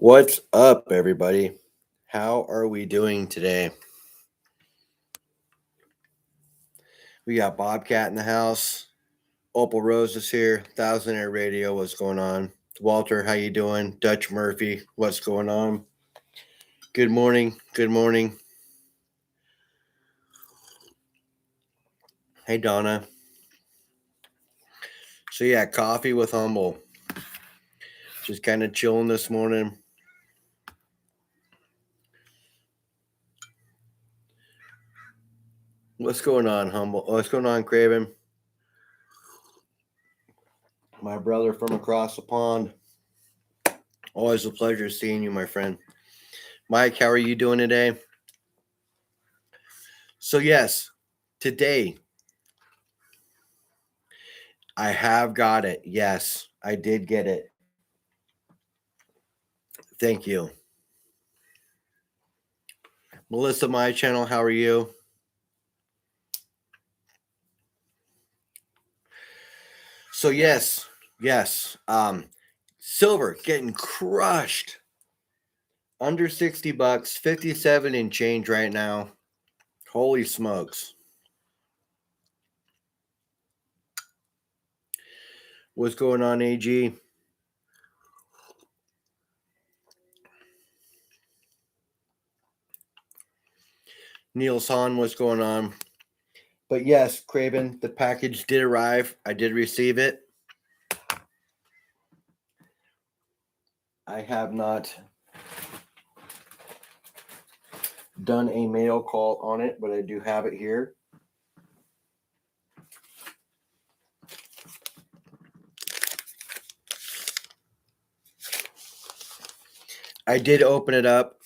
What's up, everybody? How are we doing today? We got Bobcat in the house. Opal Rose is here. Thousand Air Radio, what's going on? Walter, how you doing? Dutch Murphy, what's going on? Good morning. Good morning. Hey, Donna. So yeah, coffee with Humble. Just kind of chilling this morning. What's going on, Humble? What's going on, Craven? My brother from across the pond. Always a pleasure seeing you, my friend. Mike, how are you doing today? So yes, today I have got it. Yes, I did get it. Thank you. Melissa, my channel, how are you? So yes. Silver getting crushed. Under 60 bucks, 57 and change right now. Holy smokes. What's going on, AG? Niels Hahn, what's going on? But yes, Craven, the package did arrive. I did receive it. I have not done a mail call on it, but I do have it here. I did open it up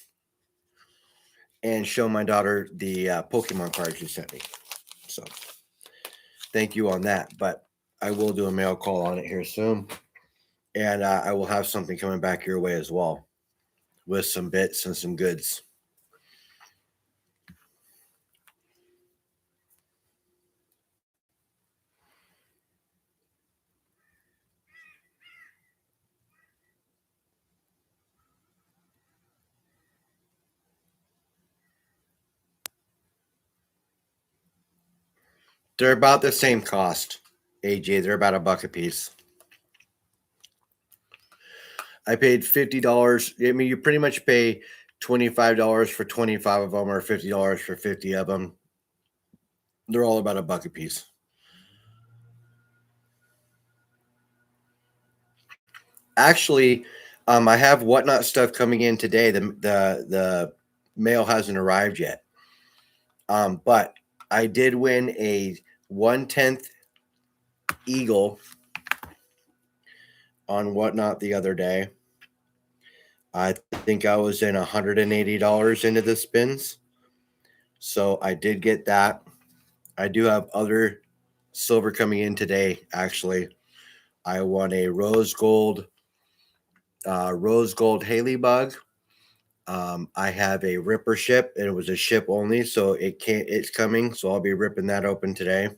and show my daughter the Pokemon cards you sent me. So thank you on that. But I will do a mail call on it here soon. And I will have something coming back your way as well with some bits and some goods. They're about the same cost, AJ. They're about $1 a piece. I paid $50. I mean, you pretty much pay $25 for 25 of them or $50 for 50 of them. They're all about $1 a piece. Actually, I have Whatnot stuff coming in today. The mail hasn't arrived yet. But I did win a 1/10 Eagle on Whatnot the other day. I think I was in $180 into the spins. So I did get that. I do have other silver coming in today, actually. I won a rose gold Haley bug. I have a ripper ship, and it was a ship only, so it's coming. So I'll be ripping that open today.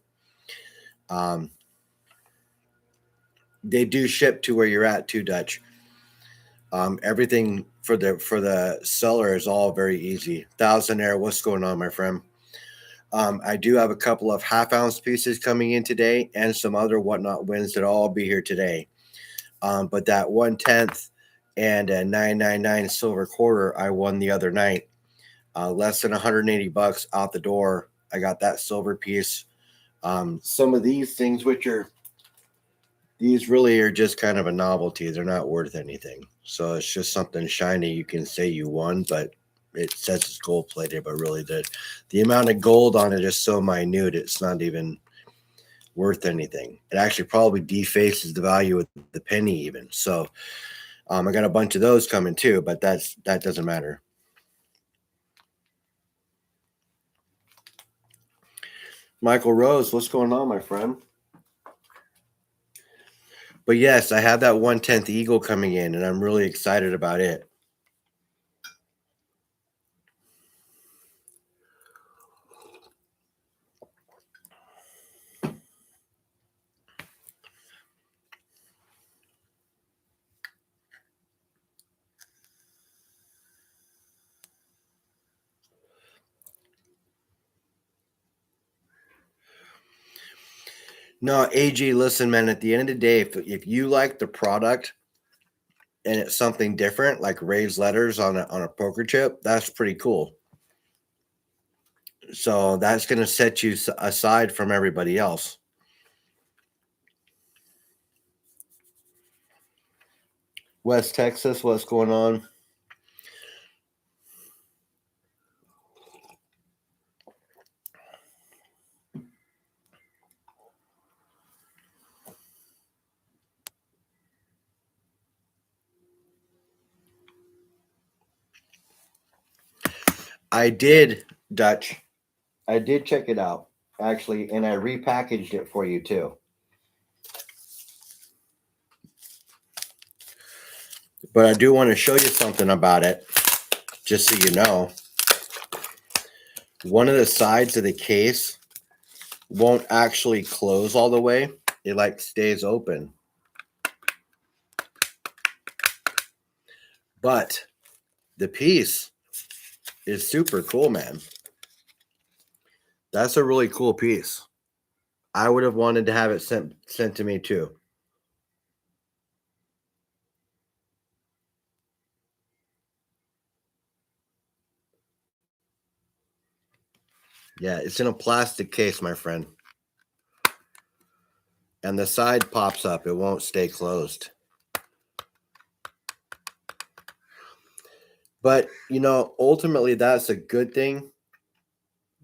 They do ship to where you're at too, Dutch. Everything for the seller is all very easy. Thousand Air, what's going on, my friend? I do have a couple of half-ounce pieces coming in today, and some other Whatnot wins that'll all be here today. But that 1/10 and a 999 silver quarter I won the other night, less than 180 bucks out the door. I got that silver piece. Some of these things, these really are just kind of a novelty. They're not worth anything. So it's just something shiny you can say you won, but it says it's gold plated, but really the amount of gold on it is so minute, it's not even worth anything. It actually probably defaces the value of the penny even. So I got a bunch of those coming too, but that doesn't matter. Michael Rose, what's going on, my friend? But yes, I have that 1/10 Eagle coming in, and I'm really excited about it. No, AG, listen, man, at the end of the day, if you like the product and it's something different, like raised letters on a poker chip, that's pretty cool. So that's going to set you aside from everybody else. West Texas, what's going on? I did, Dutch. I did check it out, actually, and I repackaged it for you too. But I do want to show you something about it, just so you know. One of the sides of the case won't actually close all the way. It like stays open. But the piece is super cool, man. That's a really cool piece. I would have wanted to have it sent to me too. Yeah, it's in a plastic case, my friend. And the side pops up. It won't stay closed. But, ultimately that's a good thing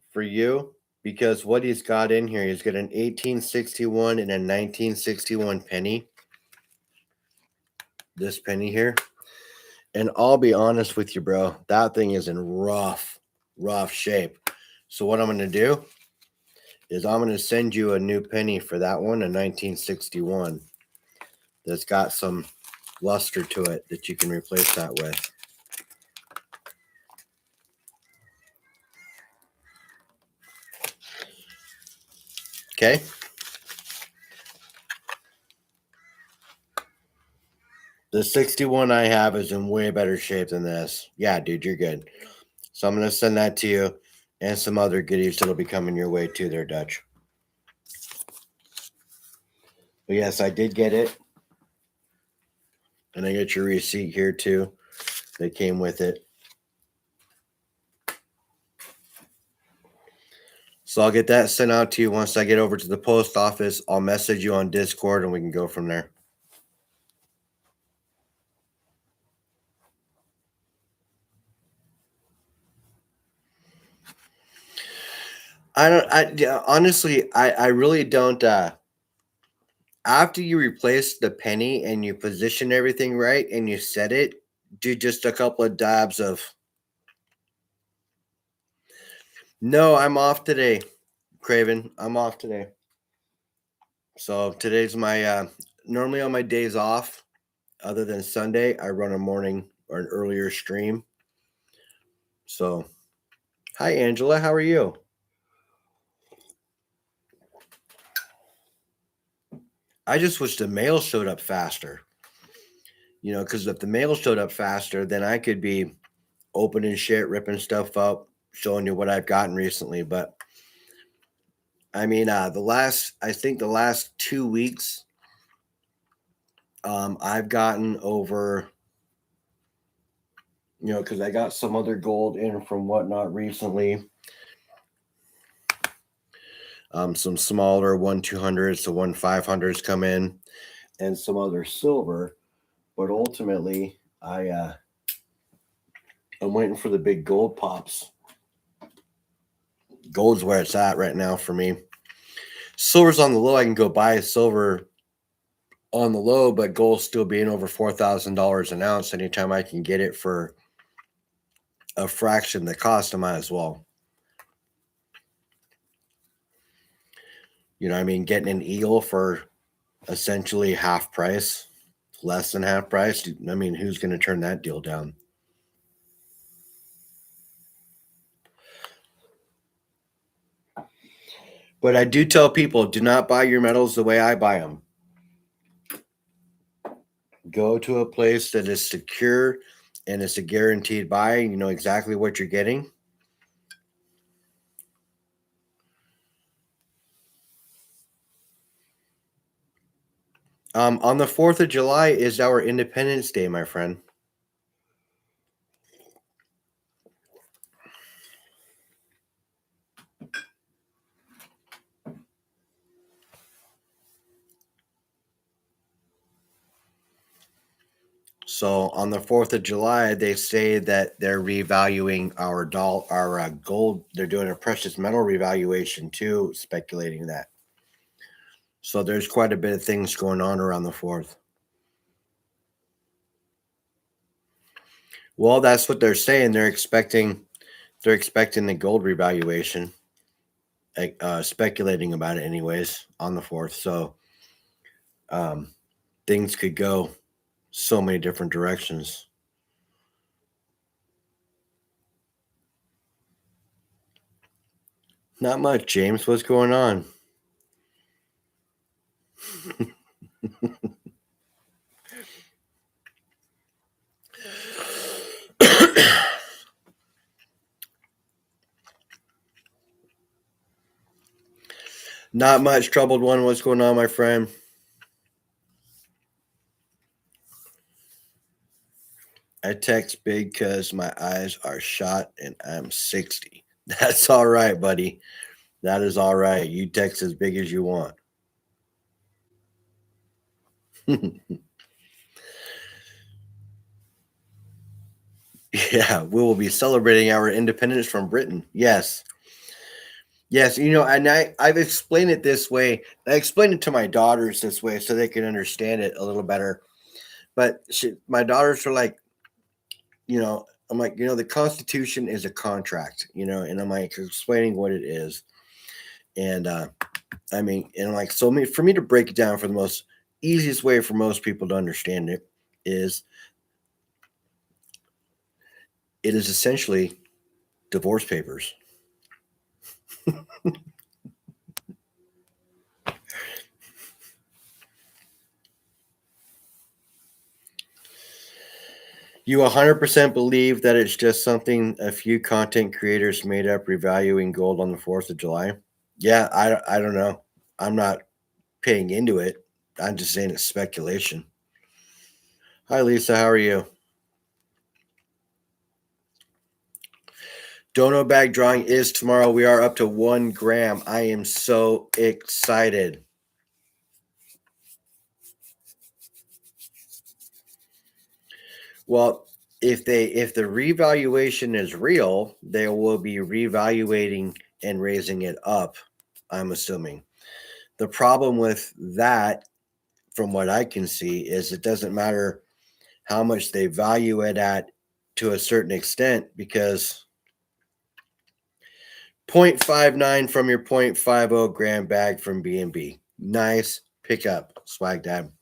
for you because what he's got in here, he's got an 1861 and a 1961 penny. This penny here. And I'll be honest with you, bro, that thing is in rough shape. So what I'm going to do is I'm going to send you a new penny for that one, a 1961 that's got some luster to it that you can replace that with. Okay. The 61 I have is in way better shape than this. Yeah, dude, you're good. So I'm going to send that to you and some other goodies that'll be coming your way too there, Dutch. But yes, I did get it. And I get your receipt here too. That came with it. So I'll get that sent out to you once I get over to the post office. I'll message you on Discord and we can go from there. Honestly, I really don't. After you replace the penny and you position everything right and you set it, do just a couple of dabs of. No, I'm off today, Craven. I'm off today. So today's my normally on my days off, other than Sunday, I run a morning or an earlier stream. So, hi Angela, how are you? I just wish the mail showed up faster. Because if the mail showed up faster, then I could be opening shit, ripping stuff up, showing you what I've gotten recently. But I mean, I think the last 2 weeks, I've gotten over, because I got some other gold in from whatnot recently. Some smaller 1/200s to 1/500s come in, and some other silver. But ultimately, I'm waiting for the big gold pops. Gold's where it's at right now for me. Silver's on the low. I can go buy silver on the low, but gold still being over $4,000 an ounce. Anytime I can get it for a fraction the cost, I might as well. I mean, getting an eagle for essentially half price, less than half price. I mean, who's going to turn that deal down? But I do tell people, do not buy your metals the way I buy them. Go to a place that is secure and it's a guaranteed buy. You know exactly what you're getting. On the 4th of July is our Independence Day, my friend. So on the 4th of July, they say that they're revaluing our gold. They're doing a precious metal revaluation too, speculating that. So there's quite a bit of things going on around the 4th. Well, that's what they're saying. They're expecting the gold revaluation, speculating about it anyways on the 4th. So um, things could go so many different directions. Not much, James. What's going on? Not much, troubled one. What's going on, my friend? I text big because my eyes are shot and I'm 60. That's all right, buddy. That is all right. You text as big as you want. Yeah, we will be celebrating our independence from Britain. Yes. Yes, and I've explained it this way. I explained it to my daughters this way so they can understand it a little better. But my daughters are like, I'm like, the Constitution is a contract, and I'm like explaining what it is. And I mean, and like, so for me to break it down for the most easiest way for most people to understand it is essentially divorce papers. You 100% believe that it's just something a few content creators made up revaluing gold on the 4th of July? Yeah, I don't know. I'm not paying into it. I'm just saying it's speculation. Hi, Lisa. How are you? Dono bag drawing is tomorrow. We are up to 1 gram. I am so excited. Well, if the revaluation is real, they will be revaluating and raising it up, I'm assuming. The problem with that, from what I can see, is it doesn't matter how much they value it at to a certain extent because 0.59 from your 0.50 gram bag from B&B. Nice pickup, Swag Dad.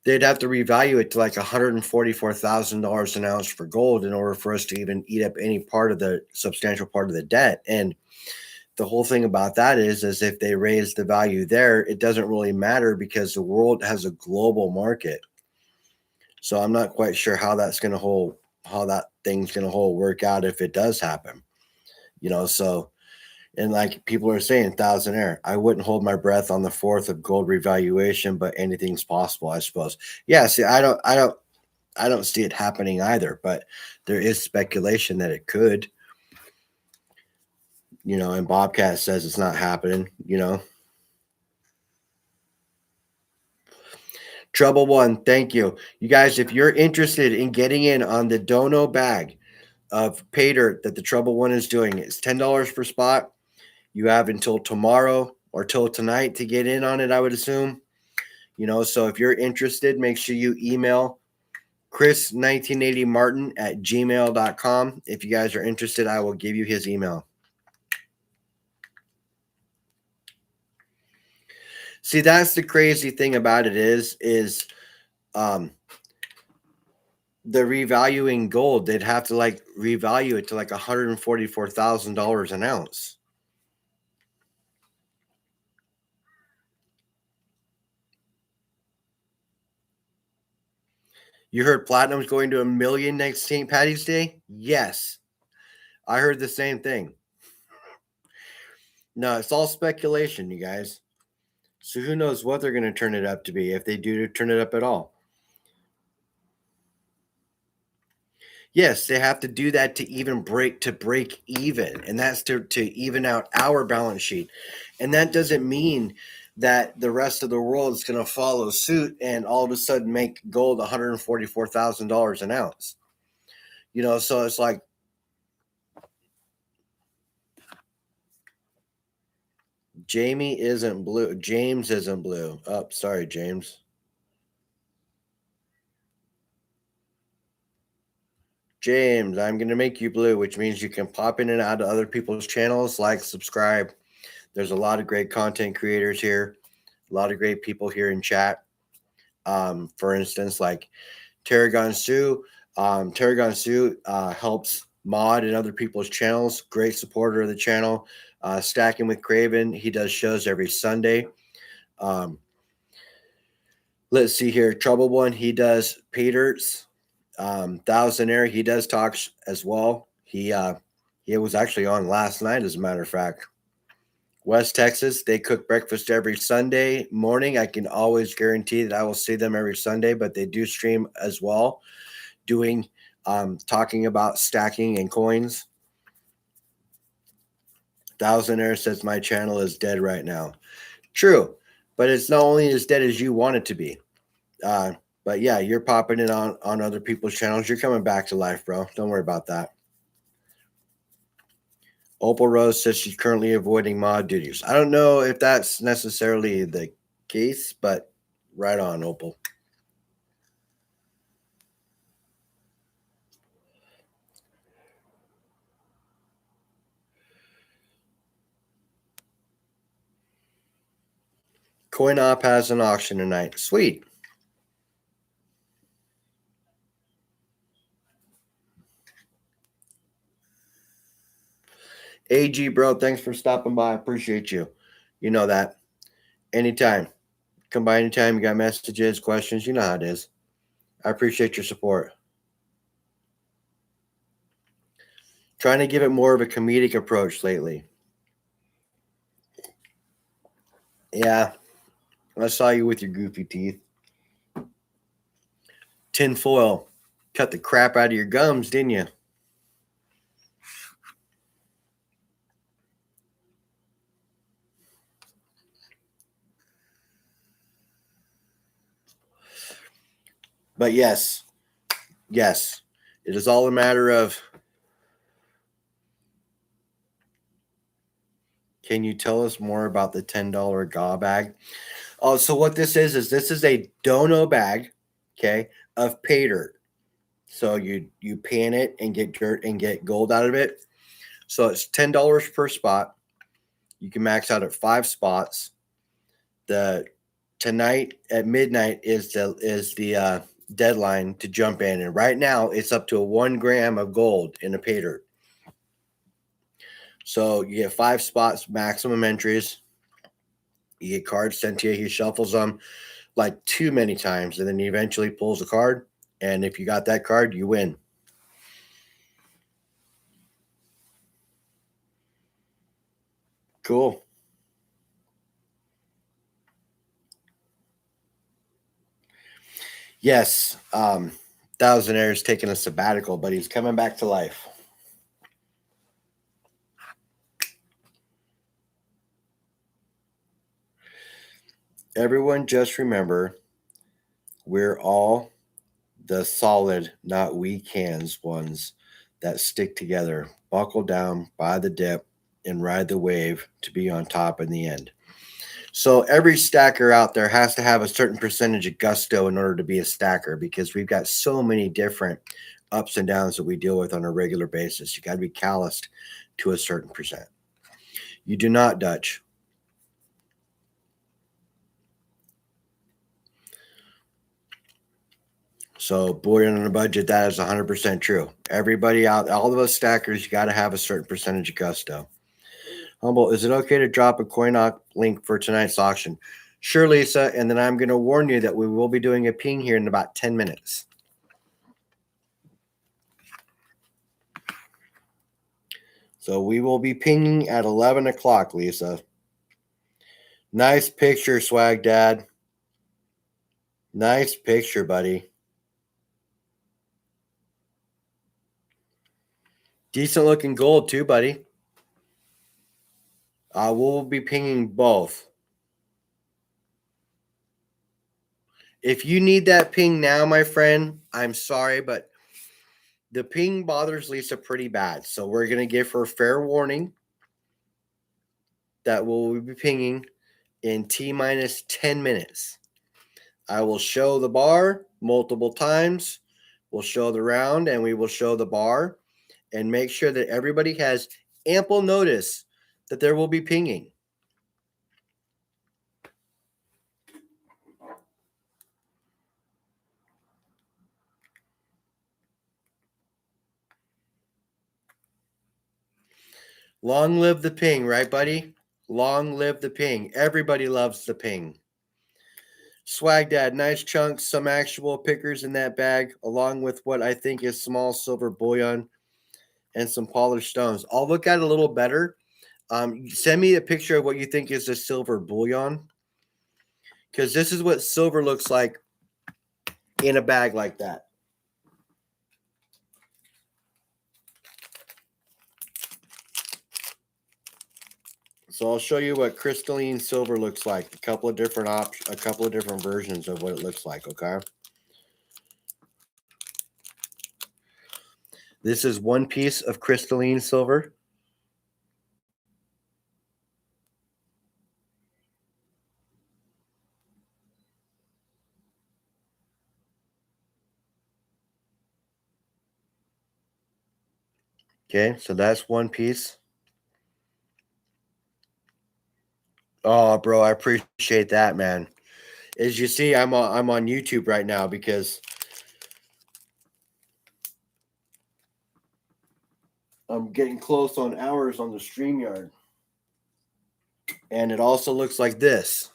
They'd have to revalue it to like $144,000 an ounce for gold in order for us to even eat up any part of the substantial part of the debt. And the whole thing about that is if they raise the value there, it doesn't really matter because the world has a global market. So I'm not quite sure how that thing's going to work out if it does happen. So and like people are saying, thousandaire. I wouldn't hold my breath on the 4th of gold revaluation, but anything's possible, I suppose. Yeah, see, I don't see it happening either, but there is speculation that it could. And Bobcat says it's not happening. Trouble One, thank you. You guys, if you're interested in getting in on the Dono bag of pay dirt that the Trouble One is doing, it's $10 per spot. You have until tomorrow or till tonight to get in on it, I would assume. So if you're interested, make sure you email chris1980martin@gmail.com. If you guys are interested, I will give you his email. See, that's the crazy thing about it is um the revaluing gold, they'd have to like revalue it to like $144,000 an ounce. You heard platinum's going to 1 million next St. Patty's Day? Yes. I heard the same thing. No, it's all speculation, you guys. So who knows what they're going to turn it up to be if they do turn it up at all. Yes, they have to do that to break even, and that's to even out our balance sheet. And that doesn't mean that the rest of the world is going to follow suit and all of a sudden make gold $144,000 an ounce. So it's like Jamie isn't blue. James isn't blue. Oh, sorry, James. James, I'm going to make you blue, which means you can pop in and out of other people's channels, like, subscribe. There's a lot of great content creators here, a lot of great people here in chat. For instance, like Tarragon Sue. Tarragon Sue helps mod in other people's channels. Great supporter of the channel. Stacking with Craven. He does shows every Sunday. Let's see here. Trouble One. He does Peters. Thousandaire. He does talks as well. He was actually on last night, as a matter of fact. West Texas, they cook breakfast every Sunday morning. I can always guarantee that I will see them every Sunday, but they do stream as well, doing talking about stacking and coins. Thousandaire says my channel is dead right now. True, but it's not only as dead as you want it to be. But yeah, you're popping it on other people's channels. You're coming back to life, bro. Don't worry about that. Opal Rose says she's currently avoiding mod duties. I don't know if that's necessarily the case, but right on, Opal. CoinOp has an auction tonight. Sweet. AG, bro, thanks for stopping by. I appreciate you. You know that. Anytime. Come by anytime. You got messages, questions. You know how it is. I appreciate your support. Trying to give it more of a comedic approach lately. Yeah. I saw you with your goofy teeth. Tin foil. Cut the crap out of your gums, didn't you? But yes, it is all a matter of, can you tell us more about the $10 GA bag? Oh, so what this is this is a dono bag, okay, of pay dirt. So you pan it and get dirt and get gold out of it. So it's $10 per spot. You can max out at 5 spots. The tonight at midnight is the deadline to jump in, and right now it's up to 1 gram of gold in a pay dirt. So you get 5 spots, maximum entries. You get cards sent to you. He shuffles them like too many times, and then he eventually pulls a card. And if you got that card, you win. Cool. Yes, Thousandaire is taking a sabbatical, but he's coming back to life. Everyone just remember, we're all the solid, not weak hands ones that stick together, buckle down, buy the dip, and ride the wave to be on top in the end. So every stacker out there has to have a certain percentage of gusto in order to be a stacker, because we've got so many different ups and downs that we deal with on a regular basis. You got to be calloused to a certain percent. You do not, Dutch. So, boy, on a budget, that is 100% true. Everybody out, all of us stackers, you got to have a certain percentage of gusto. Humble, is it okay to drop a CoinOp link for tonight's auction? Sure, Lisa. And then I'm going to warn you that we will be doing a ping here in about 10 minutes. So we will be pinging at 11 o'clock, Lisa. Nice picture, Swag Dad. Nice picture, buddy. Decent looking gold too, buddy. We'll be pinging both. If you need that ping now, my friend, I'm sorry, but the ping bothers Lisa pretty bad. So we're going to give her fair warning that we'll be pinging in T minus 10 minutes. I will show the bar multiple times. We'll show the round and we will show the bar and make sure that everybody has ample notice that there will be pinging. Long live the ping, right, buddy? Long live the ping. Everybody loves the ping. Swag Dad, nice chunks, some actual pickers in that bag, along with what I think is small silver bullion and some polished stones. I'll look at it a little better. Send me a picture of what you think is the silver bullion, because this is what silver looks like in a bag like that. So I'll show you what crystalline silver looks like. A couple of different versions of what it looks like. Okay. This is one piece of crystalline silver. Okay, so that's one piece. Oh, bro, I appreciate that, man. As you see, I'm on YouTube right now because I'm getting close on hours on the StreamYard. And it also looks like this.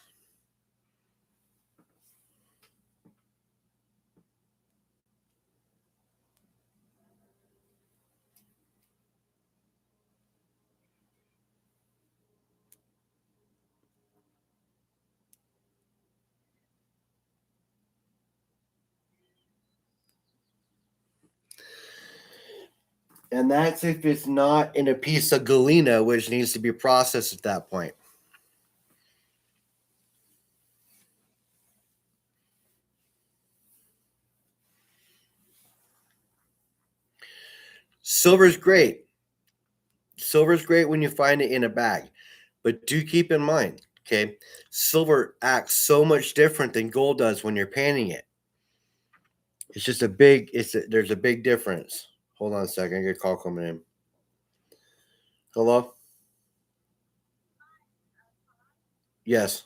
And that's if it's not in a piece of galena, which needs to be processed at that point. Silver's great. Silver's great when you find it in a bag. But do keep in mind, okay, silver acts so much different than gold does when you're panning it. It's just there's a big difference. Hold on a second, I get a call coming in. Hello? Yes.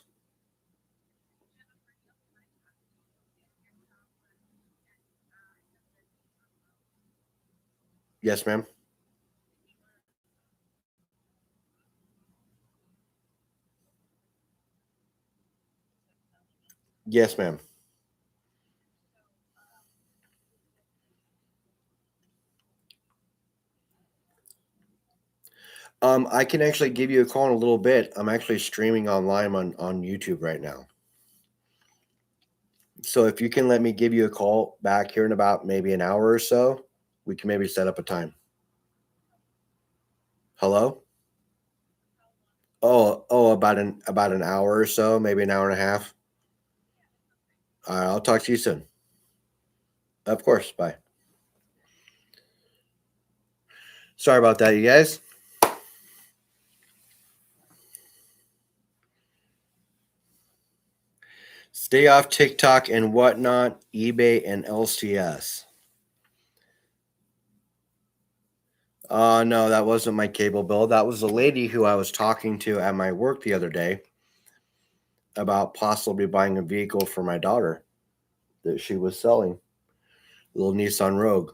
Yes, ma'am. Yes, ma'am. I can actually give you a call in a little bit. I'm actually streaming online on YouTube right now. So if you can let me give you a call back here in about maybe an hour or so, we can maybe set up a time. Hello? Oh, about an hour or so, maybe an hour and a half. All right, I'll talk to you soon. Of course. Bye. Sorry about that, you guys. Stay off TikTok and whatnot, eBay and LCS. No, that wasn't my cable bill. That was the lady who I was talking to at my work the other day about possibly buying a vehicle for my daughter that she was selling. Little Nissan Rogue.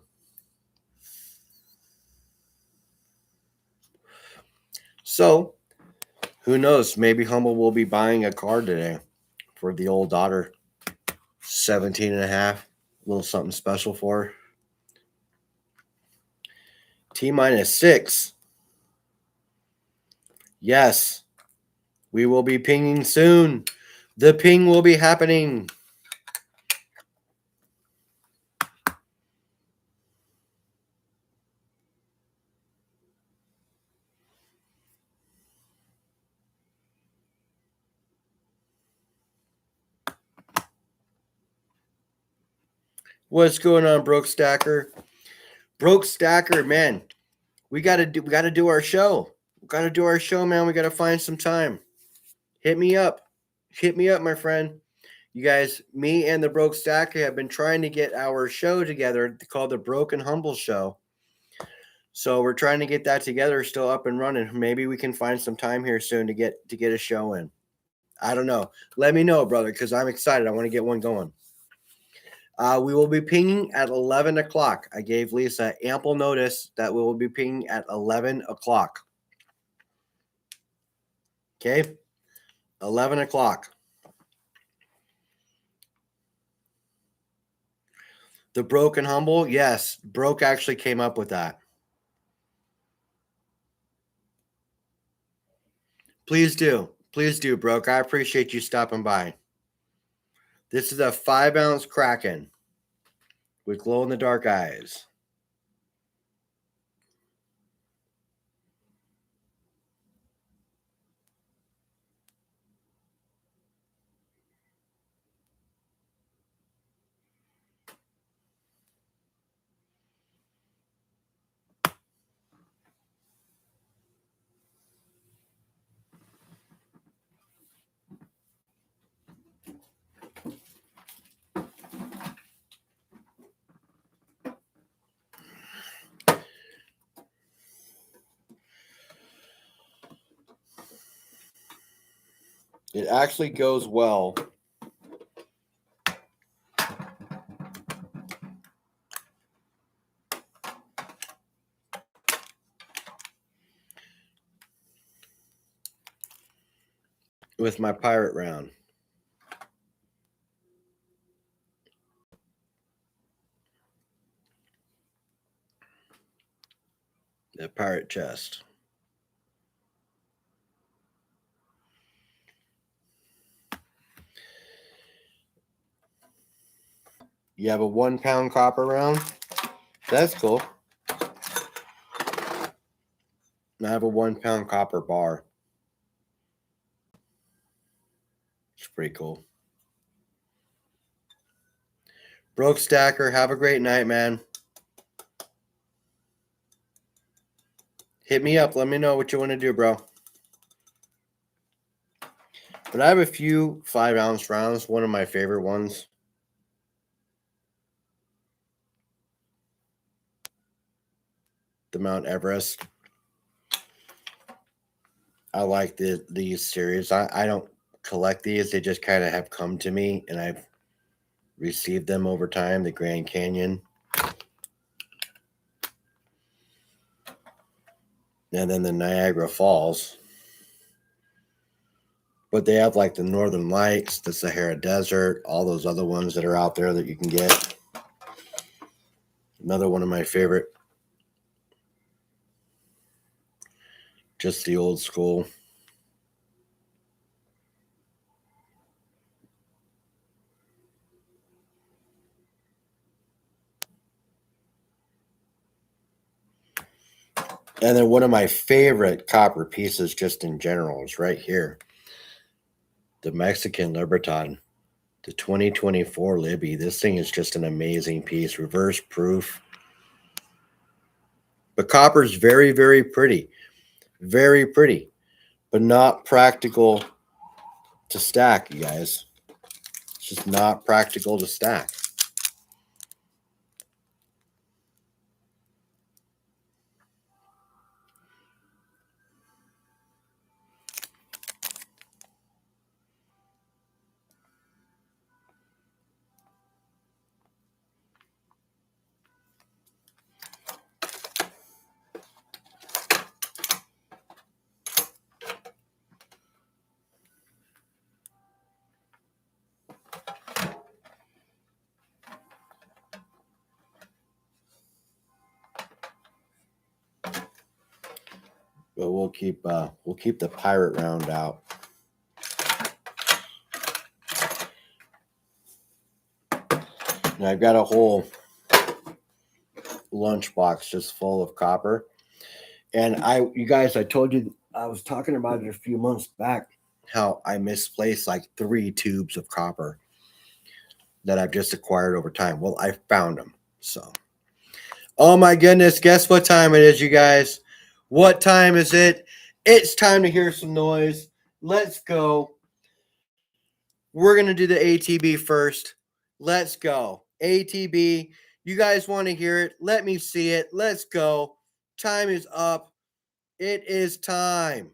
So, who knows? Maybe Humble will be buying a car today for the old daughter. 17 and a half. A little something special for her. T minus 6. Yes. We will be pinging soon. The ping will be happening. What's going on, Broke Stacker? Broke Stacker, man. We gotta do our show. We gotta do our show, man. We gotta find some time. Hit me up. Hit me up, my friend. You guys, me and the Broke Stacker have been trying to get our show together called the Broke and Humble Show. So we're trying to get that together, still up and running. Maybe we can find some time here soon to get a show in. I don't know. Let me know, brother, because I'm excited. I want to get one going. We will be pinging at 11 o'clock. I gave Lisa ample notice that we will be pinging at 11 o'clock. Okay? 11 o'clock. The Broke and Humble? Yes. Broke actually came up with that. Please do. Please do, Broke. I appreciate you stopping by. This is a 5-ounce Kraken with glow-in-the-dark eyes. It actually goes well with my pirate round. The pirate chest. You have a 1-pound copper round? That's cool. And I have a 1-pound copper bar. It's pretty cool. Broke Stacker, have a great night, man. Hit me up. Let me know what you want to do, bro. But I have a few 5-ounce rounds. One of my favorite ones. The Mount Everest. I like these series. I don't collect these. They just kind of have come to me, and I've received them over time. The Grand Canyon. And then the Niagara Falls. But they have like the Northern Lights, the Sahara Desert, all those other ones that are out there that you can get. Another one of my favorite. Just the old school. And then one of my favorite copper pieces just in general is right here. The Mexican Libertad. The 2024 Libby. This thing is just an amazing piece. Reverse proof. But copper is very, very pretty. Very pretty. But not practical to stack, you guys. It's just not practical to stack. But we'll keep the pirate round out. And I've got a whole lunchbox just full of copper. And you guys, I told you, I was talking about it a few months back, how I misplaced like 3 tubes of copper that I've just acquired over time. Well, I found them. So, oh my goodness, guess what time it is, you guys? What time is it? It's time to hear some noise. Let's go. We're going to do the ATB first. Let's go. ATB. You guys want to hear it? Let me see it. Let's go. Time is up. It is time.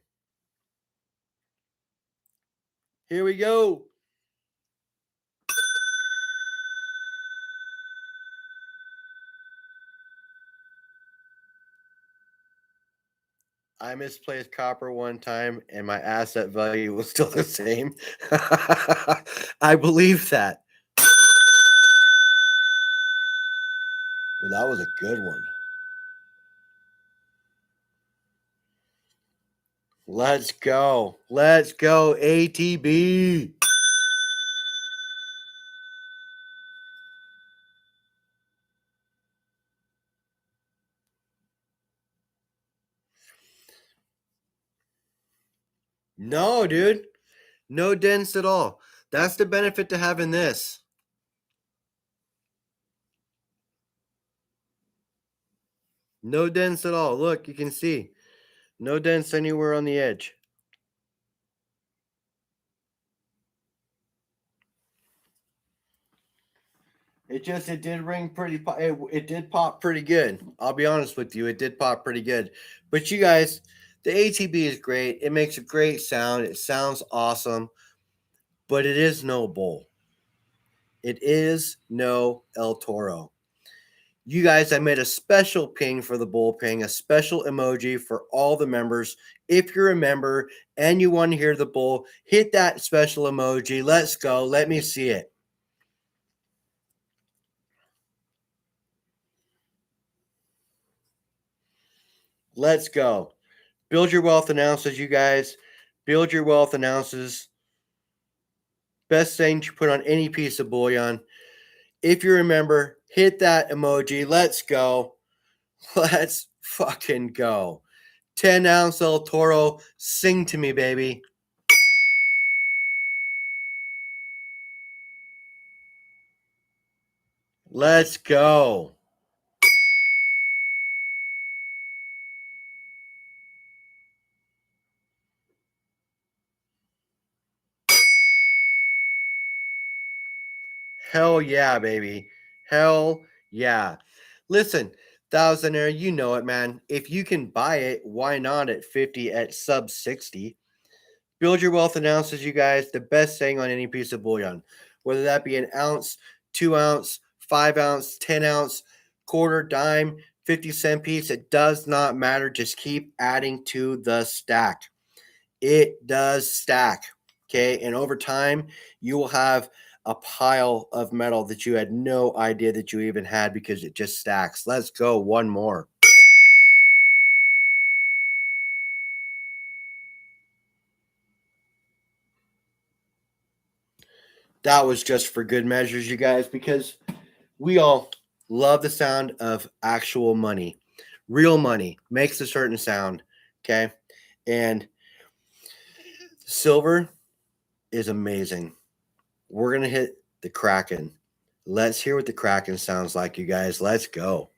Here we go. I misplaced copper one time and my asset value was still the same. I believe that. Well, that was a good one. Let's go. Let's go, ATB. No, dude. No dents at all. That's the benefit to having this. No dents at all. Look, you can see. No dents anywhere on the edge. It did ring pretty. It did pop pretty good. I'll be honest with you, it did pop pretty good. But you guys, the ATB is great. It makes a great sound. It sounds awesome, but it is no bull. It is no El Toro. You guys, I made a special ping for the bull ping, a special emoji for all the members. If you're a member and you want to hear the bull, hit that special emoji. Let's go. Let me see it. Let's go. Build Your Wealth announces, you guys. Build Your Wealth announces. Best thing to put on any piece of bullion. If you remember, hit that emoji. Let's go. Let's fucking go. 10-ounce El Toro. Sing to me, baby. Let's go. Hell yeah, baby. Hell yeah. Listen, Thousandaire, you know it, man. If you can buy it, why not at 50 at sub 60? Build Your Wealth announces, you guys, the best thing on any piece of bullion, whether that be an ounce, 2-ounce, 5-ounce, 10-ounce, quarter, dime, 50-cent piece. It does not matter. Just keep adding to the stack. It does stack. Okay. And over time, you will have a pile of metal that you had no idea that you even had because it just stacks. Let's go. One more. That was just for good measures, you guys, because we all love the sound of actual money. Real money makes a certain sound. Okay. And silver is amazing. We're going to hit the Kraken. Let's hear what the Kraken sounds like, you guys. Let's go.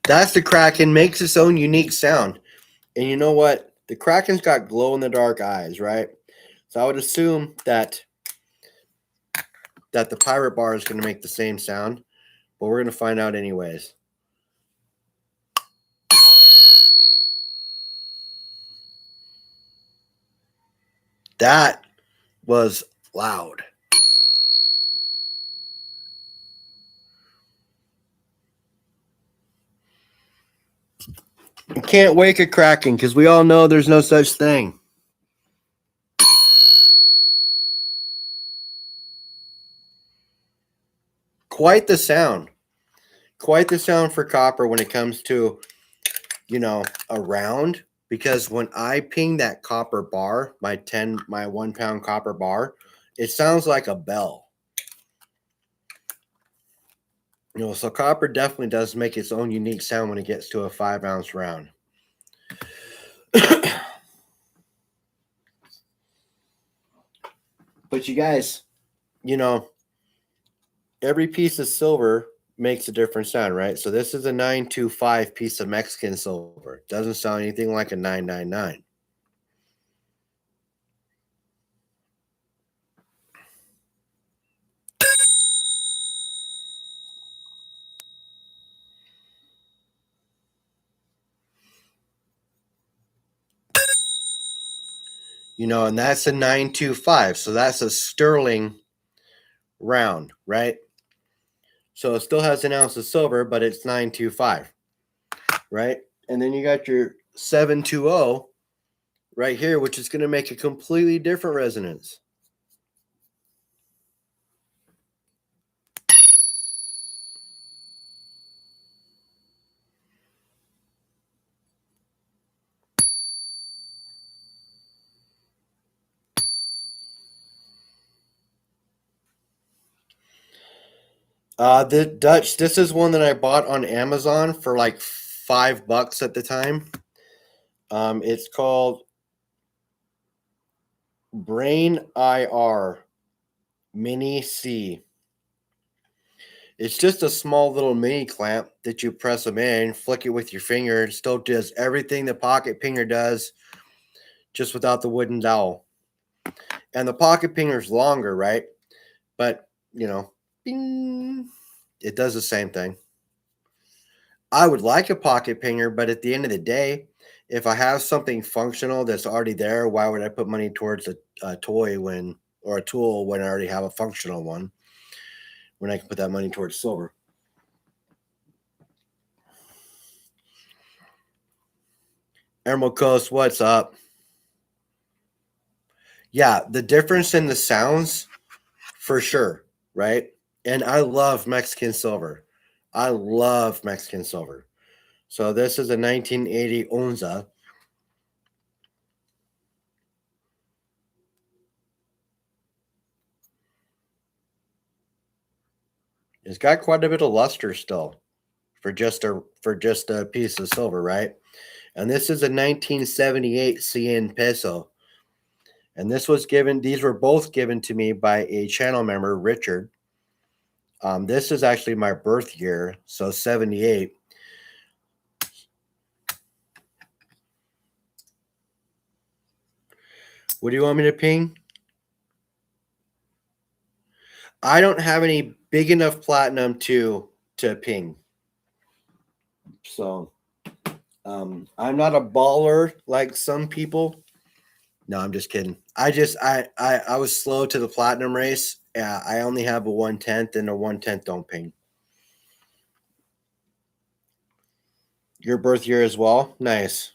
That's the Kraken, makes its own unique sound. And you know what? The Kraken's got glow in the dark eyes, right? So I would assume that the pirate bar is going to make the same sound, but we're going to find out anyways. That was loud. You can't wake a Kraken because we all know there's no such thing. quite the sound. Quite the sound for copper when it comes to, a round. Because when I ping that copper bar, my 1 pound copper bar, it sounds like a bell. So copper definitely does make its own unique sound when it gets to a 5-ounce round. But you guys, every piece of silver makes a different sound, right? So this is a 925 piece of Mexican silver. Doesn't sound anything like a 999. And that's a 925. So that's a sterling round, right? So it still has an ounce of silver, but it's 925, right? And then you got your 720 right here, which is going to make a completely different resonance. The Dutch, this is one that I bought on Amazon for like $5 at the time. It's called Brain IR Mini C. It's just a small little mini clamp that you press them in, flick it with your finger. It still does everything the pocket pinger does, just without the wooden dowel. And the pocket pinger is longer, right? But, bing, it does the same thing. I would like a pocket pinger, but at the end of the day, if I have something functional that's already there, why would I put money towards a toy or a tool when I already have a functional one? When I can put that money towards silver. Emerald Coast, what's up? Yeah, the difference in the sounds, for sure, right? And I love Mexican silver. I love Mexican silver. So this is a 1980 Onza. It's got quite a bit of luster still for just a piece of silver, right? And this is a 1978 CN peso. And these were both given to me by a channel member, Richard. This is actually my birth year, so 78. What do you want me to ping? I don't have any big enough platinum to ping. So I'm not a baller like some people. No, I'm just kidding. I was slow to the platinum race. I only have a 1/10, and a 1/10 don't ping. Your birth year as well? Nice.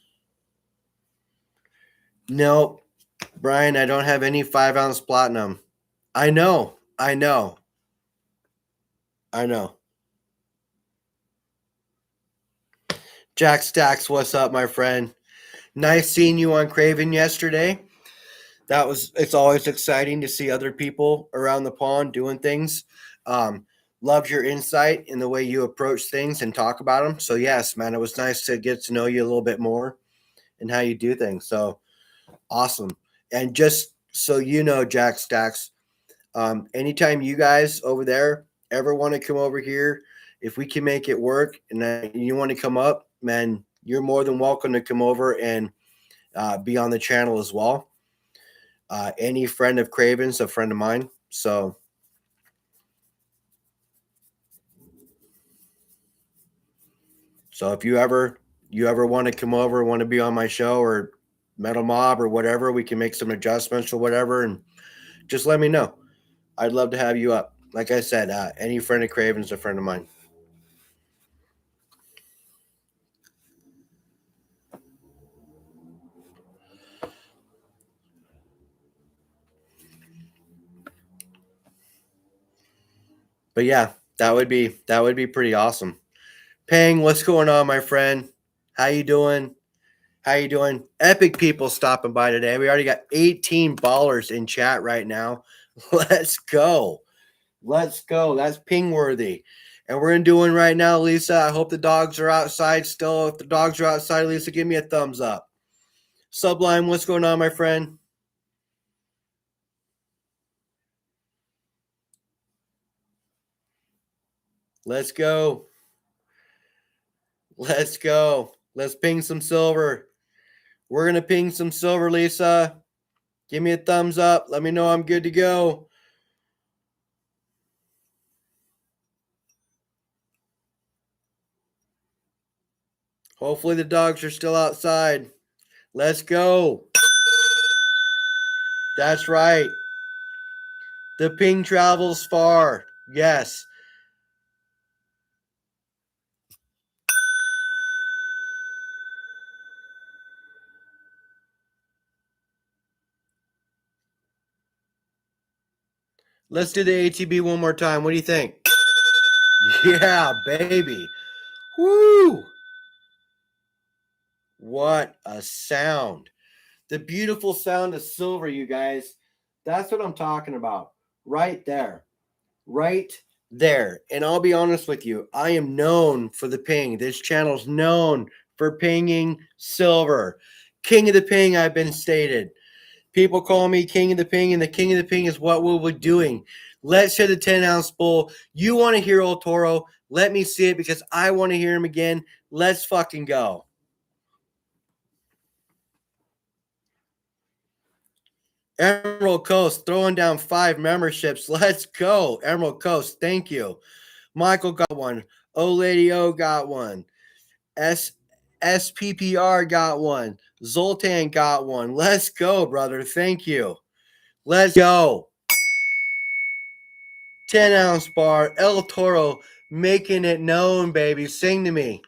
No, Brian, I don't have any 5-ounce platinum. I know. I know. I know. Jack Stacks, what's up, my friend? Nice seeing you on Craven yesterday. It's always exciting to see other people around the pond doing things. Love your insight in the way you approach things and talk about them. So yes, man, it was nice to get to know you a little bit more and how you do things. So awesome. And just so you know, Jack Stacks, anytime you guys over there ever want to come over here, if we can make it work and you want to come up, man, you're more than welcome to come over and be on the channel as well. Any friend of Craven's a friend of mine. So if you ever want to come over, want to be on my show or Metal Mob or whatever, we can make some adjustments or whatever, and just let me know. I'd love to have you up. Like I said, any friend of Craven's a friend of mine. But yeah, That would be pretty awesome. Ping, what's going on, my friend? How you doing? How you doing? Epic people stopping by today. We already got 18 ballers in chat right now. Let's go. Let's go. That's ping worthy. And we're gonna do one right now, Lisa. I hope the dogs are outside still. If the dogs are outside, Lisa, give me a thumbs up. Sublime, what's going on, my friend? Let's go. Let's go. Let's ping some silver. We're going to ping some silver, Lisa. Give me a thumbs up. Let me know I'm good to go. Hopefully the dogs are still outside. Let's go. That's right. The ping travels far. Yes. Let's do the ATB one more time. What do you think? Yeah, baby. Woo! What a sound. The beautiful sound of silver, you guys. That's what I'm talking about. Right there. Right there. And I'll be honest with you, I am known for the ping. This channel's known for pinging silver. King of the ping, I've been stated. People call me king of the ping, and the king of the ping is what we'll be doing. Let's hit the 10-ounce bowl. You want to hear El Toro? Let me see it because I want to hear him again. Let's fucking go. Emerald Coast throwing down 5 memberships. Let's go. Emerald Coast, thank you. Michael got one. O Lady O got one. SPPR got one. Zoltan got one. Let's go, brother. Thank you. Let's go. 10-ounce bar. El Toro making it known, baby. Sing to me.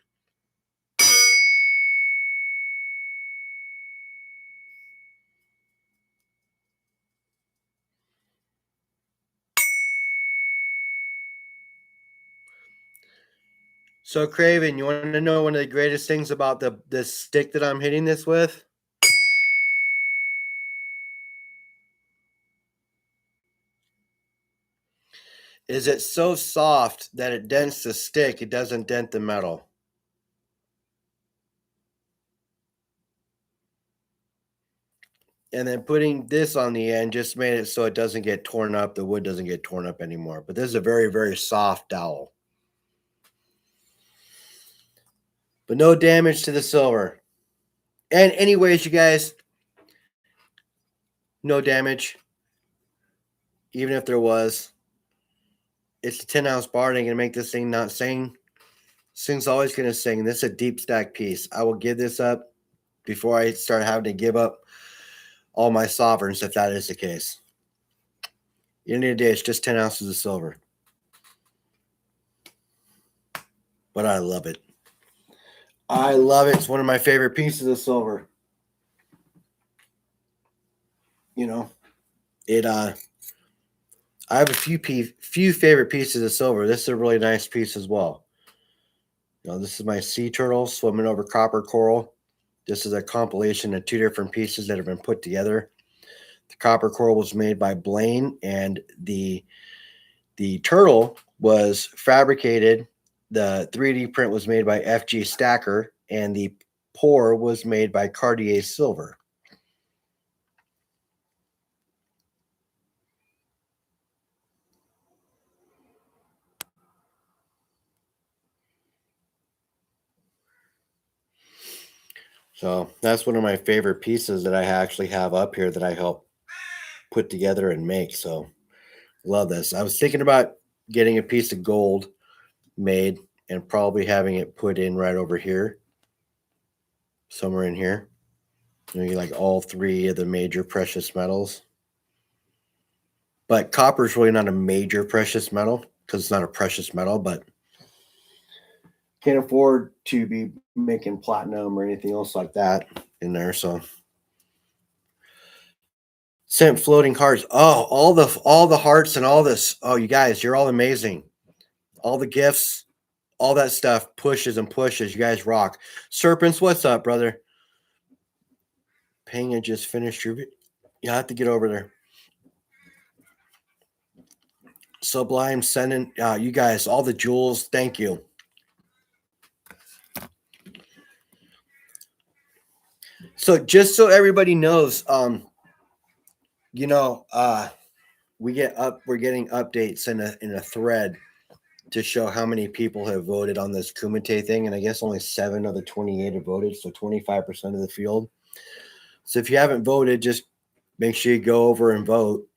So, Craven, you want to know one of the greatest things about the stick that I'm hitting this with? Is it so soft that it dents the stick, it doesn't dent the metal. And then putting this on the end just made it so it doesn't get torn up. The wood doesn't get torn up anymore. But this is a very, very soft dowel. But no damage to the silver. And anyways, you guys, no damage. Even if there was. It's a 10-ounce bar. They're going to make this thing not sing. This thing's always going to sing. This is a deep stack piece. I will give this up before I start having to give up all my sovereigns if that is the case. At the end of the day, it's just 10 ounces of silver. But I love it. I love it. It's one of my favorite pieces of silver. You know, I have a few favorite pieces of silver. This is a really nice piece as well. You know, this is my sea turtle swimming over copper coral. This is a compilation of 2 different pieces that have been put together. The copper coral was made by Blaine, and the turtle was fabricated. The 3D print was made by FG Stacker, and the pour was made by Cartier Silver. So that's one of my favorite pieces that I actually have up here that I help put together and make. So love this. I was thinking about getting a piece of gold made and probably having it put in right over here, somewhere in here. Maybe like all 3 of the major precious metals. But copper is really not a major precious metal because it's not a precious metal, but can't afford to be making platinum or anything else like that in there. So sent floating hearts. Oh, all the hearts and all this. Oh, you guys, you're all amazing. all the gifts, all that stuff pushes and pushes. You guys rock. Serpents, what's up, brother? Paying just finished your. You have to get over there. Sublime sending you guys all the jewels. Thank you. So just so everybody knows, we're getting updates in a thread to show how many people have voted on this Kumite thing, and I guess only 7 of the 28 have voted, so 25% of the field. So if you haven't voted, just make sure you go over and vote.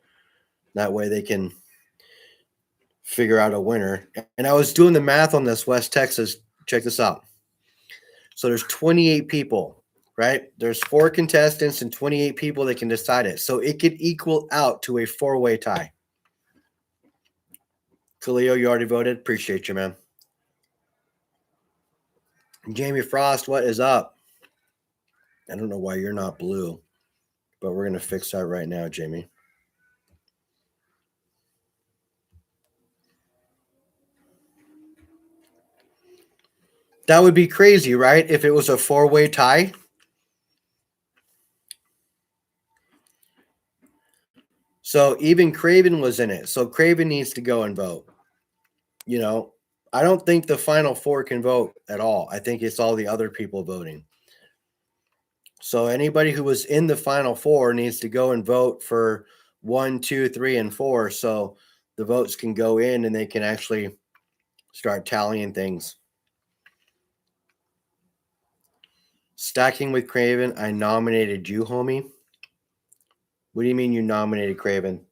That way they can figure out a winner. And I was doing the math on this, West Texas. Check this out. So there's 28 people, right? There's 4 contestants and 28 people that can decide it. So it could equal out to a 4-way tie. Khalil, you already voted. Appreciate you, man. Jamie Frost, what is up? I don't know why you're not blue, but we're going to fix that right now, Jamie. That would be crazy, right? If it was a 4-way tie. So even Craven was in it. So Craven needs to go and vote. You know, I don't think the final 4 can vote at all. I think it's all the other people voting. So anybody who was in the final 4 needs to go and vote for 1, 2, 3, and 4. So the votes can go in and they can actually start tallying things. Stacking with Craven, I nominated you, homie. What do you mean you nominated Craven?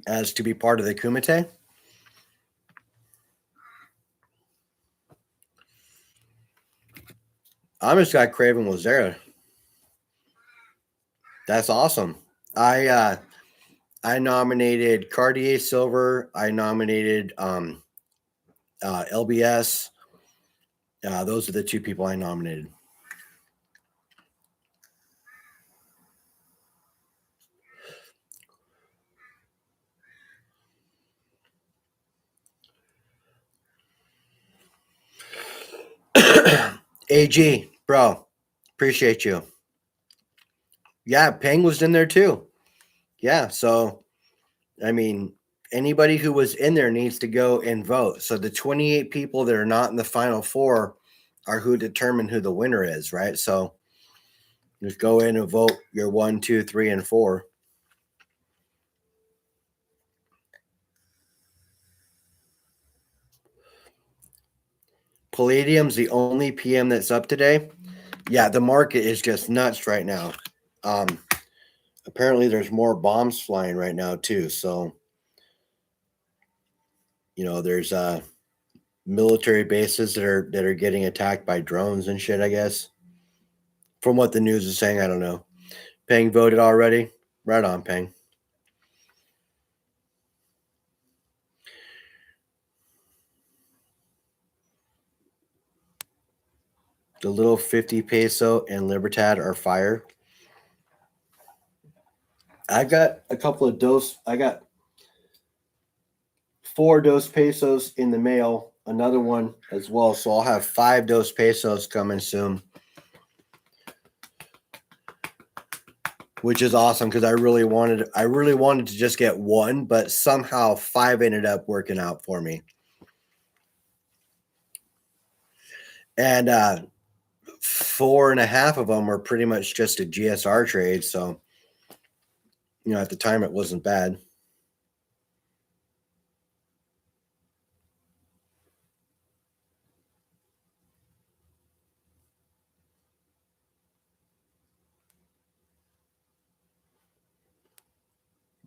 As to be part of the Kumite? I'm just glad Craven was there. That's awesome. I nominated Cartier Silver. I nominated LBS. Those are the 2 people I nominated. AG, bro, appreciate you. Yeah, Peng was in there too. Yeah, so I mean, anybody who was in there needs to go and vote. So the 28 people that are not in the final 4 are who determine who the winner is, right? So just go in and vote your 1, 2, 3, and 4. Palladium's the only PM that's up today. Yeah, the market is just nuts right now. Apparently there's more bombs flying right now too. So, there's military bases that are getting attacked by drones and shit, I guess. From what the news is saying, I don't know. Peng voted already? Right on, Peng. The little 50 peso and Libertad are fire. I got a couple of I got 4 Dos Pesos in the mail, another one as well. So I'll have 5 Dos Pesos coming soon, which is awesome because I really wanted to just get 1, but somehow 5 ended up working out for me. And 4.5 of them were pretty much just a GSR trade. So, at the time it wasn't bad.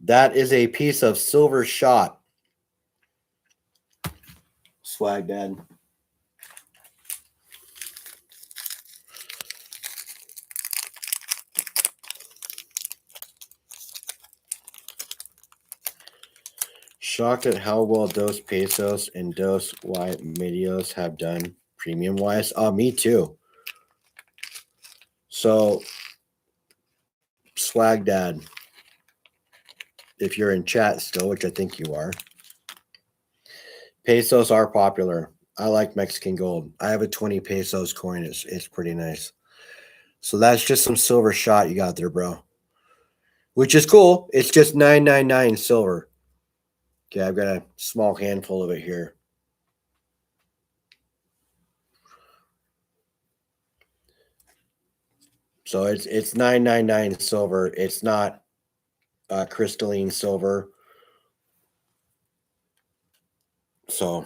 That is a piece of silver shot. Swag Dad. Shocked at how well Dos Pesos and Dos Y Medios have done premium wise. Oh, me too. So, Swag Dad. if you're in chat still, which I think you are. Pesos are popular. I like Mexican gold. I have a 20 pesos coin. It's pretty nice. So that's just some silver shot you got there, bro. Which is cool. It's just 999 silver. Okay, I've got a small handful of it here. So it's 999 silver. It's not crystalline silver. So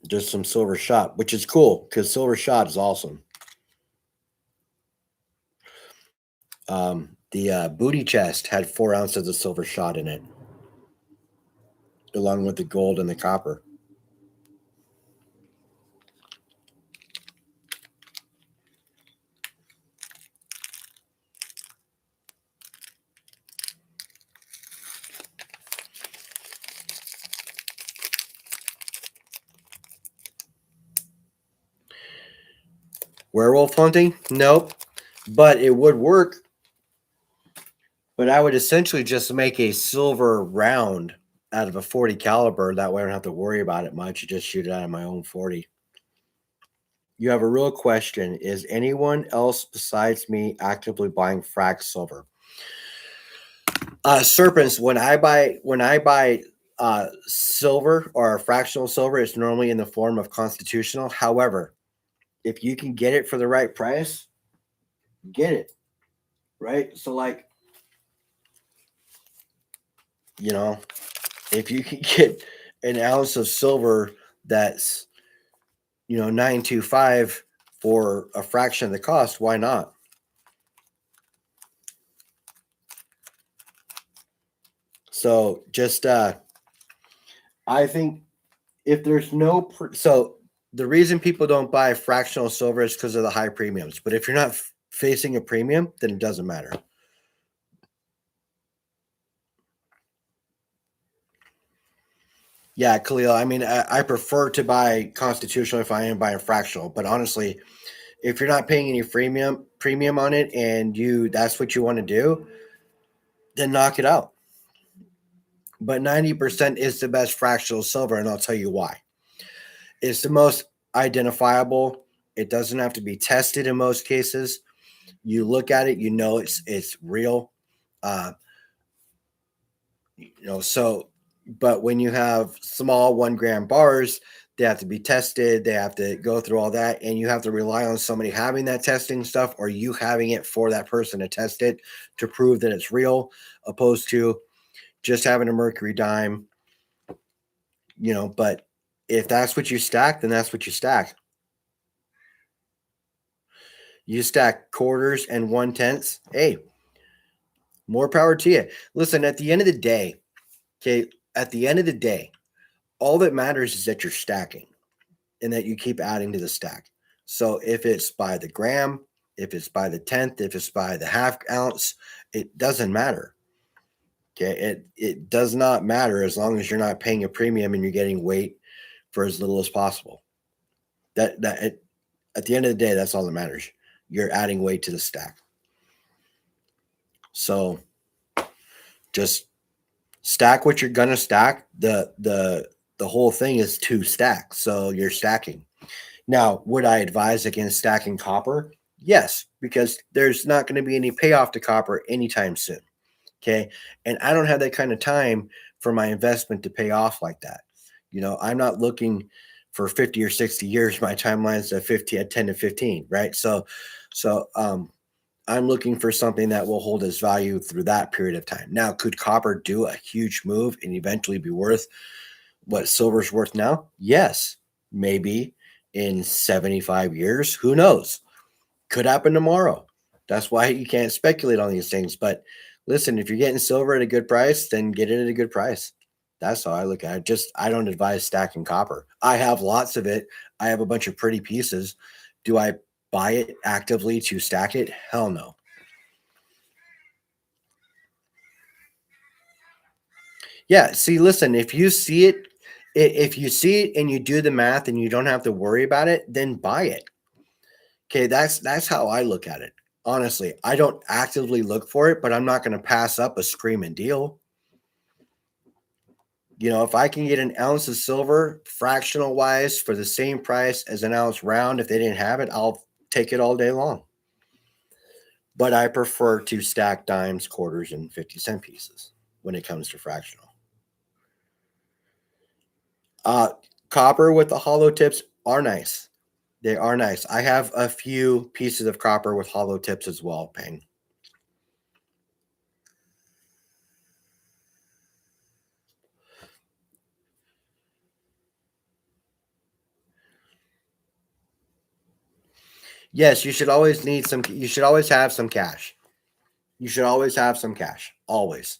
just some silver shot, which is cool because silver shot is awesome. The booty chest had 4 ounces of silver shot in it, along with the gold and the copper. Werewolf hunting? Nope. But it would work. But I would essentially just make a silver round out of a 40 caliber. That way I don't have to worry about it much. You just shoot it out of my own 40. You have a real question. Is anyone else besides me actively buying frac silver? Serpents, when I buy silver or fractional silver, it's normally in the form of constitutional. However, if you can get it for the right price, get it. Right? So like, you know, if you can get an ounce of silver that's 925 for a fraction of the cost, why not? So just I think if there's no so the reason people don't buy fractional silver is because of the high premiums. But if you're not facing a premium, then it doesn't matter. Yeah, Khalil. I mean, I prefer to buy constitutional if I am buying fractional. But honestly, if you're not paying any premium on it and that's what you want to do, then knock it out. But 90% is the best fractional silver, and I'll tell you why. It's the most identifiable. It doesn't have to be tested in most cases. You look at it, it's real. So but when you have small 1 gram bars, they have to be tested, they have to go through all that, and you have to rely on somebody having that testing stuff or you having it for that person to test it to prove that it's real, opposed to just having a mercury dime. But if that's what you stack, then that's what you stack. You stack quarters and 1/10. Hey, more power to you. Listen, at the end of the day, all that matters is that you're stacking and that you keep adding to the stack. So if it's by the gram, if it's by the 10th, if it's by the half ounce, it doesn't matter. Okay. It does not matter as long as you're not paying a premium and you're getting weight for as little as possible. At the end of the day, that's all that matters. You're adding weight to the stack. So just stack what you're gonna stack. The whole thing is to stack. So you're stacking. Now, would I advise against stacking copper? Yes, because there's not going to be any payoff to copper anytime soon. Okay. And I don't have that kind of time for my investment to pay off like that. I'm not looking for 50 or 60 years. My timeline's at 10 to 15, right? So I'm looking for something that will hold its value through that period of time. Now, could copper do a huge move and eventually be worth what silver's worth now? Yes, maybe in 75 years. Who knows? Could happen tomorrow. That's why you can't speculate on these things. But listen, if you're getting silver at a good price, then get it at a good price. That's how I look at it. I don't advise stacking copper. I have lots of it. I have a bunch of pretty pieces. Do I buy it actively to stack it? Hell no. Yeah. See, listen, if you see it and you do the math and you don't have to worry about it, then buy it. Okay, that's how I look at it. Honestly, I don't actively look for it, but I'm not going to pass up a screaming deal. If I can get an ounce of silver fractional wise for the same price as an ounce round, if they didn't have it, I'll take it all day long. But I prefer to stack dimes, quarters, and 50-cent pieces when it comes to fractional. Uh, Copper with the hollow tips are nice. They are nice. I have a few pieces of copper with hollow tips as well, Peng. Yes, you should always need some. You should always have some cash. You should always have some cash. Always.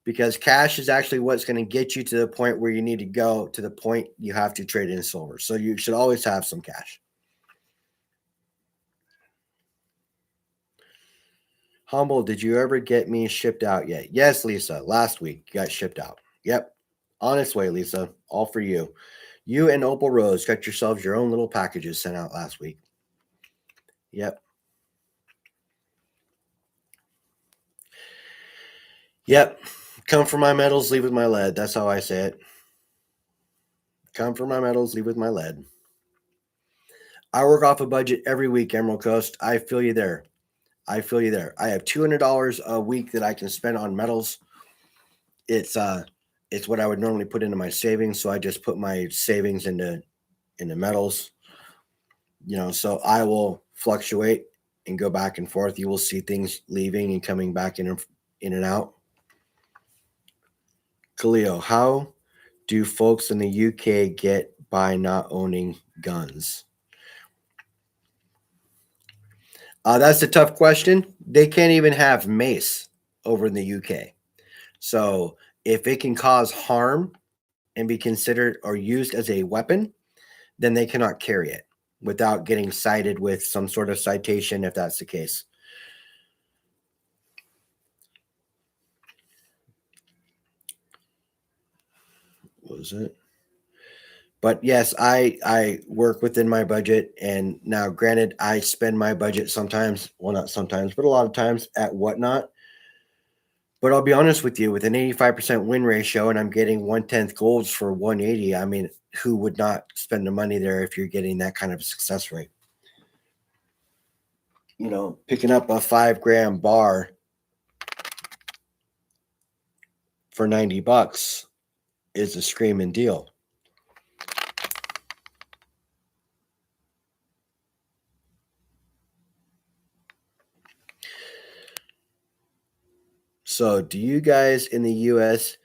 Because cash is actually what's going to get you to the point where you need to go to the point you have to trade in silver. So you should always have some cash. Humble, did you ever get me shipped out yet? Yes, Lisa. Last week got shipped out. Yep. On its way, Lisa. All for you. You and Opal Rose got yourselves your own little packages sent out last week. Yep. Yep. Come for my metals, leave with my lead. That's how I say it. Come for my metals, leave with my lead. I work off a budget every week, Emerald Coast. I feel you there. I feel you there. I have $200 a week that I can spend on metals. It's what I would normally put into my savings, so I just put my savings into metals. So I will fluctuate and go back and forth. You will see things leaving and coming back in and out. Khalil, how do folks in the UK get by not owning guns? That's a tough question. They can't even have mace over in the UK. So if it can cause harm and be considered or used as a weapon, then they cannot carry it without getting cited with some sort of citation if that's the case. What was it? But yes, I work within my budget, and now granted, I spend my budget sometimes, well, not sometimes, but a lot of times at whatnot. But I'll be honest with you, with an 85% win ratio, and I'm getting 1/10 golds for 180. I mean, who would not spend the money there if you're getting that kind of success rate? Picking up a 5 gram bar for $90 is a screaming deal. So, do you guys in the US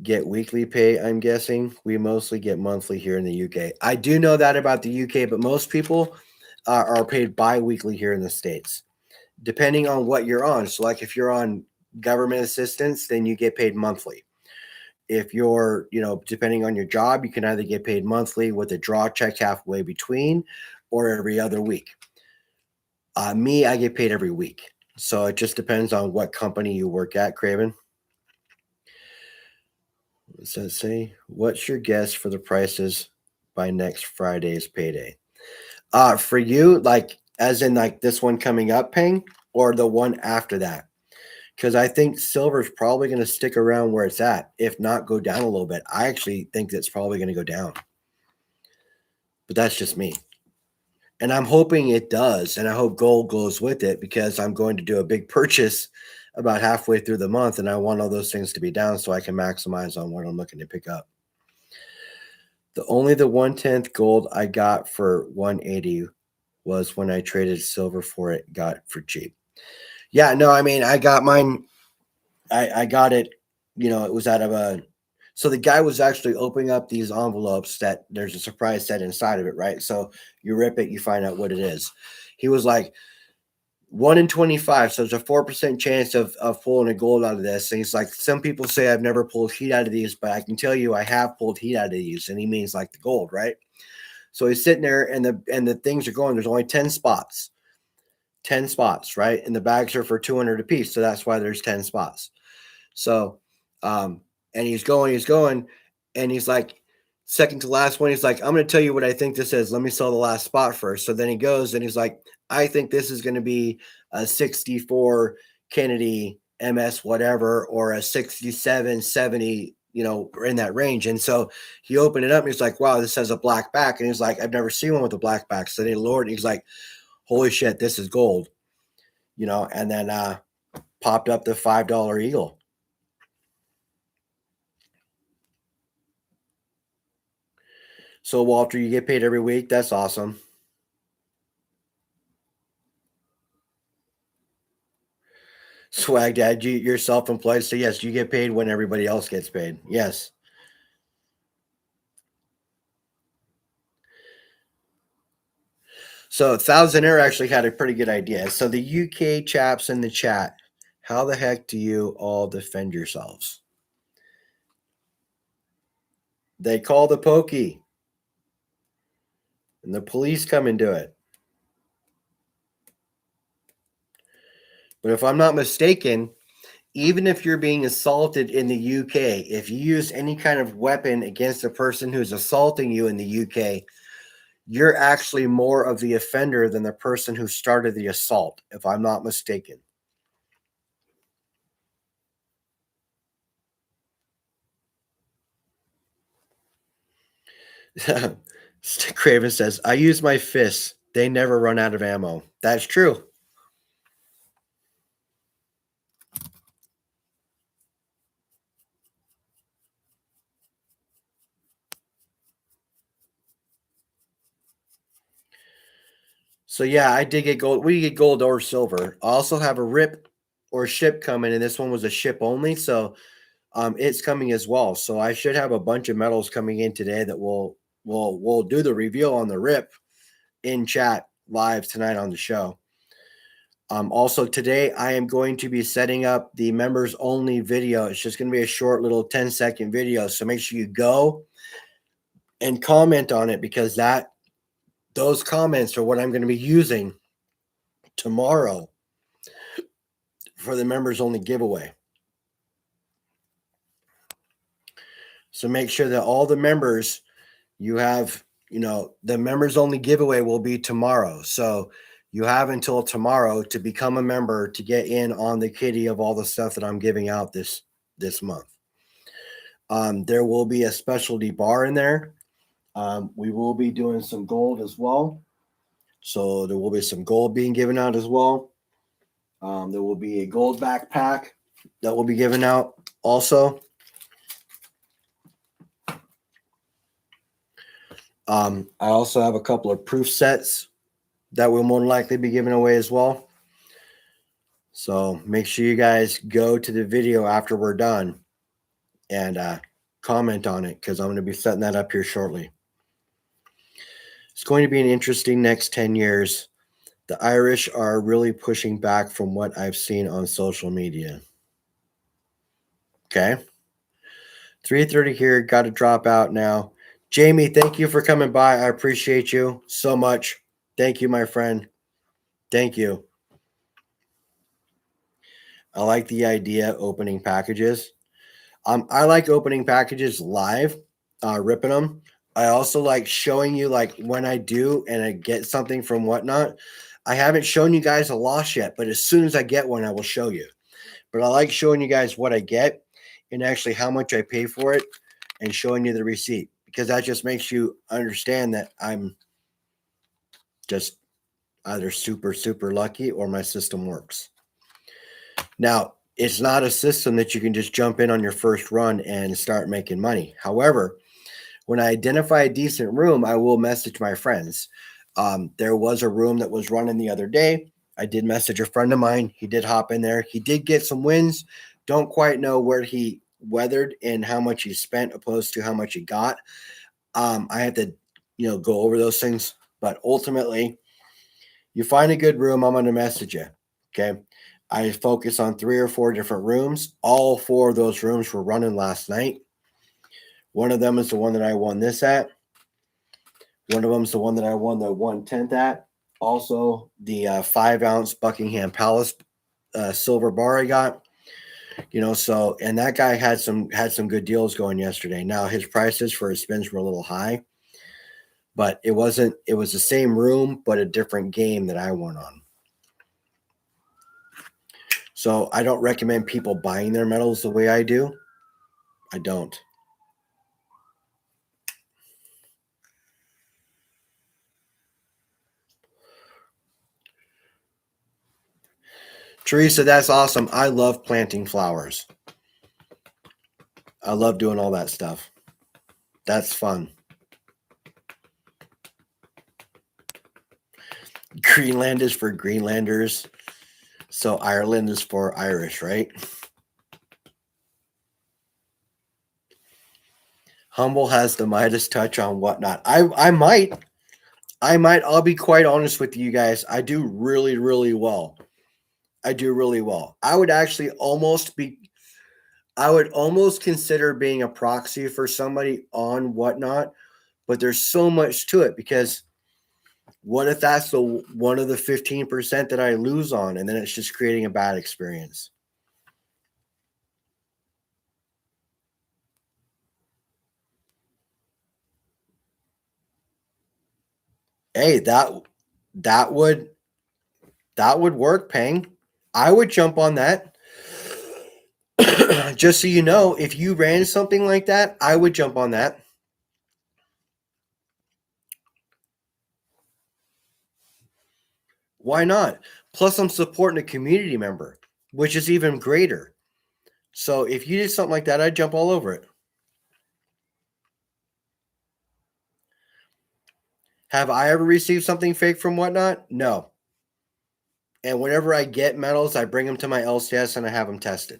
get weekly pay? I'm guessing we mostly get monthly here in the UK. I do know that about the UK, but most people are paid bi-weekly here in the States, depending on what you're on. So, like if you're on government assistance, then you get paid monthly. If you're, depending on your job, you can either get paid monthly with a draw check halfway between or every other week. Me, I get paid every week. So it just depends on what company you work at, Craven. What does that say? What's your guess for the prices by next Friday's payday? For you, like as in like this one coming up, Ping, or the one after that? Because I think silver's probably going to stick around where it's at, if not go down a little bit. I actually think that's probably going to go down. But that's just me. And I'm hoping it does. And I hope gold goes with it because I'm going to do a big purchase about halfway through the month. And I want all those things to be down so I can maximize on what I'm looking to pick up. The 1/10 gold I got for 180 was when I traded silver for it, got for cheap. Yeah, no, I mean, I got mine. I got it. It was out of a. So the guy was actually opening up these envelopes that there's a surprise set inside of it, right? So you rip it, you find out what it is. He was like 1 in 25, so there's a 4% chance of pulling a gold out of this. And he's like, some people say I've never pulled heat out of these, but I can tell you I have pulled heat out of these, and he means like the gold, right? So he's sitting there, and the things are going. There's only 10 spots. 10 spots, right? And the bags are for 200 a piece. So that's why there's 10 spots. So, and he's going, and he's like, Second to last one, he's like, I'm going to tell you what I think this is. Let me sell the last spot first. So then he goes and he's like, I think this is going to be a 64 Kennedy MS whatever, or a 67, 70, in that range. And so he opened it up and he's like, wow, this has a black back. And he's like, I've never seen one with a black back. So then he lowered it. He's like, holy shit, this is gold, and then popped up the $5 eagle. So Walter, you get paid every week. That's awesome. Swag Dad, you're self-employed, so yes, you get paid when everybody else gets paid. Yes. So Thousandaire actually had a pretty good idea. So the UK chaps in the chat, how the heck do you all defend yourselves? They call the pokey, and the police come and do it. But if I'm not mistaken, even if you're being assaulted in the UK, if you use any kind of weapon against a person who's assaulting you in the UK, you're actually more of the offender than the person who started the assault, if I'm not mistaken. Craven says, I use my fists. They never run out of ammo. That's true. So yeah, I did get gold. We get gold or silver. I also have a rip or ship coming, and this one was a ship only. So it's coming as well. So I should have a bunch of medals coming in today that we'll do the reveal on the rip in chat live tonight on the show. Also today I am going to be setting up the members only video. It's just going to be a short little 10-second video. So make sure you go and comment on it, because those comments are what I'm going to be using tomorrow for the members only giveaway. So make sure that all the members you have, the members only giveaway will be tomorrow. So you have until tomorrow to become a member to get in on the kitty of all the stuff that I'm giving out this month. There will be a specialty bar in there. We will be doing some gold as well. So there will be some gold being given out as well. There will be a gold backpack that will be given out also. I also have a couple of proof sets that will more likely be given away as well. So make sure you guys go to the video after we're done and comment on it, because I'm going to be setting that up here shortly. It's going to be an interesting next 10 years. The Irish are really pushing back from what I've seen on social media. Okay. 3:30 here. Got to drop out now. Jamie, thank you for coming by. I appreciate you so much. Thank you, my friend. Thank you. I like the idea of opening packages. I like opening packages live, ripping them. I also like showing you like when I do and I get something from Whatnot. I haven't shown you guys a loss yet, but as soon as I get one, I will show you. But I like showing you guys what I get and actually how much I pay for it, and showing you the receipt, because that just makes you understand that I'm just either super, super lucky or my system works. Now, it's not a system that you can just jump in on your first run and start making money. However, when I identify a decent room, I will message my friends. There was a room that was running the other day. I did message a friend of mine. He did hop in there. He did get some wins. Don't quite know where he weathered and how much he spent opposed to how much he got. I have to, go over those things. But ultimately, you find a good room, I'm going to message you. Okay. I focus on 3 or 4 different rooms. All 4 of those rooms were running last night. One of them is the one that I won this at. One of them is the one that I won the 1/10 at. Also, the 5-ounce Buckingham Palace silver bar I got. So and that guy had some good deals going yesterday. Now his prices for his spins were a little high, but it was the same room but a different game that I won on. So I don't recommend people buying their metals the way I do. I don't. Teresa, that's awesome. I love planting flowers. I love doing all that stuff. That's fun. Greenland is for Greenlanders. So Ireland is for Irish, right? Humble has the Midas touch on whatnot. I might. I'll be quite honest with you guys. I do really, really well. I do really well. I would almost consider being a proxy for somebody on whatnot, but there's so much to it because what if that's the one of the 15% that I lose on, and then it's just creating a bad experience? Hey, that would work, Pang. I would jump on that. Just so you know, if you ran something like that, I would jump on that. Why not? Plus, I'm supporting a community member, which is even greater. So if you did something like that, I'd jump all over it. Have I ever received something fake from whatnot? No. And whenever I get metals, I bring them to my LCS and I have them tested.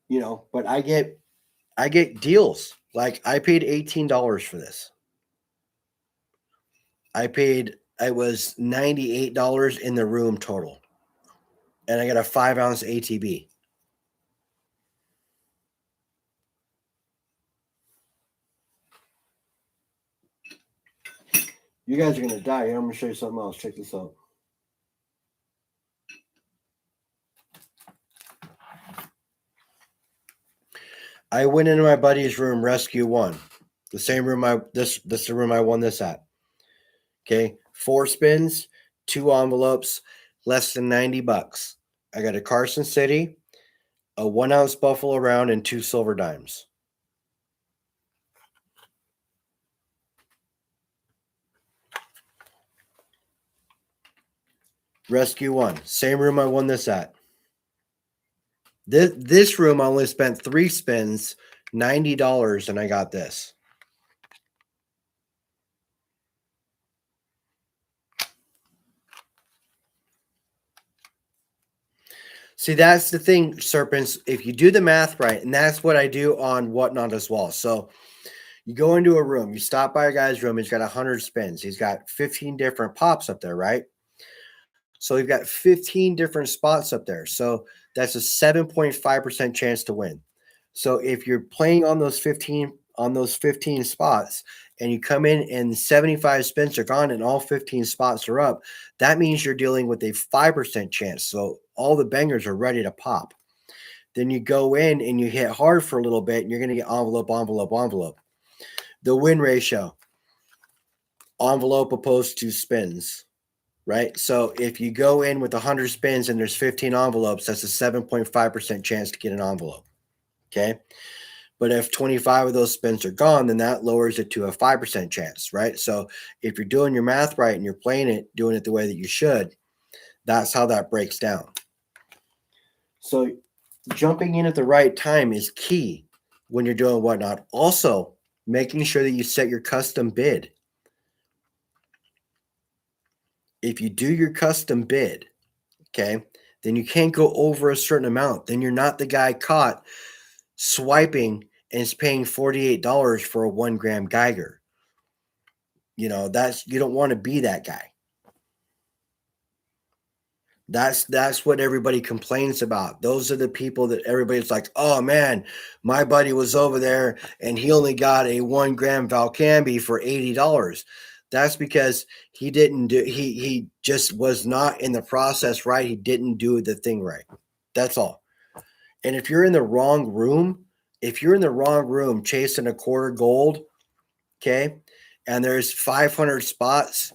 But I get deals. Like I paid $18 for this. It was $98 in the room total. And I got a 5-ounce ATB. You guys are going to die. I'm going to show you something else. Check this out. I went into my buddy's room, Rescue 1. The same room this is the room I won this at. Okay. 4 spins, 2 envelopes, less than $90. I got a Carson City, a 1-ounce Buffalo Round, and 2 silver dimes. Rescue 1. Same room I won this at. This room I only spent 3 spins, $90, and I got this. See, that's the thing, Serpents. If you do the math right, and that's what I do on Whatnot as well. So you go into a room, you stop by a guy's room, he's got 100 spins. He's got 15 different pops up there, right? So you've got 15 different spots up there. So that's a 7.5% chance to win. So if you're playing on those 15 spots and you come in and 75 spins are gone and all 15 spots are up, that means you're dealing with a 5% chance. So all the bangers are ready to pop. Then you go in and you hit hard for a little bit and you're going to get envelope, envelope, envelope. The win ratio, envelope opposed to spins. Right. So if you go in with 100 spins and there's 15 envelopes, that's a 7.5% chance to get an envelope. Okay. But if 25 of those spins are gone, then that lowers it to a 5% chance. Right. So if you're doing your math right and you're playing it, doing it the way that you should, that's how that breaks down. So jumping in at the right time is key when you're doing Whatnot. Also, making sure that you set your custom bid. If you do your custom bid, okay, then you can't go over a certain amount. Then you're not the guy caught swiping and is paying $48 for a 1-gram Geiger. You don't want to be that guy. That's what everybody complains about. Those are the people that everybody's like, oh man, my buddy was over there and he only got a 1-gram Valcambi for $80. That's because he just was not in the process right. He didn't do the thing right. That's all. And if you're in the wrong room, chasing a quarter gold, okay, and there's 500 spots,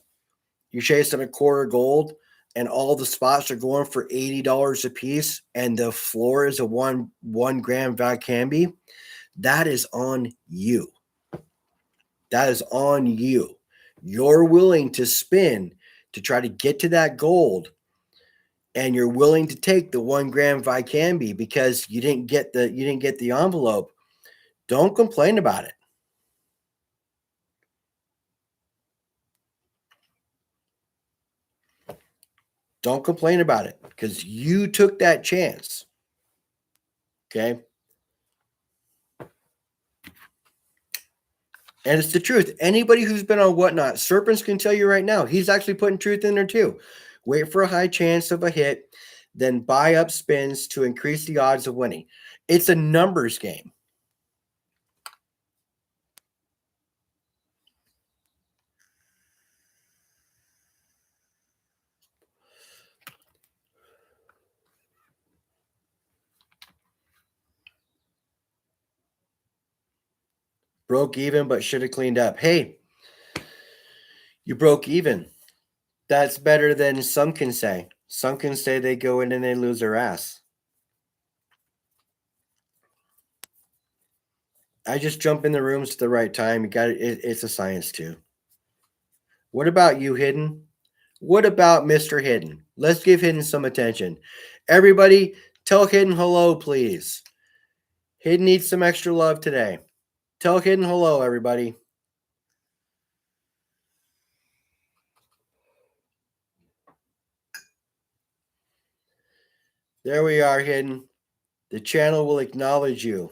you're chasing a quarter gold, and all the spots are going for $80 a piece, and the floor is a one gram Vicambi, that is on you. That is on you. You're willing to spin to try to get to that gold, and you're willing to take the 1 gram Vicambi because you didn't get the envelope. Don't complain about it. Don't complain about it because you took that chance. Okay. And it's the truth. Anybody who's been on Whatnot, Serpents can tell you right now, he's actually putting truth in there too. Wait for a high chance of a hit, then buy up spins to increase the odds of winning. It's a numbers game. Broke even, but should have cleaned up. Hey, you broke even. That's better than some can say. Some can say they go in and they lose their ass. I just jump in the rooms at the right time. You got it. It's a science too. What about you, Hidden? What about Mr. Hidden? Let's give Hidden some attention. Everybody, tell Hidden hello, please. Hidden needs some extra love today. Tell Hidden hello, everybody. There we are, Hidden. The channel will acknowledge you.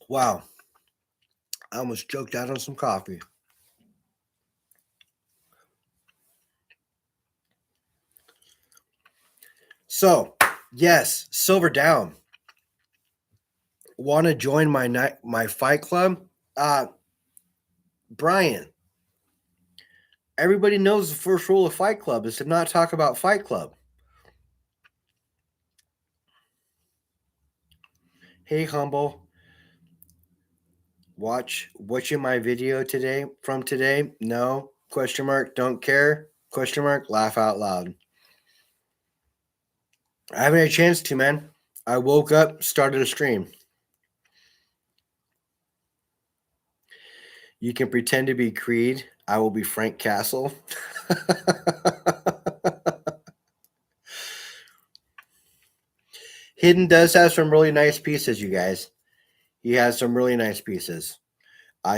Wow. I almost choked out on some coffee. So, yes, Silver Down. Want to join my fight club? Brian, everybody knows the first rule of Fight Club is to not talk about Fight Club. Hey, Humble. Watching my video today from today? No? Question mark, don't care? Question mark, laugh out loud. I haven't had a chance to, man. I woke up, started a stream. You can pretend to be Creed. I will be Frank Castle. Hidden does have some really nice pieces, you guys. He has some really nice pieces.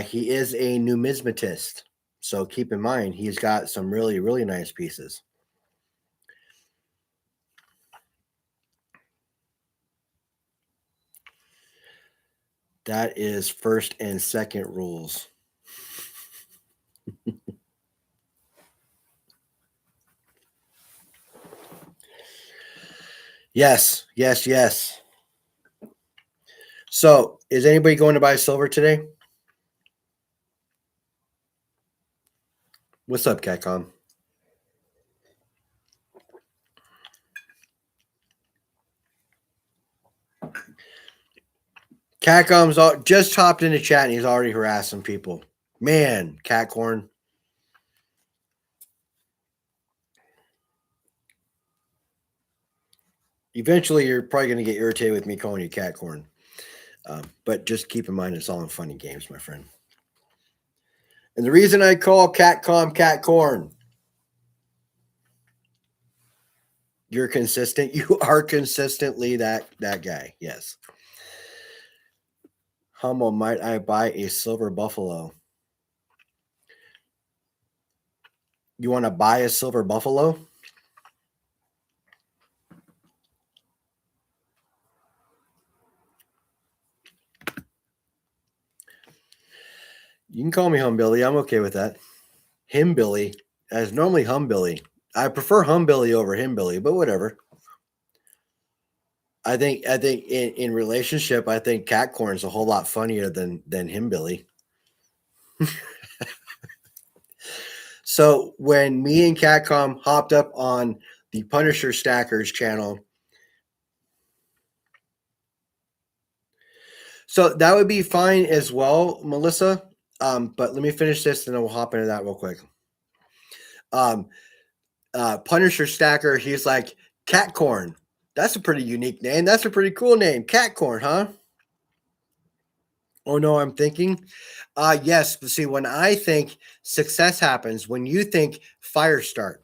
He is a numismatist. So keep in mind, he's got some really, really nice pieces. That is first and second rules. Yes, yes, yes. So, is anybody going to buy silver today? What's up, Catcom? Catcom's just hopped into chat and he's already harassing people. Man, Catcorn. Eventually, you're probably going to get irritated with me calling you Catcorn. But just keep in mind, it's all in funny games, my friend. And the reason I call Catcom Catcorn, you're consistent. You are consistently that guy. Yes. Humble, might I buy a silver buffalo? You want to buy a silver buffalo? You can call me Home Billy. I'm okay with that. Himbilly. It's normally Humbilly. I prefer Humbilly over Himbilly, but whatever. I think in relationship, I think Catcorn's a whole lot funnier than Himbilly. So when me and Catcom hopped up on the Punisher Stackers channel, so that would be fine as well, Melissa. But let me finish this and then we'll hop into that real quick. Um, Punisher Stacker, he's like, Catcorn. That's a pretty unique name. That's a pretty cool name. Catcorn, huh? Oh no, I'm thinking. Yes, but see, when I think success happens, when you think fire start.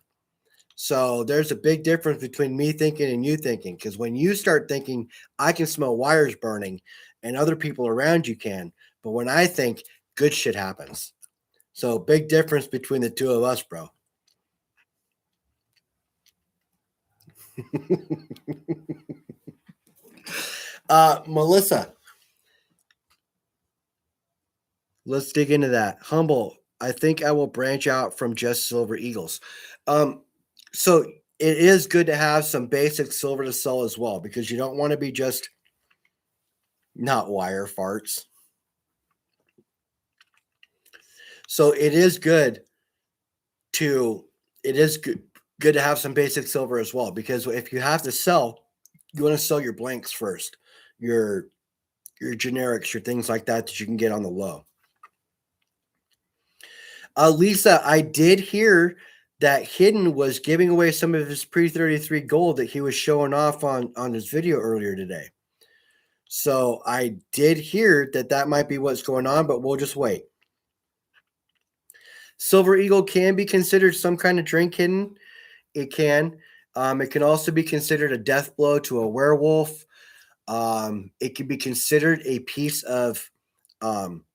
So there's a big difference between me thinking and you thinking. Because when you start thinking, I can smell wires burning, and other people around you can. But when I think, good shit happens. So big difference between the two of us, bro. Melissa, let's dig into that. Humble. I think I will branch out from just Silver Eagles. Um, so it is good to have some basic silver to sell as well because you don't want to be just not wire farts. So to it is good to have some basic silver as well because if you have to sell, you want to sell your blanks first, your your generics, your things like that that you can get on the low. Lisa, I did hear that Hidden was giving away some of his pre 33 gold that he was showing off on his video earlier today. So I did hear that that might be what's going on, but we'll just wait. Silver Eagle can be considered some kind of drink hidden. It can. It can also be considered a death blow to a werewolf. It can be considered um,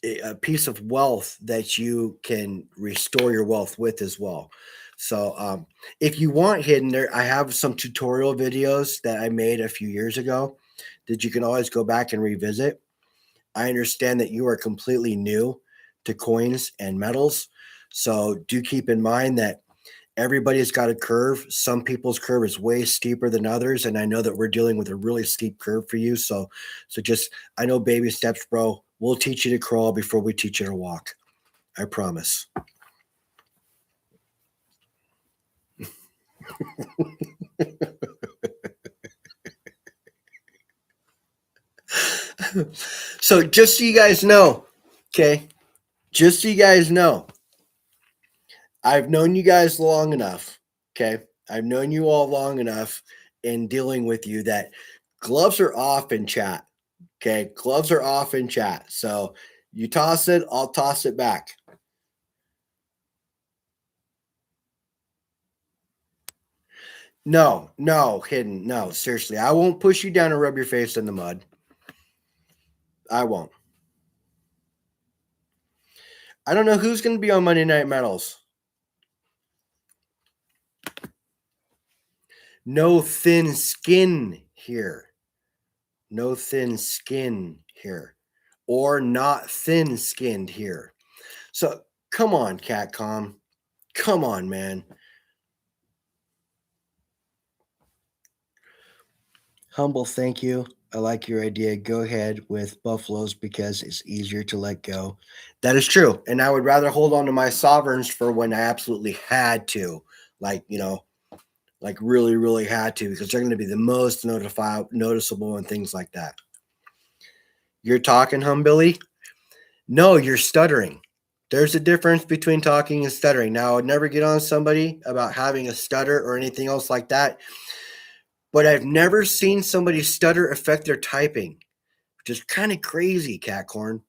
a piece of wealth that you can restore your wealth with as well. So if you want hidden there, I have some tutorial videos that I made a few years ago that you can always go back and revisit. I understand that you are completely new to coins and metals. So do keep in mind that everybody's got a curve. Some people's curve is way steeper than others. And I know that we're dealing with a really steep curve for you. So just, I know baby steps, bro. We'll teach you to crawl before we teach you to walk. I promise. So just so you guys know, okay, just so you guys know, I've known you guys long enough, okay? I've known you all long enough in dealing with you that gloves are off in chat, okay? Gloves are off in chat. So you toss it, I'll toss it back. No, no, hidden. No, seriously. I won't push you down and rub your face in the mud. I won't. I don't know who's going to be on Monday Night Metals. No thin skin here. No thin skin here. Or not thin skinned here. So come on, Catcom. Come on, man. Humble, thank you. I like your idea. Go ahead with buffaloes because it's easier to let go. That is true. And I would rather hold on to my sovereigns for when I absolutely had to. Like, like really, really had to, because they're going to be the most noticeable and things like that. You're talking, Humbilly? No, you're stuttering. There's a difference between talking and stuttering. Now, I would never get on somebody about having a stutter or anything else like that. But I've never seen somebody stutter affect their typing, which is kind of crazy, Catcorn.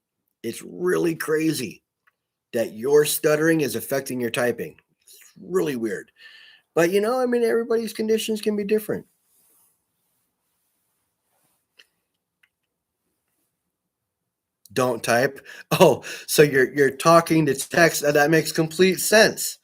It's really crazy that your stuttering is affecting your typing. It's really weird. But I mean, everybody's conditions can be different. Don't type. Oh, so you're talking to text. That makes complete sense.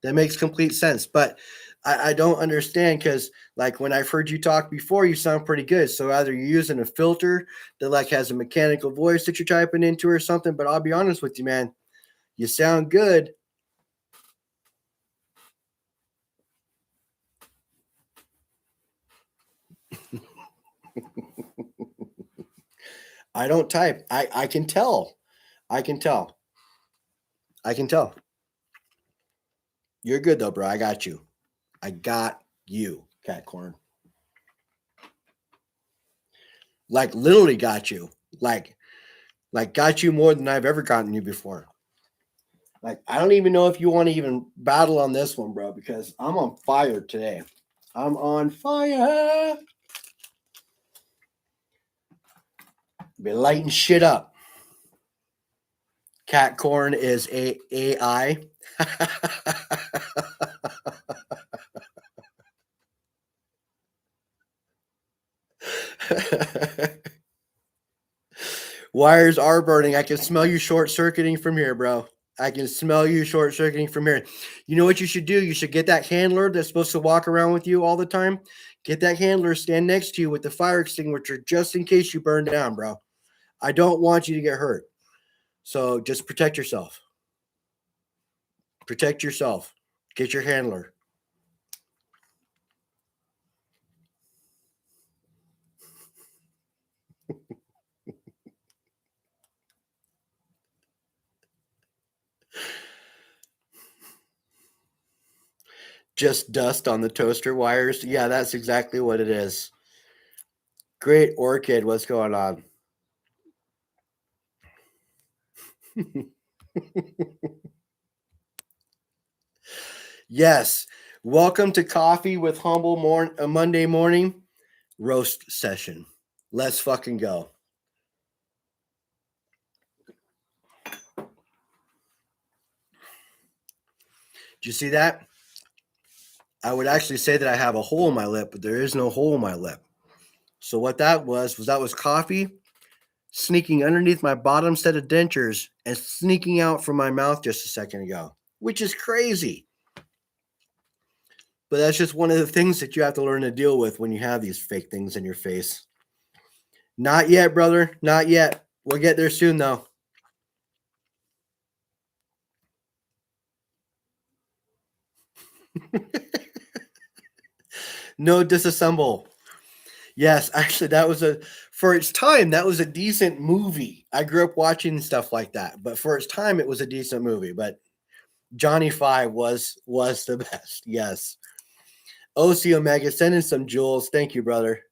That makes complete sense. But I don't understand because like when I've heard you talk before, you sound pretty good. So either you're using a filter that like has a mechanical voice that you're typing into or something. But I'll be honest with you, man, you sound good. I don't type. I can tell. I can tell. I can tell. You're good though, bro. I got you. I got you, cat corn. Like literally got you. Like got you more than I've ever gotten you before. Like I don't even know if you want to even battle on this one, bro, because I'm on fire today. I'm on fire. Be lighting shit up. Cat corn is a AI. Wires are burning. I can smell you short circuiting from here, bro. I can smell you short circuiting from here. You know what you should do? You should get that handler that's supposed to walk around with you all the time. Get that handler, stand next to you with the fire extinguisher just in case you burn down, bro. I don't want you to get hurt. So just protect yourself. Protect yourself. Get your handler. Just dust on the toaster wires. Yeah, that's exactly what it is. Great Orchid, what's going on? Yes. Welcome to Coffee with Humble a Monday morning roast session. Let's fucking go. Did you see that? I would actually say that I have a hole in my lip, but there is no hole in my lip. So what that was coffee sneaking underneath my bottom set of dentures and sneaking out from my mouth just a second ago, which is crazy. But that's just one of the things that you have to learn to deal with when you have these fake things in your face. Not yet, brother. Not yet. We'll get there soon, though. No disassemble. Yes, actually, that was for its time, that was a decent movie. I grew up watching stuff like that, but for its time, it was a decent movie. But Johnny Five was the best. Yes. OC Omega, send in some jewels. Thank you, brother.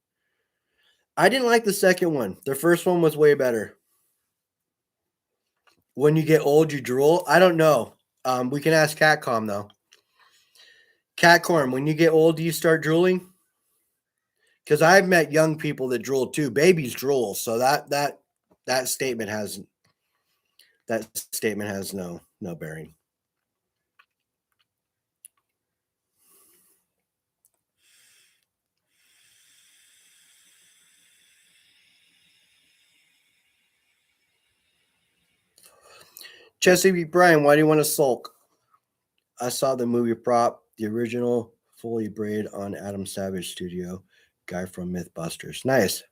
I didn't like the second one. The first one was way better. When you get old, you drool. I don't know. We can ask Catcom though. Catcorn, when you get old, do you start drooling? Because I've met young people that drool too. Babies drool, so that statement has no bearing. Jesse B. Bryan, why do you want to sulk? I saw the movie prop, the original fully braid on Adam Savage Studio, guy from Mythbusters. Nice.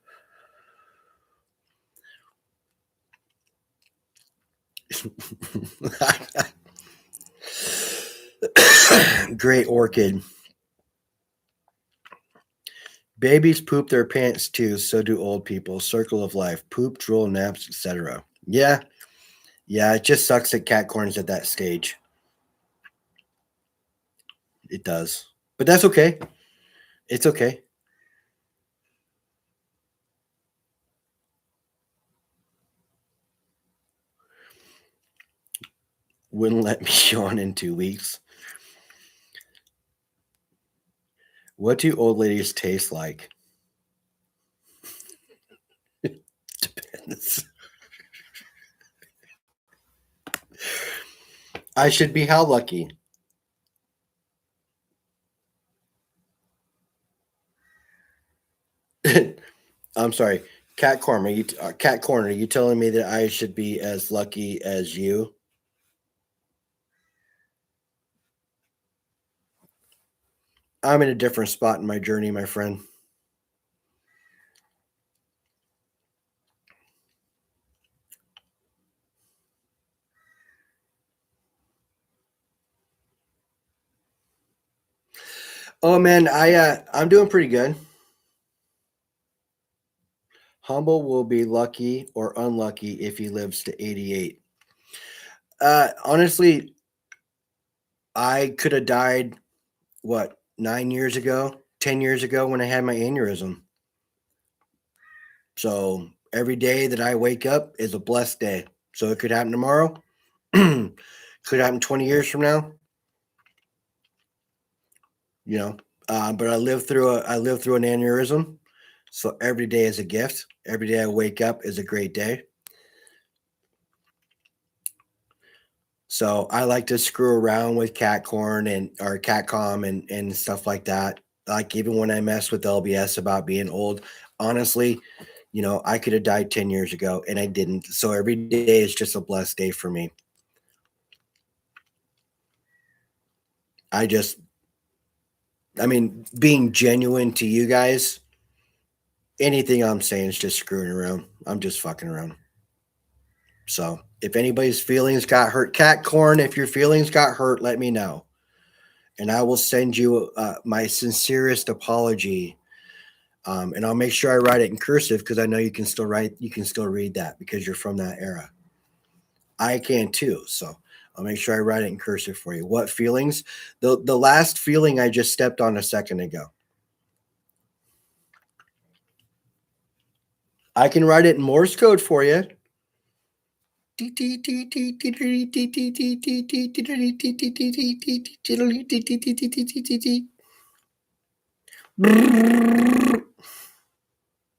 Great Orchid. Babies poop their pants too, so do old people. Circle of life. Poop, drool, naps, etc. Yeah. Yeah, it just sucks that Catcorn's at that stage. It does. But that's okay. It's okay. Wouldn't let me yawn in 2 weeks. What do old ladies taste like? Depends. I should be how lucky? I'm sorry. Cat Corner, Cat Corner, you telling me that I should be as lucky as you? I'm in a different spot in my journey, my friend. Oh man, I'm doing pretty good. Humble will be lucky or unlucky if he lives to 88. Honestly, I could have died, what, 9 years ago, 10 years ago when I had my aneurysm. So every day that I wake up is a blessed day. So it could happen tomorrow, could happen 20 years from now, you know. But I lived through an aneurysm. So every day is a gift. Every day I wake up is a great day. So I like to screw around with cat corn and or catcom and stuff like that. Like even when I mess with LBS about being old, honestly, I could have died 10 years ago and I didn't. So every day is just a blessed day for me. I just I mean, being genuine to you guys, anything I'm saying is just screwing around. I'm just fucking around. So if anybody's feelings got hurt, cat corn, if your feelings got hurt, let me know. And I will send you my sincerest apology. And I'll make sure I write it in cursive because I know you can still read that because you're from that era. I can too. So I'll make sure I write it in cursive for you. What feelings? The last feeling I just stepped on a second ago. I can write it in Morse code for you.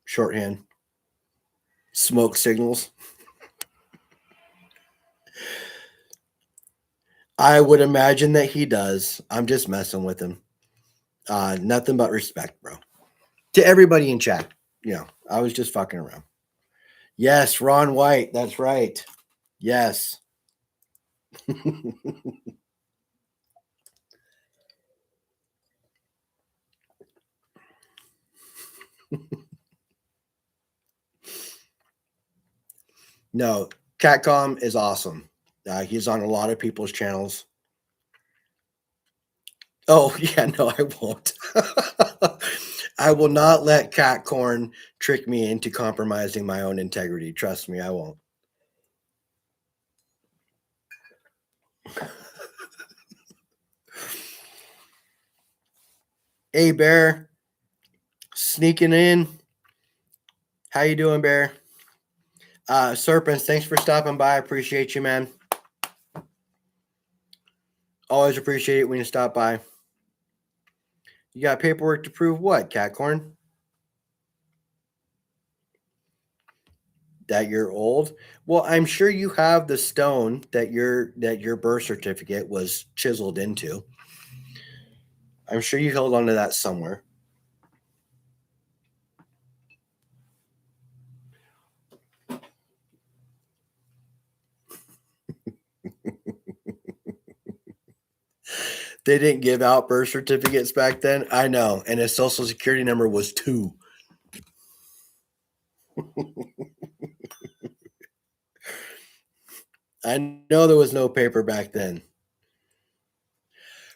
Shorthand. Smoke signals. I would imagine that he does. I'm just messing with him. Nothing but respect, bro. To everybody in chat. I was just fucking around. Yes, Ron White. That's right. Yes. No, Catcom is awesome. He's on a lot of people's channels. Oh, yeah, no, I won't. I will not let Catcorn trick me into compromising my own integrity. Trust me, I won't. Hey, Bear. Sneaking in. How you doing, Bear? Serpents, thanks for stopping by. I appreciate you, man. Always appreciate it when you stop by. You got paperwork to prove what, Catcorn? That you're old? Well, I'm sure you have the stone that your birth certificate was chiseled into. I'm sure you held onto that somewhere. They didn't give out birth certificates back then. I know, and his social security number was 2. I know there was no paper back then.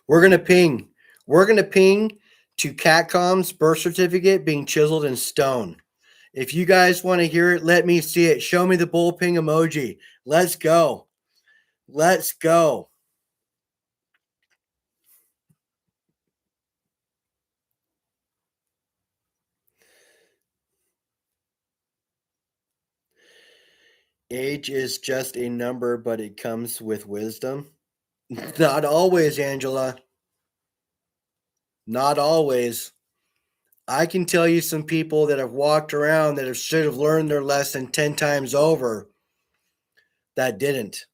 We're gonna ping. We're gonna ping to Catcom's birth certificate being chiseled in stone. If you guys want to hear it, let me see it. Show me the bull ping emoji. Let's go. Let's go. Age is just a number, but it comes with wisdom. Not always, Angela. Not always. I can tell you some people that have walked around that should have learned their lesson 10 times over that didn't.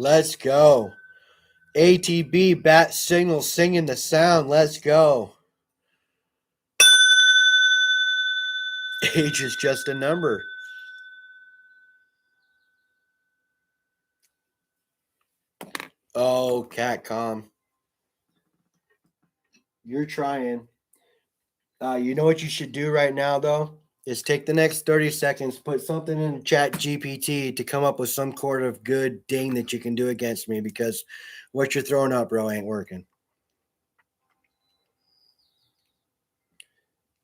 Let's go. ATB bat signal singing the sound. Let's go. Age is just a number. Oh, Catcom. You're trying. You know what you should do right now, though, is take the next 30 seconds, put something in Chat GPT to come up with some sort of good ding that you can do against me, because what you're throwing up, bro, ain't working.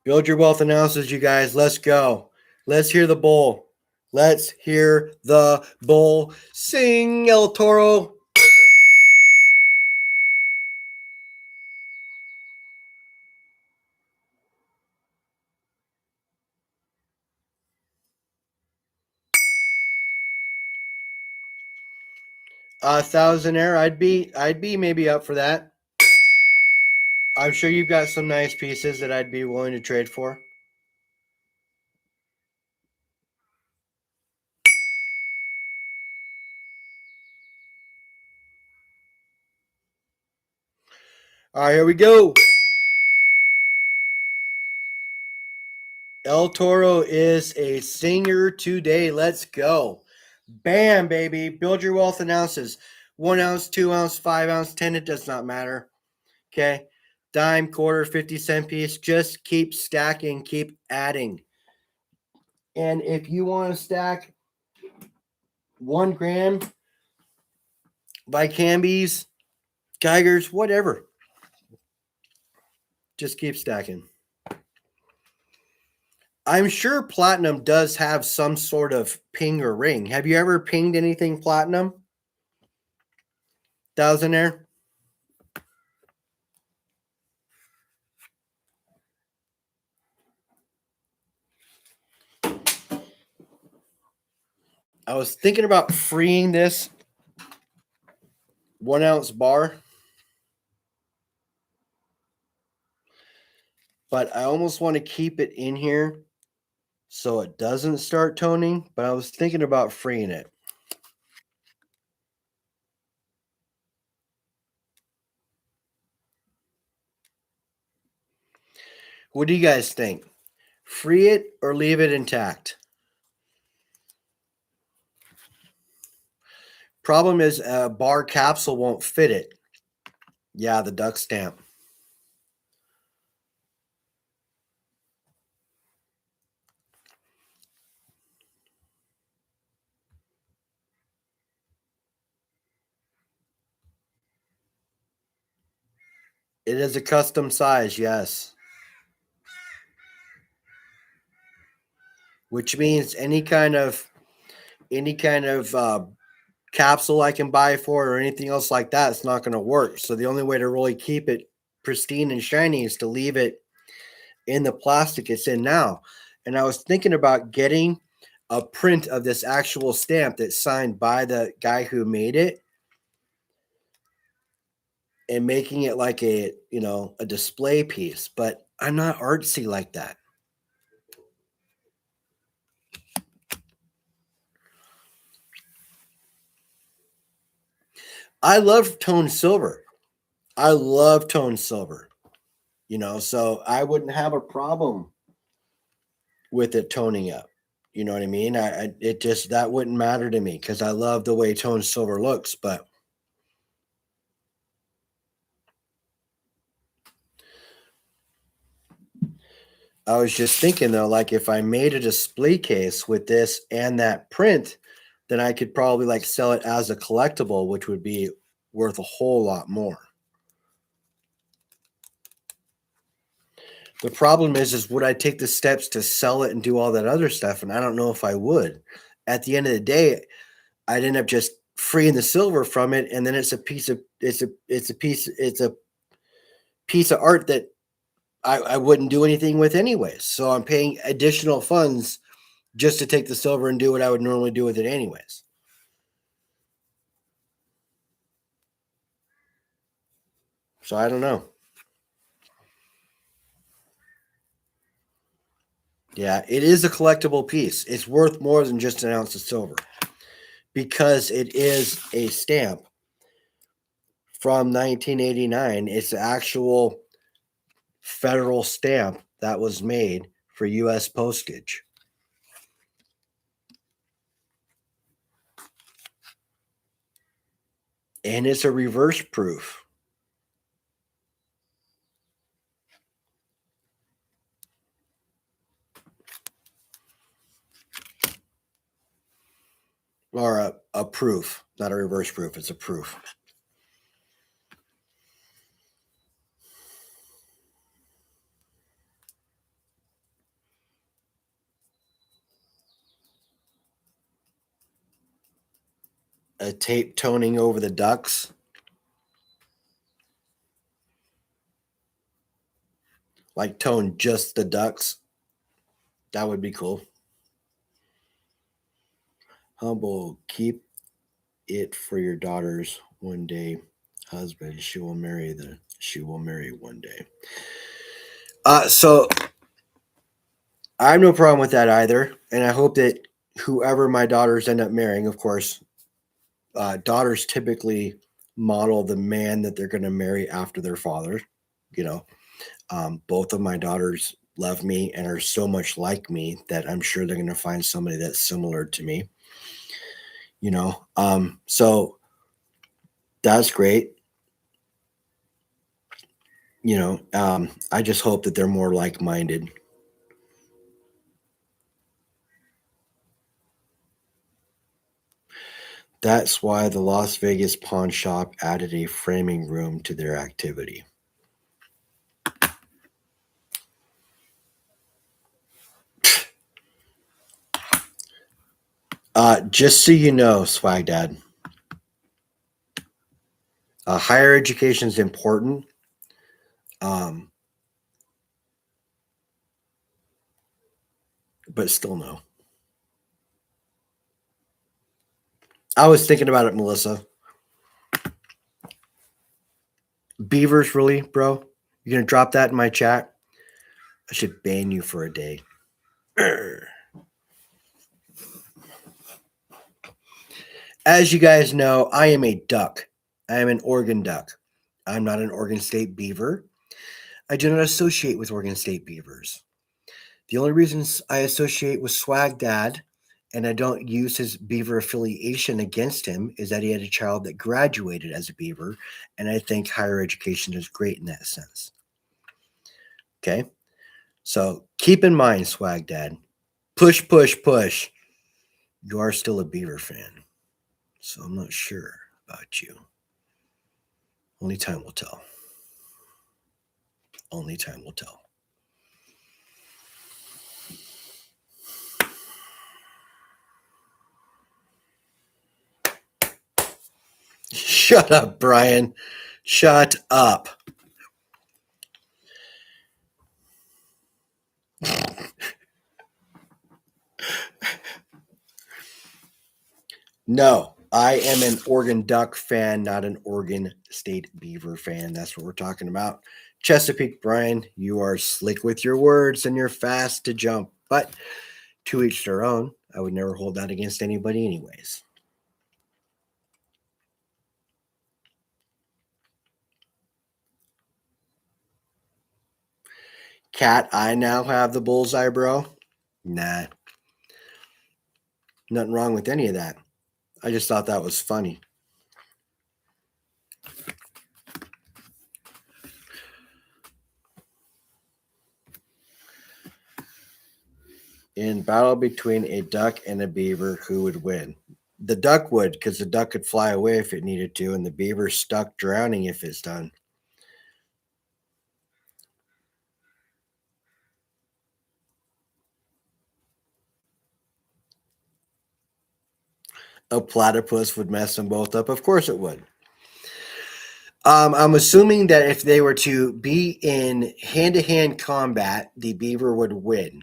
Build your wealth analysis, you guys. Let's go. Let's hear the bull. Let's hear the bull sing, El Toro. 1,000 air. I'd be maybe up for that. I'm sure you've got some nice pieces that I'd be willing to trade for. All right, here we go. El Toro is a singer today. Let's go. Bam, baby. Build your wealth analysis. 1 ounce, 2 ounce, 5 ounce, 10. It does not matter. Okay. Dime, quarter, 50-cent piece. Just keep stacking, keep adding. And if you want to stack 1 gram by Cambies, Geigers, whatever, just keep stacking. I'm sure platinum does have some sort of ping or ring. Have you ever pinged anything platinum? 1,000 air? I was thinking about freeing this 1 ounce bar, but I almost want to keep it in here so it doesn't start toning. But I was thinking about freeing it. What do you guys think? Free it or leave it intact? Problem is, a bar capsule won't fit it. Yeah, the duck stamp. It is a custom size, yes. Which means any kind of capsule I can buy for it or anything else like that, it's not going to work. So the only way to really keep it pristine and shiny is to leave it in the plastic it's in now. And I was thinking about getting a print of this actual stamp that's signed by the guy who made it and making it like a display piece, but I'm not artsy like that. I love toned silver. I love toned silver. So I wouldn't have a problem with it toning up. You know what I mean? It just, that wouldn't matter to me because I love the way toned silver looks. But I was just thinking though, like if I made a display case with this and that print, then I could probably like sell it as a collectible, which would be worth a whole lot more. The problem is would I take the steps to sell it and do all that other stuff? And I don't know if I would. At the end of the day, I'd end up just freeing the silver from it, and then it's a piece of art that I wouldn't do anything with anyways. So I'm paying additional funds just to take the silver and do what I would normally do with it anyways. So I don't know. Yeah, it is a collectible piece. It's worth more than just an ounce of silver because it is a stamp from 1989. It's the actual federal stamp that was made for U.S. postage. And it's a reverse proof. or a proof, not a reverse proof. It's a proof. A tape toning over the ducks. Like tone just the ducks. That would be cool. Humble, keep it for your daughters one day. Husband, she will marry one day. So I have no problem with that either. And I hope that whoever my daughters end up marrying, of course, daughters typically model the man that they're going to marry after their father. You know, both of my daughters love me and are so much like me that I'm sure they're going to find somebody that's similar to me. So that's great. I just hope that they're more like-minded. That's why the Las Vegas pawn shop added a framing room to their activity. Just so you know, Swag Dad, higher education is important. Um, but still no. I was thinking about it, Melissa. Beavers, really, bro? You're gonna drop that in my chat? I should ban you for a day. As you guys know, I am a duck. I am an Oregon duck. I'm not an Oregon State beaver. I do not associate with Oregon State beavers. The only reasons I associate with Swag Dad and I don't use his beaver affiliation against him is that he had a child that graduated as a beaver, and I think higher education is great in that sense. Okay? So keep in mind, Swag Dad, push, push, push. You are still a beaver fan. So I'm not sure about you. Only time will tell. Only time will tell. Shut up, Brian. Shut up. No, I am an Oregon Duck fan, not an Oregon State Beaver fan. That's what we're talking about. Chesapeake, Brian, you are slick with your words and you're fast to jump, but to each their own. I would never hold that against anybody, anyways. Cat, I now have the bullseye, bro. Nah. Nothing wrong with any of that. I just thought that was funny. In battle between a duck and a beaver, who would win? The duck would, because the duck could fly away if it needed to, and the beaver's stuck drowning if it's done. A platypus would mess them both up. Of course it would. I'm assuming that if they were to be in hand-to-hand combat, the beaver would win,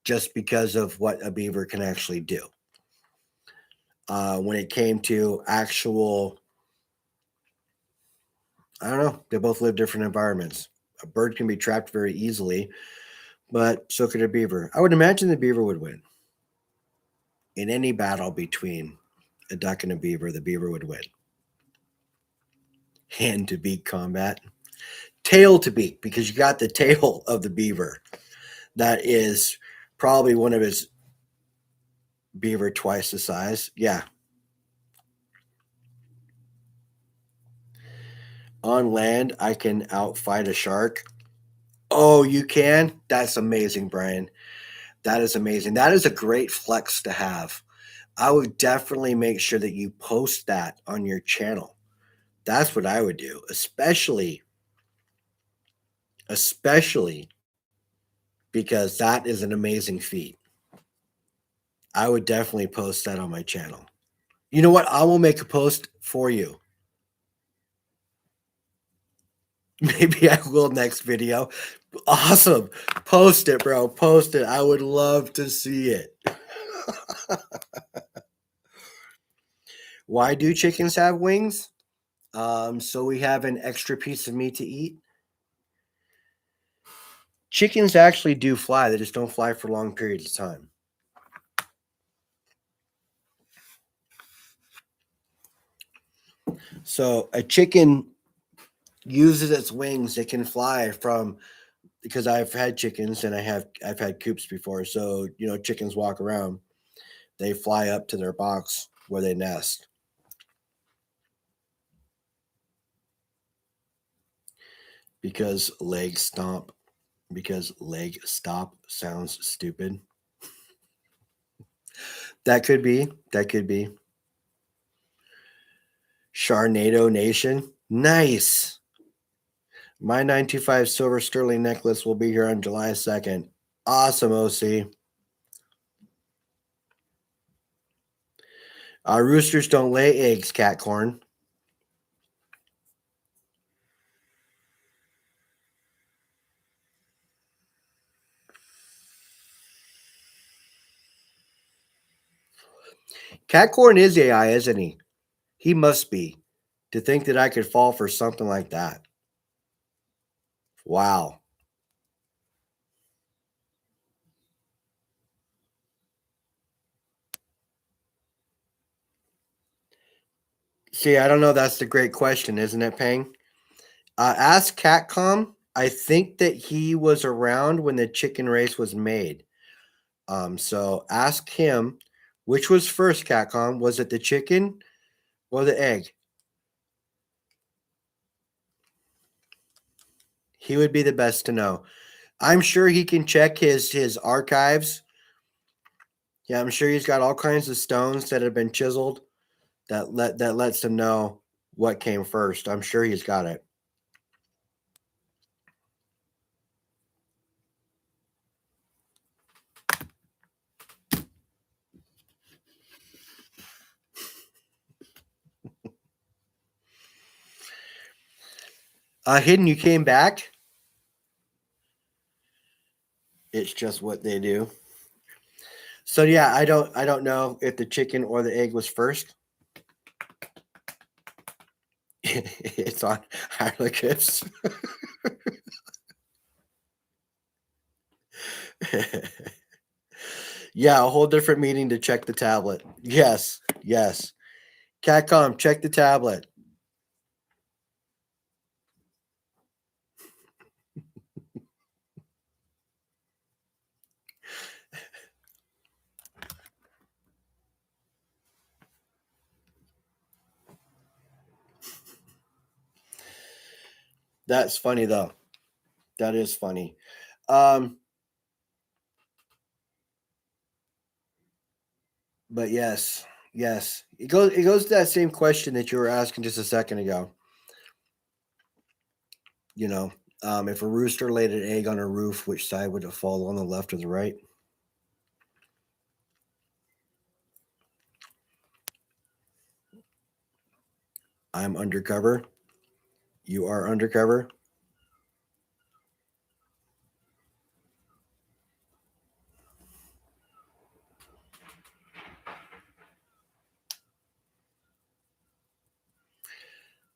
just because of what a beaver can actually do. When it came to actual, I don't know, they both live different environments. A bird can be trapped very easily, but so could a beaver. I would imagine the beaver would win. In any battle between a duck and a beaver, the beaver would win. Hand to beak combat. Tail to beak, because you got the tail of the beaver. That is probably one of his beaver twice the size. Yeah. On land, I can outfight a shark. Oh, you can? That's amazing, Brian. That is amazing. That is a great flex to have. I would definitely make sure that you post that on your channel. That's what I would do, especially because that is an amazing feat. I would definitely post that on my channel. You know what? I will make a post for you. Maybe I will next video. Awesome. Post it, bro. Post it. I would love to see it. Why do chickens have wings? So we have an extra piece of meat to eat. Chickens actually do fly, they just don't fly for long periods of time. So a chicken uses its wings. It can fly from because I've had chickens and I've had coops before. So chickens walk around. They fly up to their box where they nest. Because leg stomp. Because leg stop sounds stupid. That could be. That could be. Sharnado Nation. Nice. My 925 silver sterling necklace will be here on July 2nd. Awesome, OC. Roosters don't lay eggs, Catcorn. Catcorn is AI, isn't he? He must be. To think that I could fall for something like that. Wow. See, I don't know. That's the great question, isn't it, Pang? Ask Catcom. I think that he was around when the chicken race was made. So ask him which was first, Catcom. Was it the chicken or the egg? He would be the best to know. I'm sure he can check his archives. Yeah, I'm sure he's got all kinds of stones that have been chiseled that lets him know what came first. I'm sure he's got it. Hidden, you came back. It's just what they do. So yeah, I don't know if the chicken or the egg was first. It's on hieroglyphs. Yeah, a whole different meeting to check the tablet. Yes, yes. Catcom, check the tablet. That's funny though. That is funny. Um, but yes, yes. It goes to that same question that you were asking just a second ago. You know, if a rooster laid an egg on a roof, which side would it fall on, the left or the right? I'm undercover. You are undercover.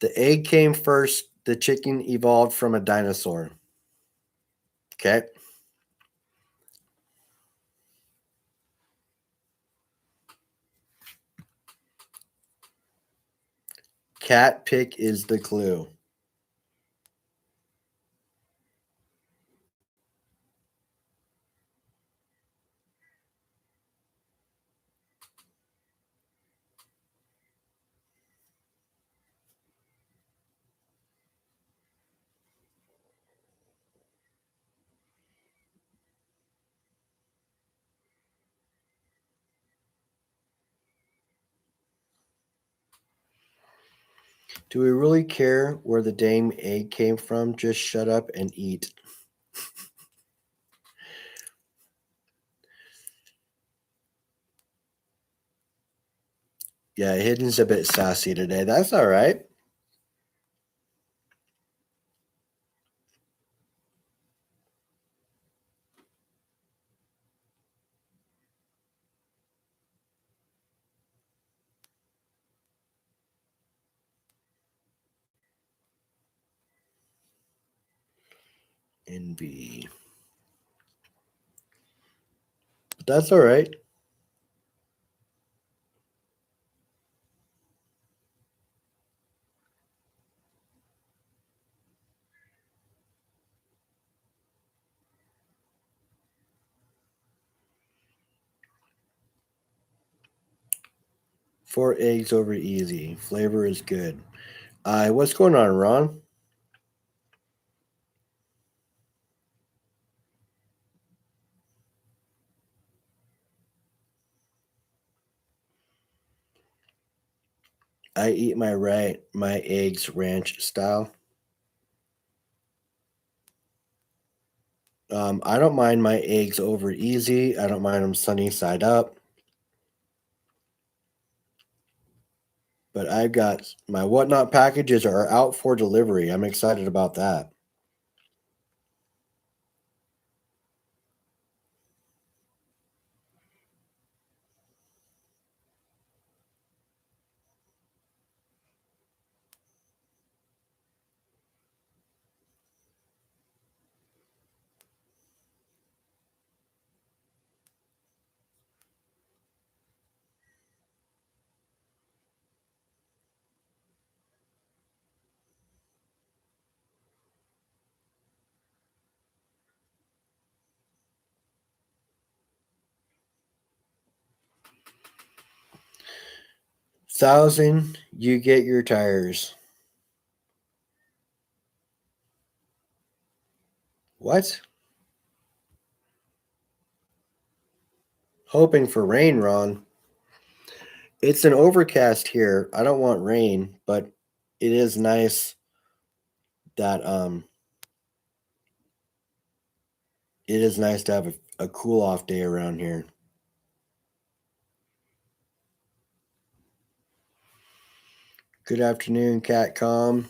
The egg came first. The chicken evolved from a dinosaur. Okay. Cat pick is the clue. Do we really care where the dang egg came from? Just shut up and eat. Yeah, Hidden's a bit sassy today. That's all right. Envy. But that's all right. 4 eggs over easy. Flavor is good. What's going on, Ron? I eat my eggs ranch style. I don't mind my eggs over easy. I don't mind them sunny side up. But I've got my whatnot packages are out for delivery. I'm excited about that. Thousand, you get your tires. What? Hoping for rain, Ron. It's an overcast here. I don't want rain, but it is nice that it is nice to have a cool off day around here. Good afternoon, Catcom.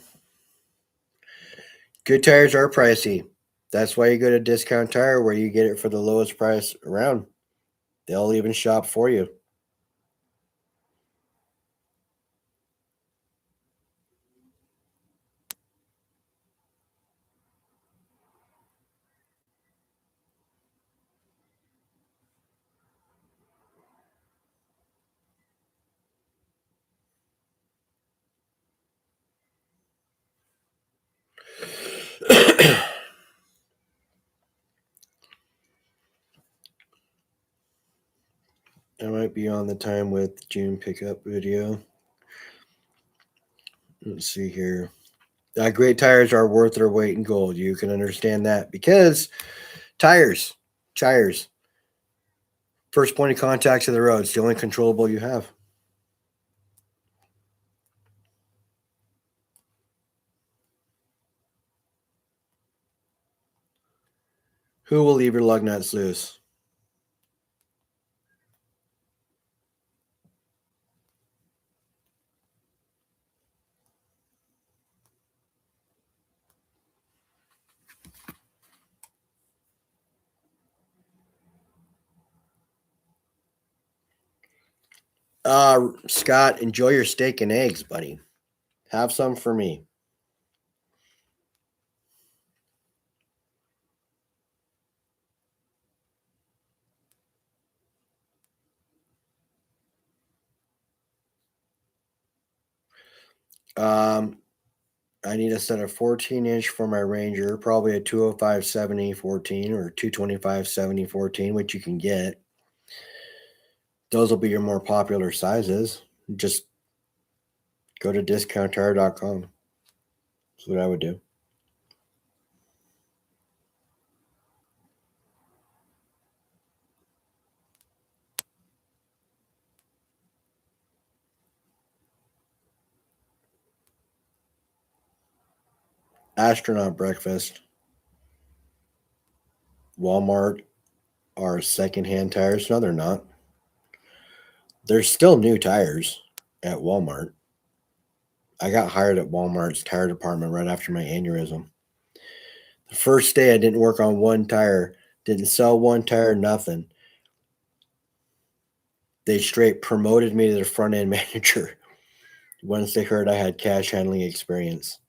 Good tires are pricey. That's why you go to Discount Tire where you get it for the lowest price around. They'll even shop for you. I might be on the time with June pickup video. Let's see here. Great tires are worth their weight in gold. You can understand that because tires, tires, first point of contact to the road. It's the only controllable you have. Who will leave your lug nuts loose? Scott, enjoy your steak and eggs, buddy. Have some for me. Um, I need a set of 14-inch for my Ranger, probably a 205 70 14 or 225 70 14, which you can get. Those will be your more popular sizes. Just go to discounttire.com. That's what I would do. Astronaut breakfast. Walmart are secondhand tires. No, they're not. They're still new tires at Walmart. I got hired at Walmart's tire department right after my aneurysm. The first day I didn't work on one tire, didn't sell one tire, nothing. They straight promoted me to the front end manager once they heard I had cash handling experience.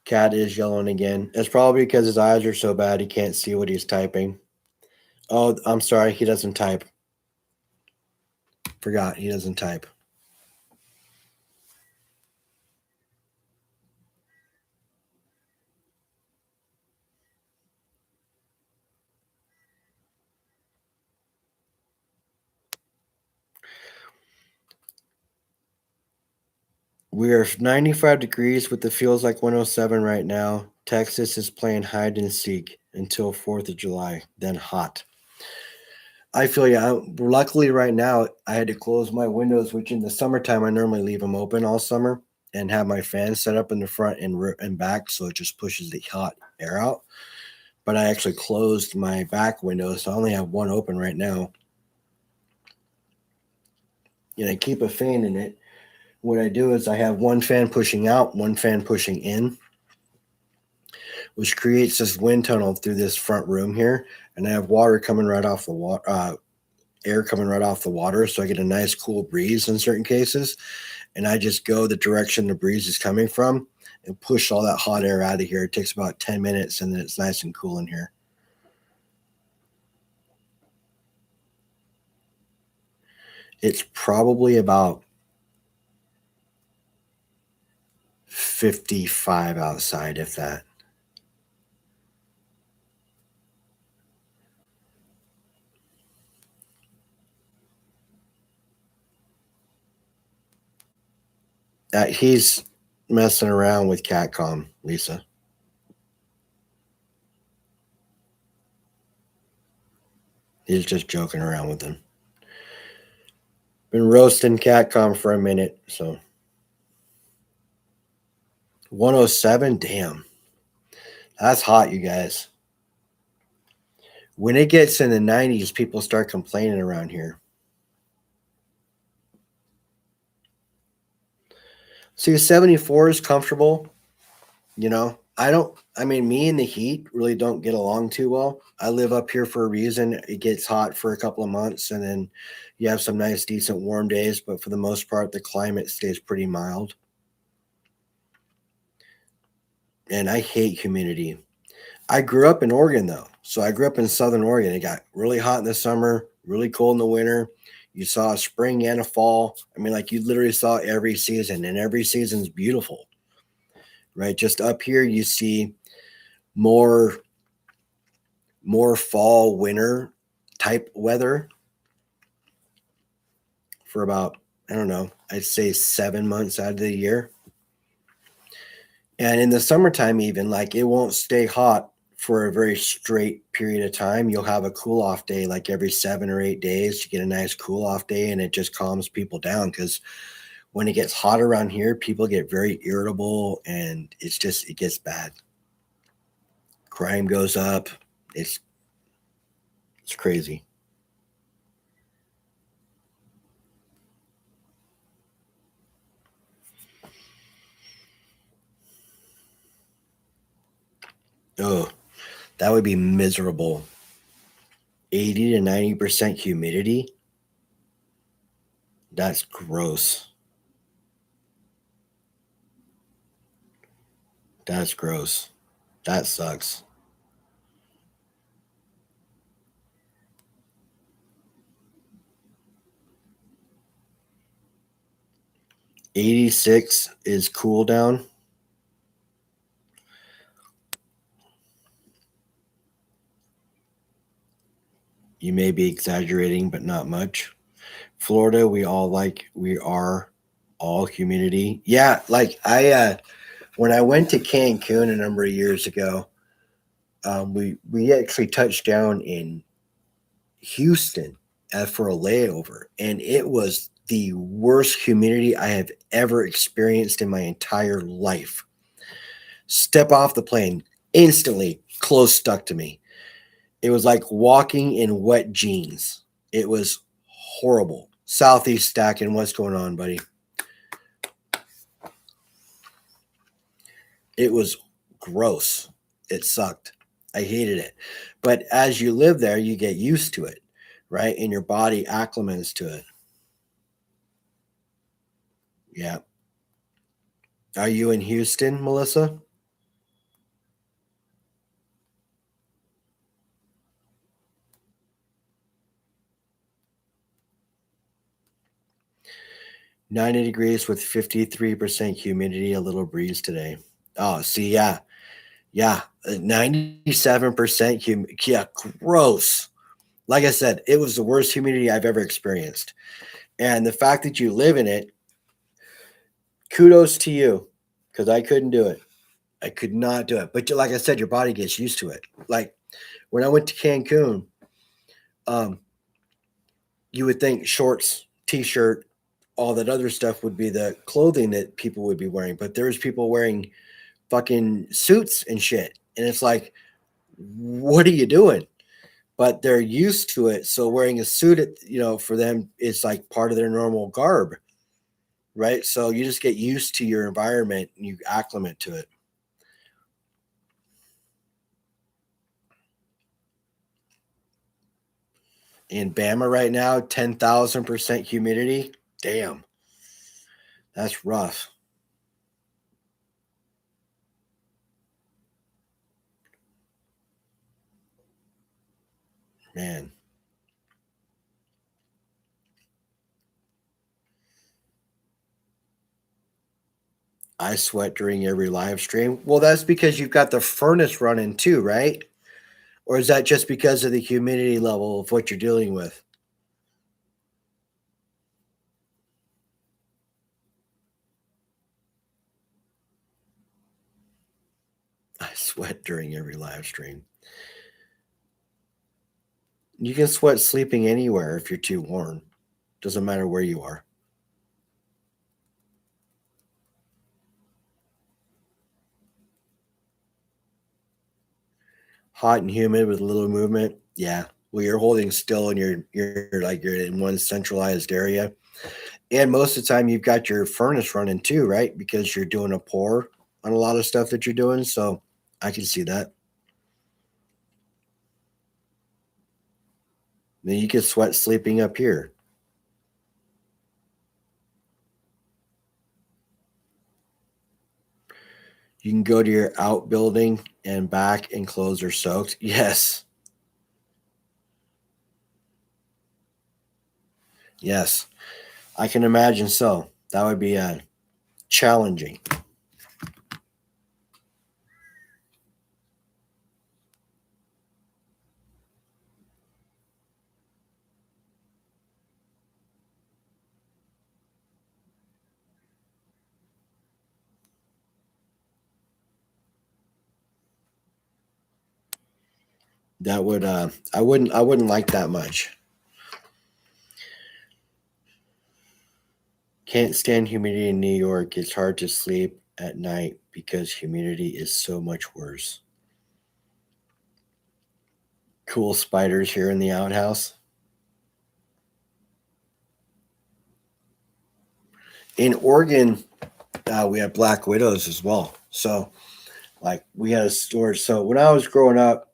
Cat is yelling again. It's probably because his eyes are so bad he can't see what he's typing. Oh, I'm sorry, he doesn't type. Forgot he doesn't type. We are 95 degrees with the feels like 107 right now. Texas is playing hide and seek until 4th of July, then hot. I feel yeah. Luckily, right now, I had to close my windows, which in the summertime, I normally leave them open all summer and have my fan set up in the front and back. So it just pushes the hot air out. But I actually closed my back window. So I only have one open right now. And I keep a fan in it. What I do is I have one fan pushing out, one fan pushing in, which creates this wind tunnel through this front room here. And I have water coming right off the water, air coming right off the water. So I get a nice cool breeze in certain cases. And I just go the direction the breeze is coming from and push all that hot air out of here. It takes about 10 minutes and then it's nice and cool in here. It's probably about 55 outside, if that. He's messing around with Catcom, Lisa. He's just joking around with them. Been roasting Catcom for a minute, so 107, damn. That's hot, you guys. When it gets in the 90s, people start complaining around here. See, 74 is comfortable. You know, I mean, me and the heat really don't get along too well. I live up here for a reason. It gets hot for a couple of months and then you have some nice, decent warm days. But for the most part, the climate stays pretty mild. And I hate humidity. I grew up in Oregon, though. So I grew up in Southern Oregon. It got really hot in the summer, really cold in the winter. You saw a spring and a fall. I mean, like you literally saw every season, and every season's beautiful, right? Just up here, you see more fall winter type weather for about, I don't know, I'd say 7 months out of the year. And in the summertime, even like it won't stay hot for a very straight period of time. You'll have a cool off day like every 7 or 8 days. You get a nice cool off day and it just calms people down because when it gets hot around here, people get very irritable and it gets bad. Crime goes up. It's crazy. Oh, that would be miserable. 80 to 90% humidity. That's gross. That's gross. That sucks. 86 is cool down. You may be exaggerating, but not much. Florida, we are all humidity. Yeah, like when I went to Cancun a number of years ago, we actually touched down in Houston for a layover, and it was the worst humidity I have ever experienced in my entire life. Step off the plane, instantly clothes stuck to me. It was like walking in wet jeans. It was horrible. Southeast stacking, what's going on, buddy? It was gross. It sucked. I hated it. But as you live there, you get used to it, right? And your body acclimates to it. Yeah. Are you in Houston, Melissa? 90 degrees with 53% humidity, a little breeze today. Oh, see, yeah. Yeah. 97% Yeah, gross. Like I said, it was the worst humidity I've ever experienced. And the fact that you live in it, kudos to you, because I couldn't do it. I could not do it. But like I said, your body gets used to it. Like when I went to Cancun, um, you would think shorts, t-shirt, all that other stuff would be the clothing that people would be wearing. But there's people wearing fucking suits and shit. And it's like, what are you doing? But they're used to it. So wearing a suit, for them is like part of their normal garb, right? So you just get used to your environment and you acclimate to it. In Bama right now, 10,000% humidity. Damn, that's rough, man. I sweat during every live stream. Well, that's because you've got the furnace running too, right? Or is that just because of the humidity level of what you're dealing with? I sweat during every live stream. You can sweat sleeping anywhere if you're too warm. Doesn't matter where you are. Hot and humid with little movement. Yeah. Well, you're holding still and you're in one centralized area. And most of the time you've got your furnace running too, right? Because you're doing a pour on a lot of stuff that you're doing. So I can see that. Then you can sweat sleeping up here. You can go to your outbuilding and back and clothes are soaked. Yes. Yes. I can imagine so. That would be challenging. That would I wouldn't like that much. Can't stand humidity in New York. It's hard to sleep at night because humidity is so much worse. Cool spiders here in the outhouse. In Oregon, we have black widows as well. So, like, we had a storage. So when I was growing up,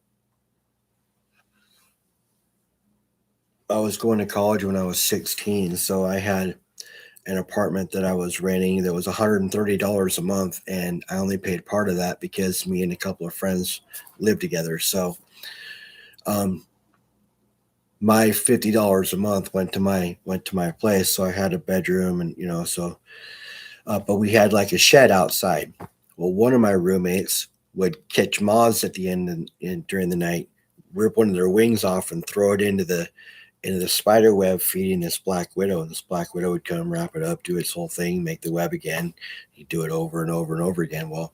I was going to college when I was 16. So I had an apartment that I was renting that was $130 a month, and I only paid part of that because me and a couple of friends lived together. So, um, my $50 a month went to my place. So I had a bedroom, and but we had like a shed outside. Well, one of my roommates would catch moths at the end and during the night, rip one of their wings off and throw it into the spider web feeding this black widow, and this black widow would come wrap it up, do its whole thing, make the web again. He'd do it over and over and over again. Well,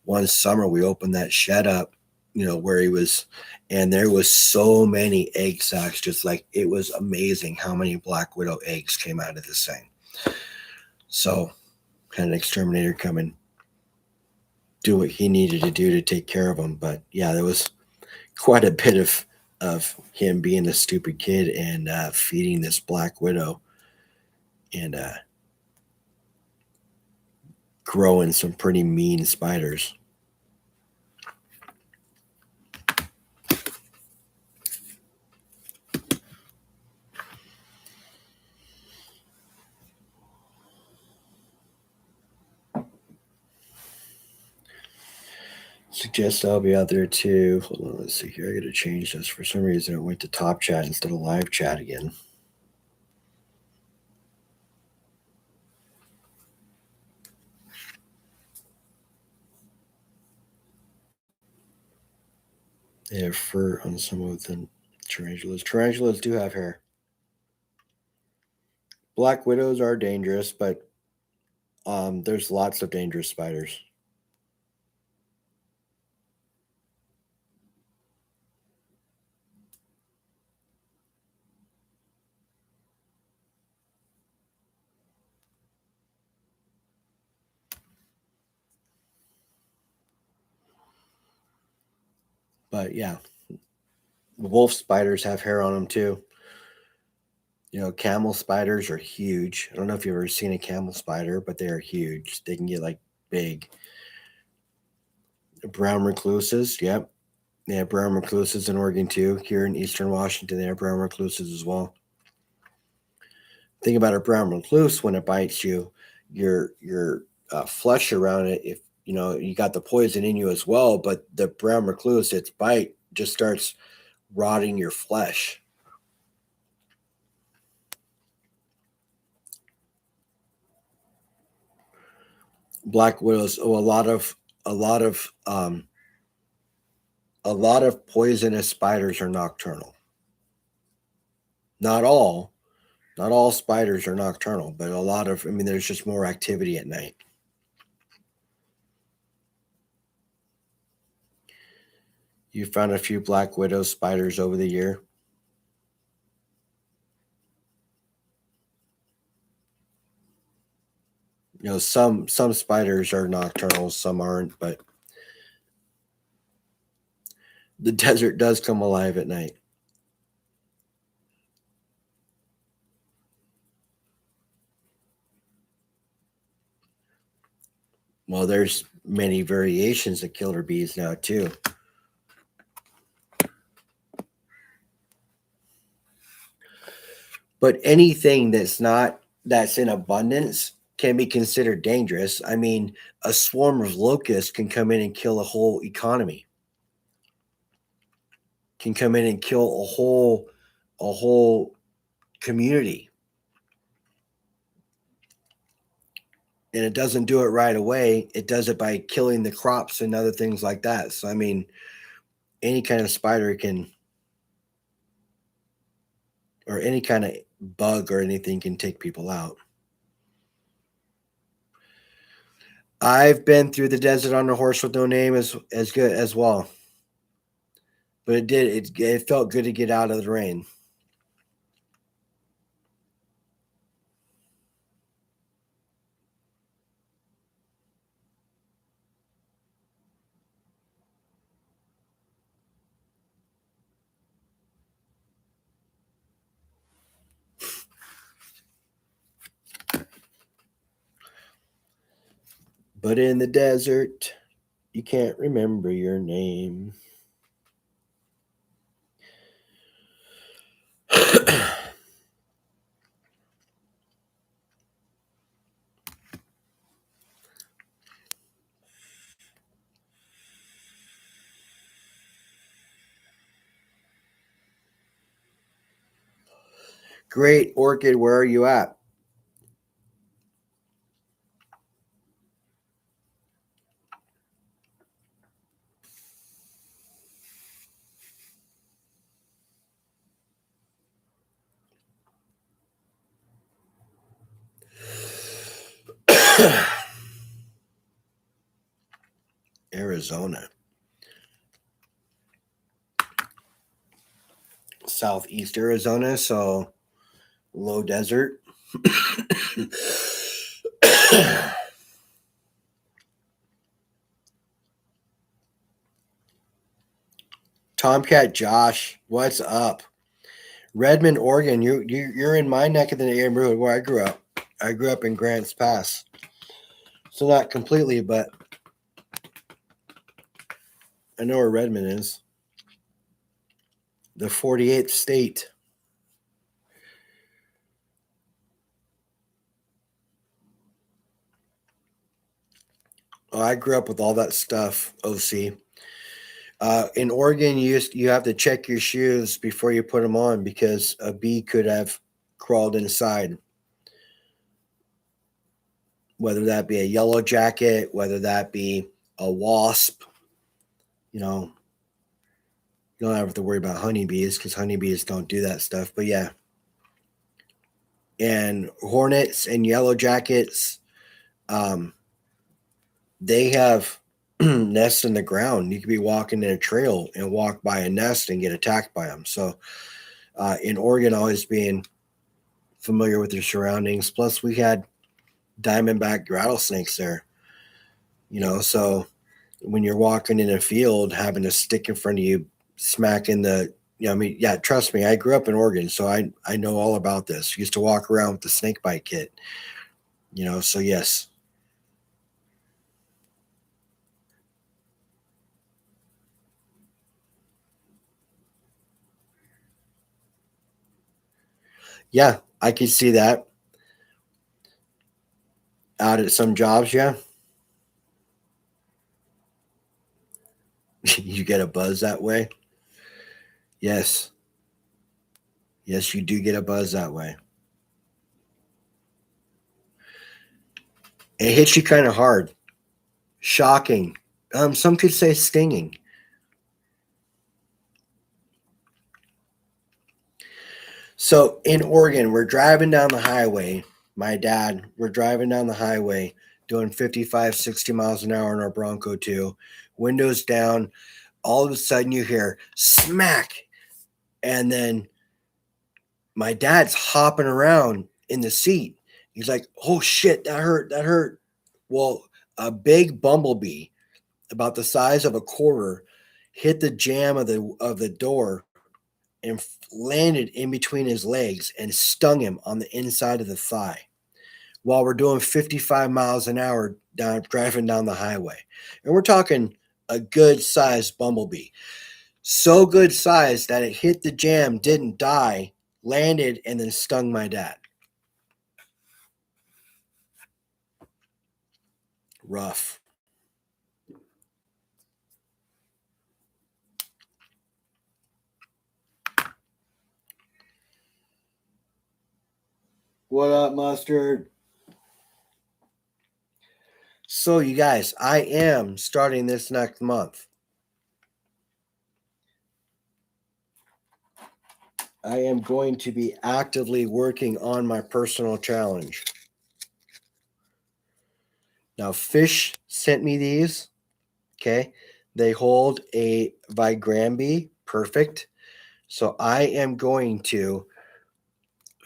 one summer we opened that shed up where he was, and there was so many egg sacs. Just like it was amazing how many black widow eggs came out of this thing. So, had an exterminator come and do what he needed to do to take care of them. But yeah, there was quite a bit of him being a stupid kid and feeding this black widow and growing some pretty mean spiders. Suggest I'll be out there too. Hold on, let's see here. I got to change this. For some reason, it went to top chat instead of live chat again. They have fur on some of the tarantulas. Tarantulas do have hair. Black widows are dangerous, but there's lots of dangerous spiders. But yeah, wolf spiders have hair on them too. Camel spiders are huge. I don't know if you've ever seen a camel spider, but they are huge. They can get like big. Brown recluses, yep. They have brown recluses in Oregon too. Here in Eastern Washington, they have brown recluses as well. Think about a brown recluse when it bites you, your flesh around it. If you got the poison in you as well, but the brown recluse, its bite just starts rotting your flesh. Black widows. Oh, a lot of poisonous spiders are nocturnal. Not all, not all spiders are nocturnal, but a lot of. I mean, there's just more activity at night. You found a few black widow spiders over the year. Some spiders are nocturnal, some aren't, but the desert does come alive at night. Well, there's many variations of killer bees now too. But anything that's in abundance can be considered dangerous. I mean, a swarm of locusts can come in and kill a whole economy. Can come in and kill a whole community. And it doesn't do it right away. It does it by killing the crops and other things like that. So I mean, any kind of spider can, or any kind of bug or anything can take people out. I've been through the desert on a horse with no name as good as well. But it felt good to get out of the rain. But in the desert, you can't remember your name. Great Orchid, where are you at? Arizona. southeast Arizona, so low desert. Tomcat Josh, what's up? Redmond, Oregon. You're in my neck of the neighborhood where I grew up. I grew up in Grants Pass, so not completely, but I know where Redmond is. The 48th state. Oh, I grew up with all that stuff. OC. In Oregon, you have to check your shoes before you put them on because a bee could have crawled inside. Whether that be a yellow jacket, whether that be a wasp, you know, you don't have to worry about honeybees because honeybees don't do that stuff. But yeah, and hornets and yellow jackets, they have nests in the ground. You could be walking in a trail and walk by a nest and get attacked by them. So in Oregon, always being familiar with your surroundings. Plus, we had diamondback rattlesnakes there. So when you're walking in a field, having a stick in front of you, smacking the, trust me, I grew up in Oregon, so I know all about this. Used to walk around with the snake bite kit, so yes. Yeah, I could see that out at some jobs. Yeah. You get a buzz that way. Yes. Yes, you do get a buzz that way. It hits you kind of hard. Shocking. Some could say stinging. So in Oregon, we're driving down the highway. We're driving down the highway doing 55, 60 miles an hour in our Bronco 2, windows down. All of a sudden you hear smack. And then my dad's hopping around in the seat. He's like, oh shit, that hurt. Well, a big bumblebee about the size of a quarter hit the jamb of the door and landed in between his legs and stung him on the inside of the thigh while we're doing 55 miles an hour driving down the highway. And we're talking a good sized bumblebee. So good size that it hit the jam, didn't die, landed, and then stung my dad. Rough. What up, Mustard? So, you guys, I am starting this next month. I am going to be actively working on my personal challenge. Now, Fish sent me these. Okay. They hold a Vigrambi. Perfect. So I am going to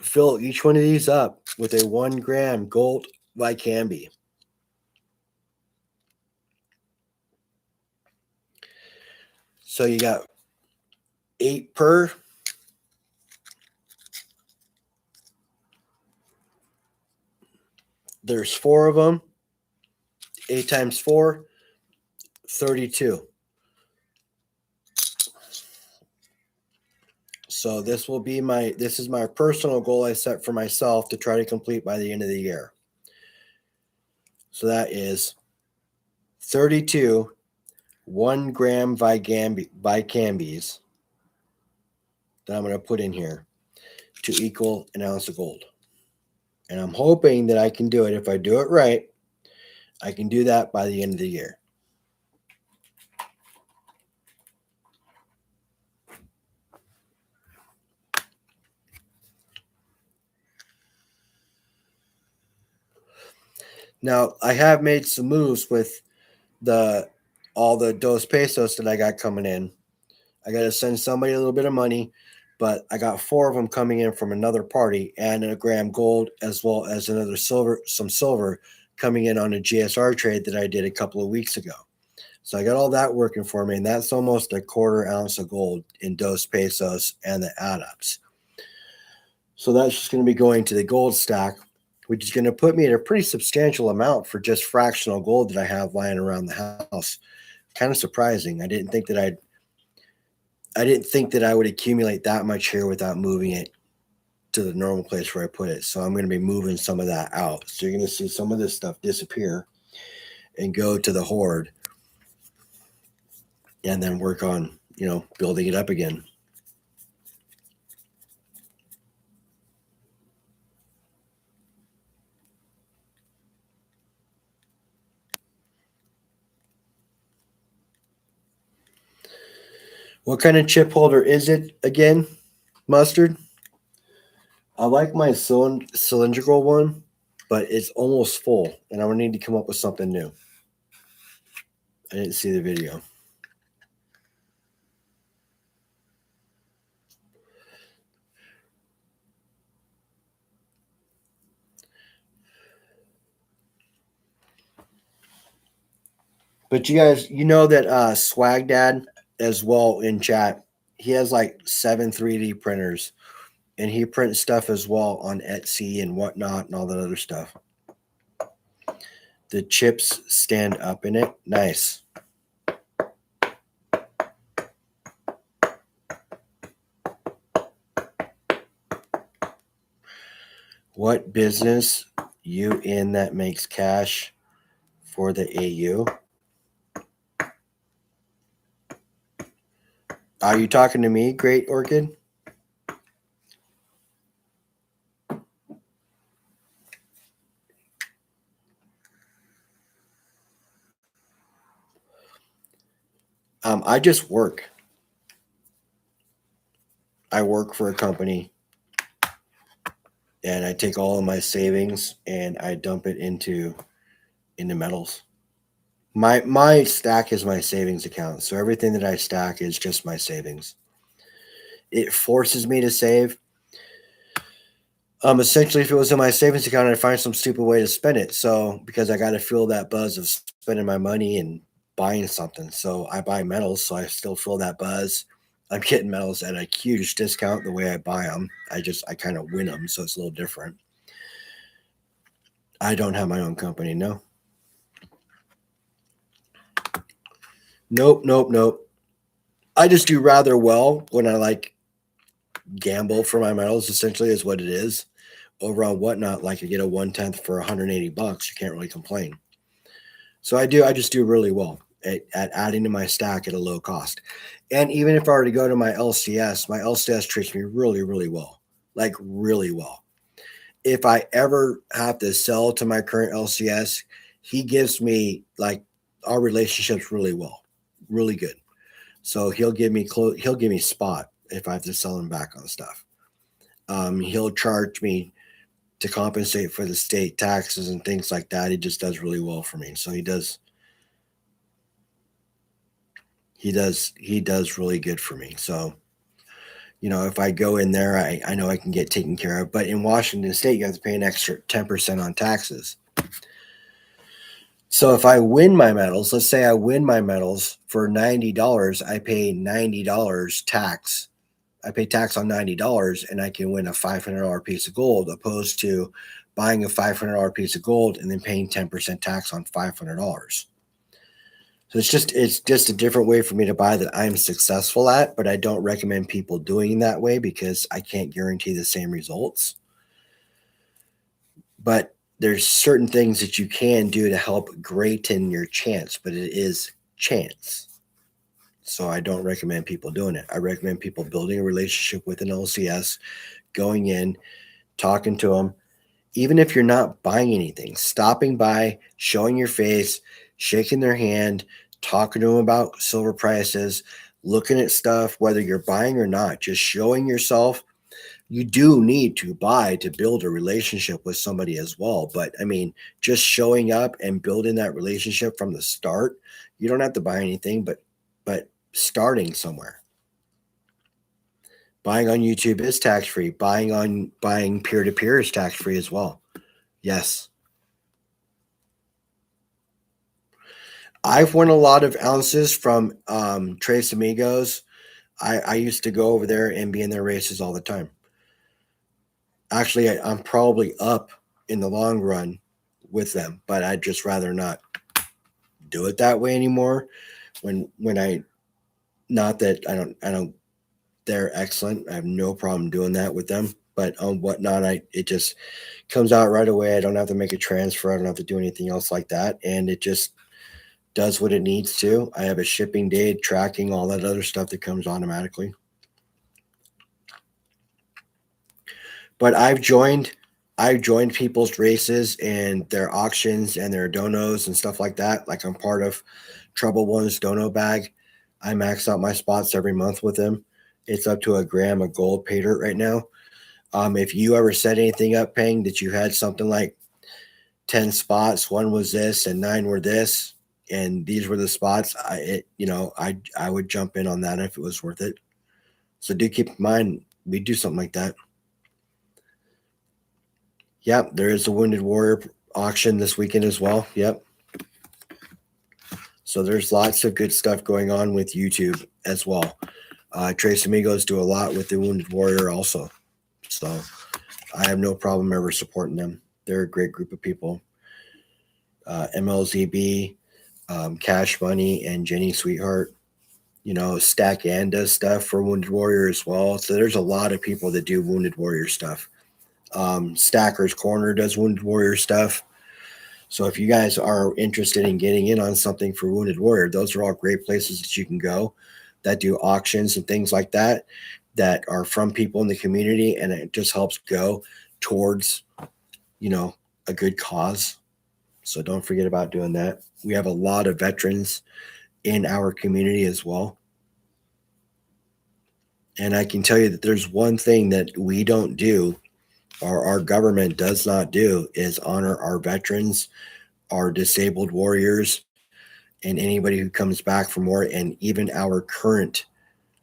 fill each one of these up with a 1 gram gold Vicambi. So you got 8 per. There's 4 of them. 8 times 4, 32. So this is my personal goal I set for myself to try to complete by the end of the year. So that is 32 1 gram Vicambis that I'm going to put in here to equal an ounce of gold. And I'm hoping that I can do it. If I do it right, I can do that by the end of the year. Now, I have made some moves with all the Dos Pesos that I got coming in. I got to send somebody a little bit of money but I got 4 of them coming in from another party and a gram gold as well as another some silver coming in on a GSR trade that I did a couple of weeks ago. So I got all that working for me, and that's almost a quarter ounce of gold in Dos Pesos and the add-ups. So that's just going to be going to the gold stack, which is going to put me at a pretty substantial amount for just fractional gold that I have lying around the house. Kind of surprising. I didn't think that I would accumulate that much here without moving it to the normal place where I put it. So I'm going to be moving some of that out. So you're going to see some of this stuff disappear and go to the hoard, and then work on, building it up again. What kind of chip holder is it again, Mustard? I like my cylindrical one, but it's almost full, and I'm going to need to come up with something new. I didn't see the video. But you guys, you know that Swag Dad as well in chat, he has like 7 3D printers, and he prints stuff as well on Etsy and whatnot and all that other stuff. The chips stand up in it. Nice. What business you in that makes cash for the AU? Are you talking to me, Great Orchid? I just work. I work for a company, and I take all of my savings and I dump it into metals. My stack is my savings account, so everything that I stack is just my savings. It forces me to save. Essentially, if it was in my savings account, I'd find some stupid way to spend it. So because I got to feel that buzz of spending my money and buying something, so I buy metals, so I still feel that buzz. I'm getting metals at a huge discount the way I buy them. I kind of win them, so it's a little different. I don't have my own company, no. Nope. I just do rather well when I gamble for my metals, essentially is what it is. Over on Whatnot, I get a 1/10 for $180. You can't really complain. So I just do really well at adding to my stack at a low cost. And even if I were to go to my LCS treats me really, really well. Really well. If I ever have to sell to my current LCS, he gives me our relationship's really well, really good. So he'll give me spot if I have to sell him back on stuff. He'll charge me to compensate for the state taxes and things like that. He just does really well for me. So he does really good for me. So, if I go in there, I know I can get taken care of. But in Washington State, you have to pay an extra 10% on taxes. So if I win my metals, let's say I win my metals for $90, I pay $90 tax. I pay tax on $90 and I can win a $500 piece of gold, opposed to buying a $500 piece of gold and then paying 10% tax on $500. So it's just a different way for me to buy that I'm successful at, but I don't recommend people doing that way because I can't guarantee the same results. But there's certain things that you can do to help greaten your chance, but it is chance. So I don't recommend people doing it. I recommend people building a relationship with an LCS, going in, talking to them, even if you're not buying anything, stopping by, showing your face, shaking their hand, talking to them about silver prices, looking at stuff, whether you're buying or not, just showing yourself. You do need to buy to build a relationship with somebody as well. But I mean, just showing up and building that relationship from the start, you don't have to buy anything, but starting somewhere. Buying on YouTube is tax free. Buying peer to peer is tax free as well. Yes. I've won a lot of ounces from Tres Amigos. I used to go over there and be in their races all the time. Actually, I'm probably up in the long run with them, but I'd just rather not do it that way anymore. When I not that I don't they're excellent. I have no problem doing that with them. But on whatnot, it just comes out right away. I don't have to make a transfer. I don't have to do anything else like that, and it just does what it needs to. I have a shipping date, tracking, all that other stuff that comes automatically. But I've joined people's races and their auctions and their donos and stuff like that. Like I'm part of Trouble One's dono bag. I max out my spots every month with them. It's up to a gram of gold pay dirt right now. If you ever set anything up, Peng, that you had something like 10 spots, one was this and 9 were this, and these were the spots, I would jump in on that if it was worth it. So do keep in mind, we do something like that. Yep, there is a Wounded Warrior auction this weekend as well. Yep. So there's lots of good stuff going on with YouTube as well. Tres Amigos do a lot with the Wounded Warrior also. So I have no problem ever supporting them. They're a great group of people. MLZB, Cash Money, and Jenny Sweetheart. Stack and does stuff for Wounded Warrior as well. So there's a lot of people that do Wounded Warrior stuff. Stacker's Corner does Wounded Warrior stuff. So if you guys are interested in getting in on something for Wounded Warrior, those are all great places that you can go that do auctions and things like that are from people in the community, and it just helps go towards, a good cause. So don't forget about doing that. We have a lot of veterans in our community as well. And I can tell you that there's one thing that we don't do, or our government does not do, is honor our veterans, our disabled warriors, and anybody who comes back from war, and even our current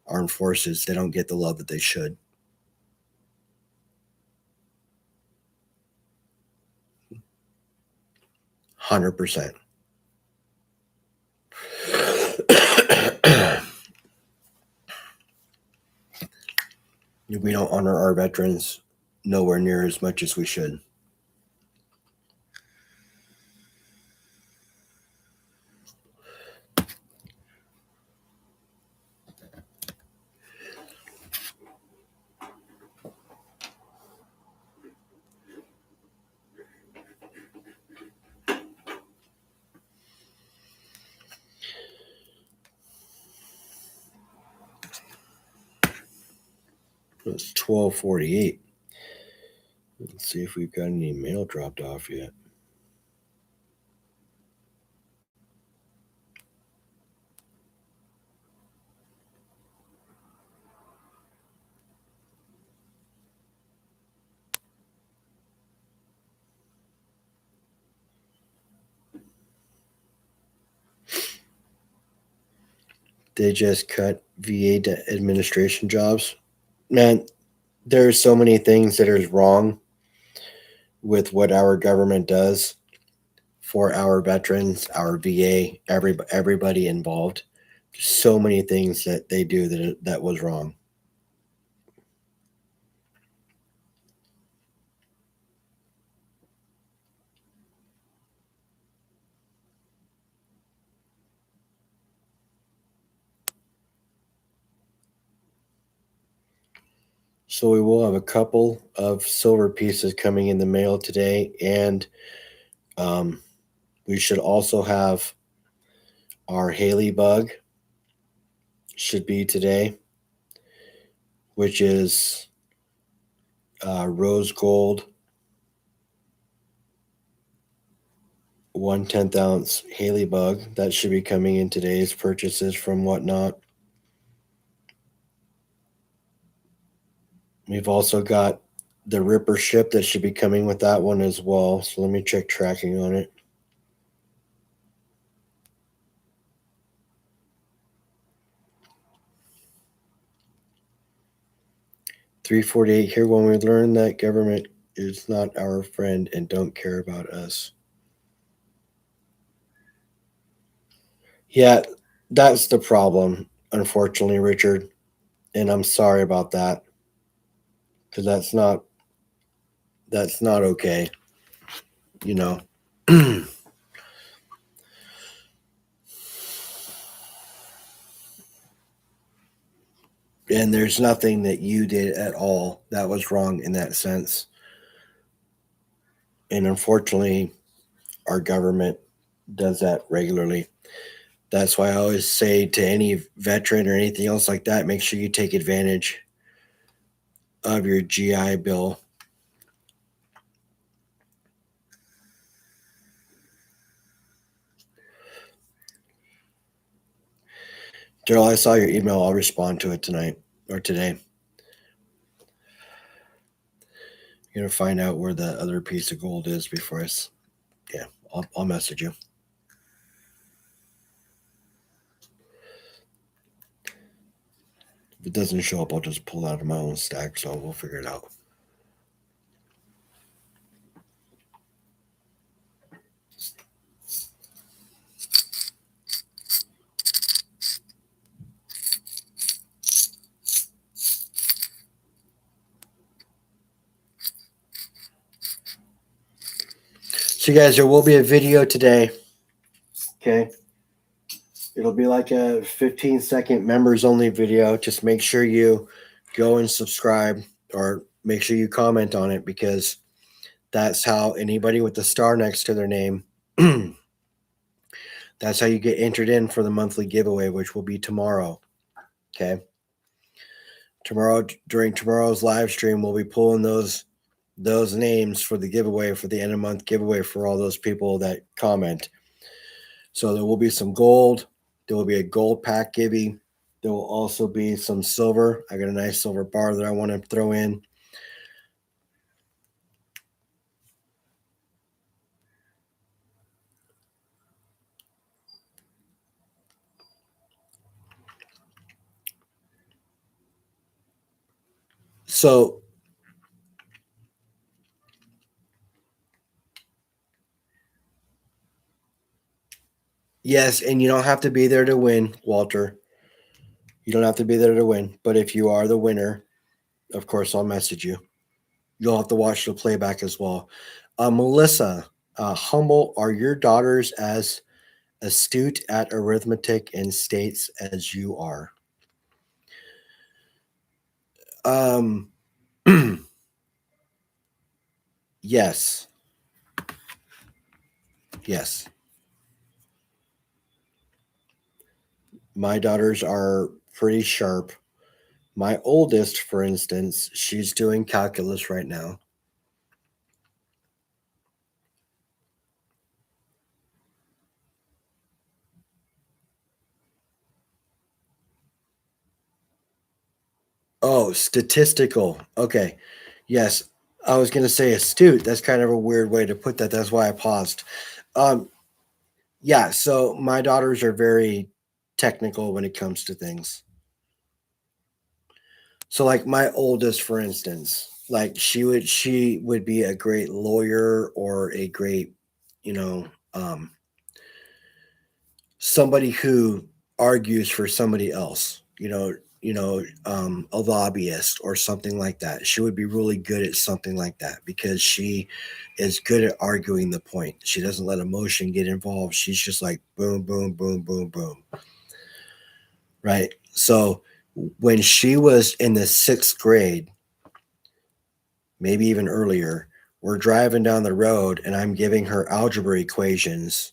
armed forces. They don't get the love that they should. 100%. We don't honor our veterans nowhere near as much as we should. It's 12:48. Let's see if we've got any mail dropped off yet. They just cut VA administration jobs. Man, there's so many things that are wrong with what our government does for our veterans, our VA, everybody involved. So many things that they do that was wrong. So we will have a couple of silver pieces coming in the mail today, and we should also have our Haley bug should be today, which is rose gold, 1/10 ounce Haley bug. That should be coming in today's purchases from Whatnot. We've also got the Ripper ship that should be coming with that one as well. So let me check tracking on it. 348 here. When we learn that government is not our friend and don't care about us. Yeah, that's the problem, unfortunately, Richard. And I'm sorry about that because that's not okay. You know. And there's nothing that you did at all that was wrong in that sense. And unfortunately, our government does that regularly. That's why I always say to any veteran or anything else like that, make sure you take advantage of your GI Bill. Daryl, I saw your email. I'll respond to it tonight or today. You're gonna find out where the other piece of gold is before us. Yeah, I'll message you. If it doesn't show up, I'll just pull out of my own stack. So we'll figure it out. So, you guys, there will be a video today. Okay. It'll be like a 15-second members only video. Just make sure you go and subscribe or make sure you comment on it because that's how anybody with the star next to their name, that's how you get entered in for the monthly giveaway, which will be tomorrow. Okay. Tomorrow, during tomorrow's live stream, we'll be pulling those names for the giveaway for the end of month giveaway for all those people that comment. So there will be some gold. There will be a gold pack giving. There will also be some silver. I got a nice silver bar that I want to throw in. So yes, and you don't have to be there to win, Walter. You don't have to be there to win. But if you are the winner, of course, I'll message you. You'll have to watch the playback as well. Melissa, Humble, are your daughters as astute at arithmetic and states as you are? Yes. Yes. My daughters are pretty sharp. My oldest, for instance, she's doing calculus right now. Oh, statistical. Okay. Yes. I was going to say astute. That's kind of a weird way to put that. That's why I paused. Um, yeah. So my daughters are very technical when it comes to things. So, like my oldest, for instance, like she would be a great lawyer or a great, you know, somebody who argues for somebody else, a lobbyist or something like that. She would be really good at something like that because she is good at arguing the point. She doesn't let emotion get involved. She's just like boom, boom, boom, boom, boom. Right. So when she was in the 6th grade, maybe even earlier, we're driving down the road and I'm giving her algebra equations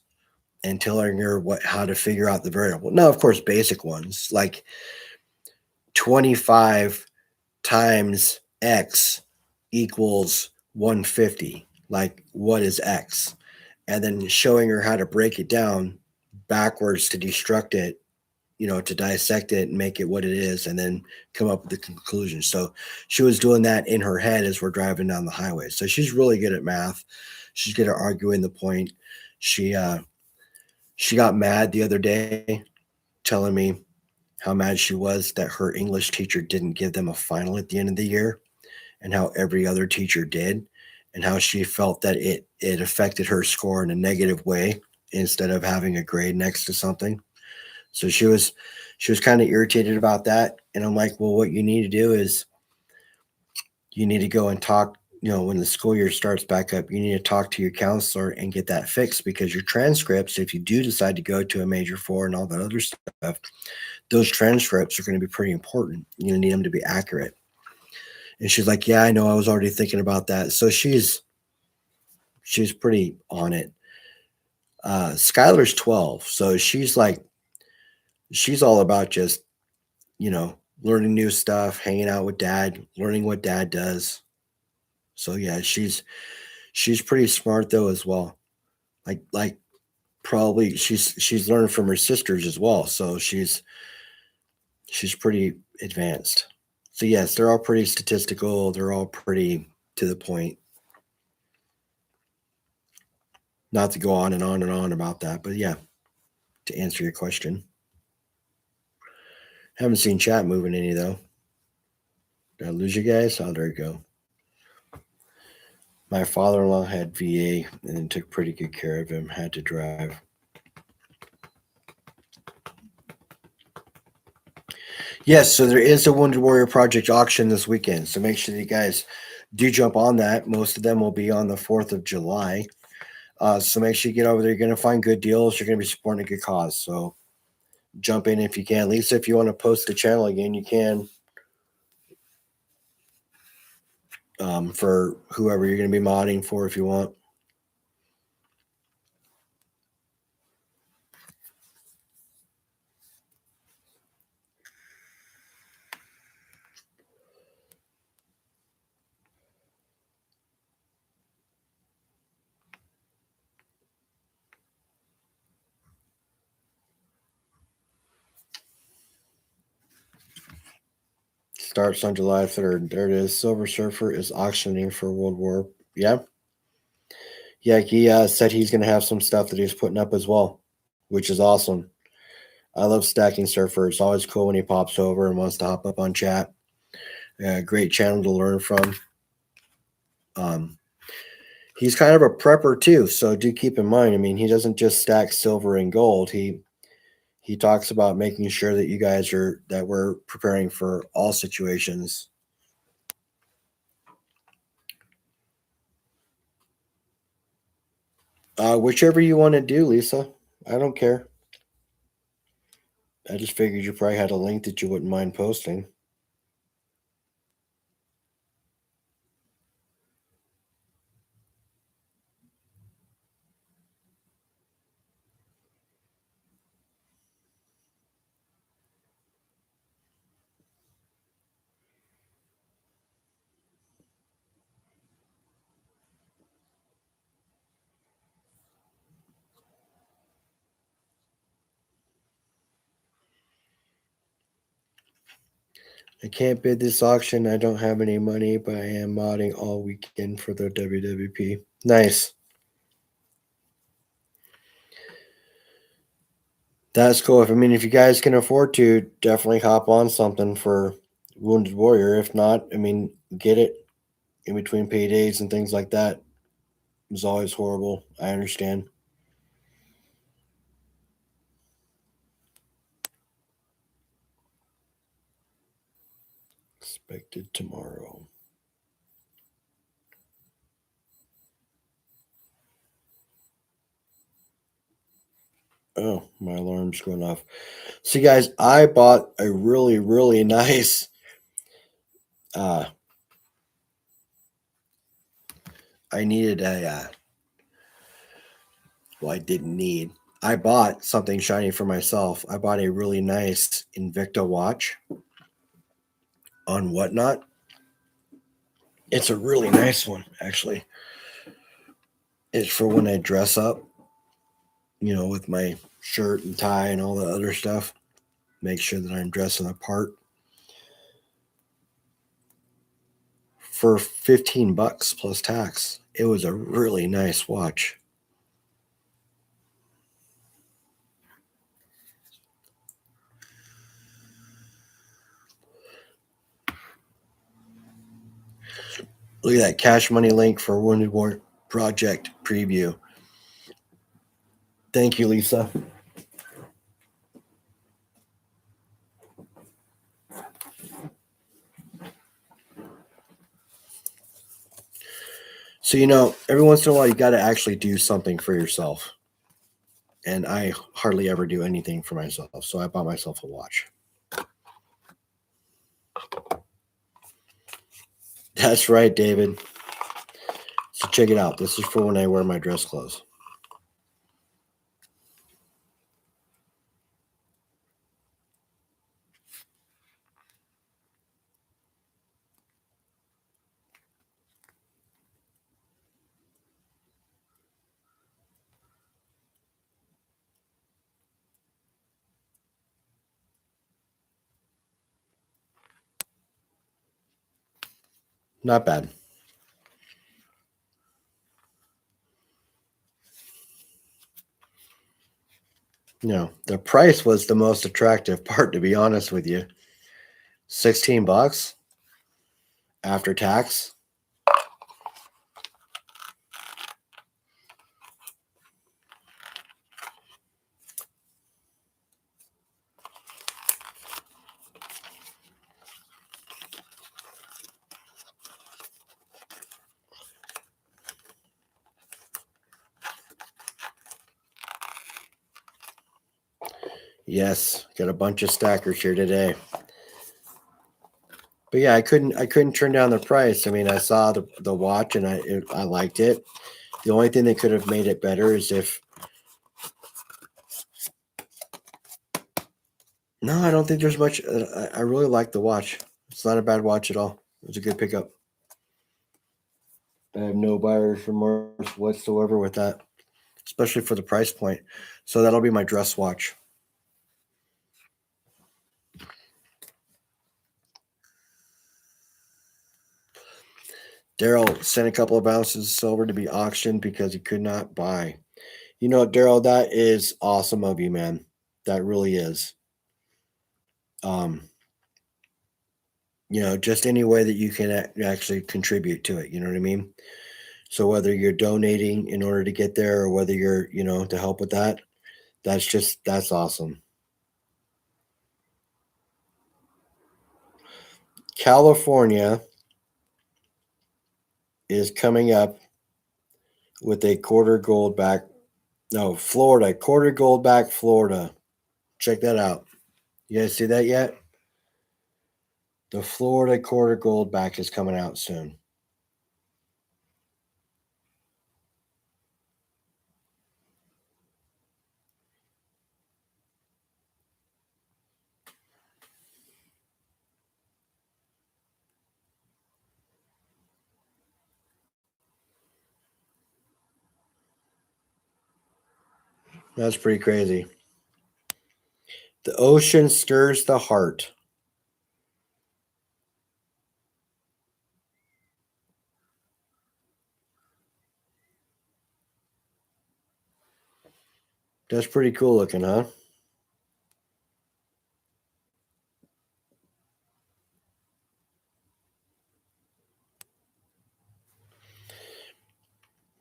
and telling her how to figure out the variable. Now, of course, basic ones like 25 times x equals 150. Like, what is x? And then showing her how to break it down backwards to destruct it, to dissect it and make it what it is, and then come up with the conclusion. So she was doing that in her head as we're driving down the highway. So she's really good at math. She's good at arguing the point. She got mad the other day telling me how mad she was that her English teacher didn't give them a final at the end of the year, and how every other teacher did, and how she felt that it affected her score in a negative way instead of having a grade next to something. So she was kind of irritated about that, and I'm like, well, what you need to do is you need to go and talk. When the school year starts back up, you need to talk to your counselor and get that fixed, because your transcripts, if you do decide to go to a major four and all that other stuff, those transcripts are going to be pretty important. You need them to be accurate. And she's like, yeah, I know. I was already thinking about that. So she's pretty on it. Skylar's 12. So she's all about just, learning new stuff, hanging out with dad, learning what dad does. So yeah, she's pretty smart though as well. Like probably she's learned from her sisters as well. So she's pretty advanced. So yes, they're all pretty statistical. They're all pretty to the point. Not to go on and on and on about that, but yeah, to answer your question. Haven't seen chat moving any though. Did I lose you guys? Oh, there you go. My father-in-law had VA and took pretty good care of him. Had to drive. Yes, so there is a Wounded Warrior Project auction this weekend. So make sure that you guys do jump on that. Most of them will be on the 4th of July. So make sure you get over there. You're going to find good deals. You're going to be supporting a good cause. So jump in if you can. Lisa, if you want to post the channel again, you can. For whoever you're going to be modding for if you want. Starts on July 3rd. There it is. Silver Surfer is auctioning for World War. Yeah. Yeah, he said he's going to have some stuff that he's putting up as well, which is awesome. I love Stacking Surfer. It's always cool when he pops over and wants to hop up on chat. Great channel to learn from. Um, he's kind of a prepper too, so do keep in mind. I mean, he doesn't just stack silver and gold. He talks about making sure that that we're preparing for all situations. Whichever you want to do, Lisa. I don't care. I just figured you probably had a link that you wouldn't mind posting. I can't bid this auction. I don't have any money, but I am modding all weekend for the WWP. Nice. That's cool. If you guys can afford to, definitely hop on something for Wounded Warrior. If not, get it in between paydays and things like that. It's always horrible. I understand. Expected tomorrow. Oh, my alarm's going off. See, guys, I bought a really, really nice. I needed a. Well, I didn't need. I bought something shiny for myself. I bought a really nice Invicta watch on Whatnot. It's a really nice one, actually. It's for when I dress up, with my shirt and tie and all the other stuff. Make sure that I'm dressing the part. For $15 plus tax. It was a really nice watch. Look at that Cash Money link for Wounded War Project preview. Thank you, Lisa. So, every once in a while, you got to actually do something for yourself. And I hardly ever do anything for myself. So I bought myself a watch. That's right, David. So check it out. This is for when I wear my dress clothes. Not bad. No, the price was the most attractive part, to be honest with you. $16 after tax. Yes, got a bunch of stackers here today. But yeah, I couldn't turn down the price. I mean, I saw the watch and I liked it. The only thing that could have made it better is if. No, I don't think there's much. I really like the watch. It's not a bad watch at all. It was a good pickup. I have no buyer's remorse whatsoever with that, especially for the price point. So that'll be my dress watch. Daryl sent a couple of ounces of silver to be auctioned because he could not buy. Daryl, that is awesome of you, man. That really is. Um, just any way that you can actually contribute to it. You know what I mean? So whether you're donating in order to get there or whether you're, to help with that, that's awesome. California is coming up with a quarter gold back. No, Florida, quarter gold back Florida. Check that out. You guys see that yet? The Florida quarter gold back is coming out soon. That's pretty crazy. The ocean stirs the heart. That's pretty cool looking, huh?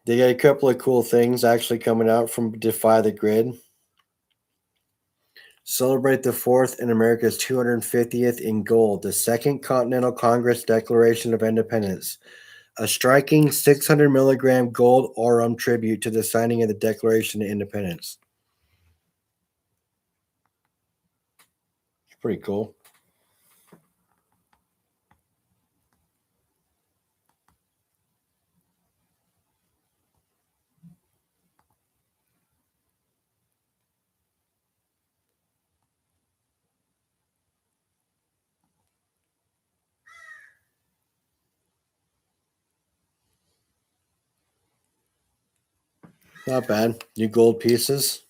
They got a couple of cool things actually coming out from Defy the Grid. Celebrate the 4th in America's 250th in gold, the Second Continental Congress Declaration of Independence. A striking 600 milligram gold aurum tribute to the signing of the Declaration of Independence. It's pretty cool. Not bad. New gold pieces.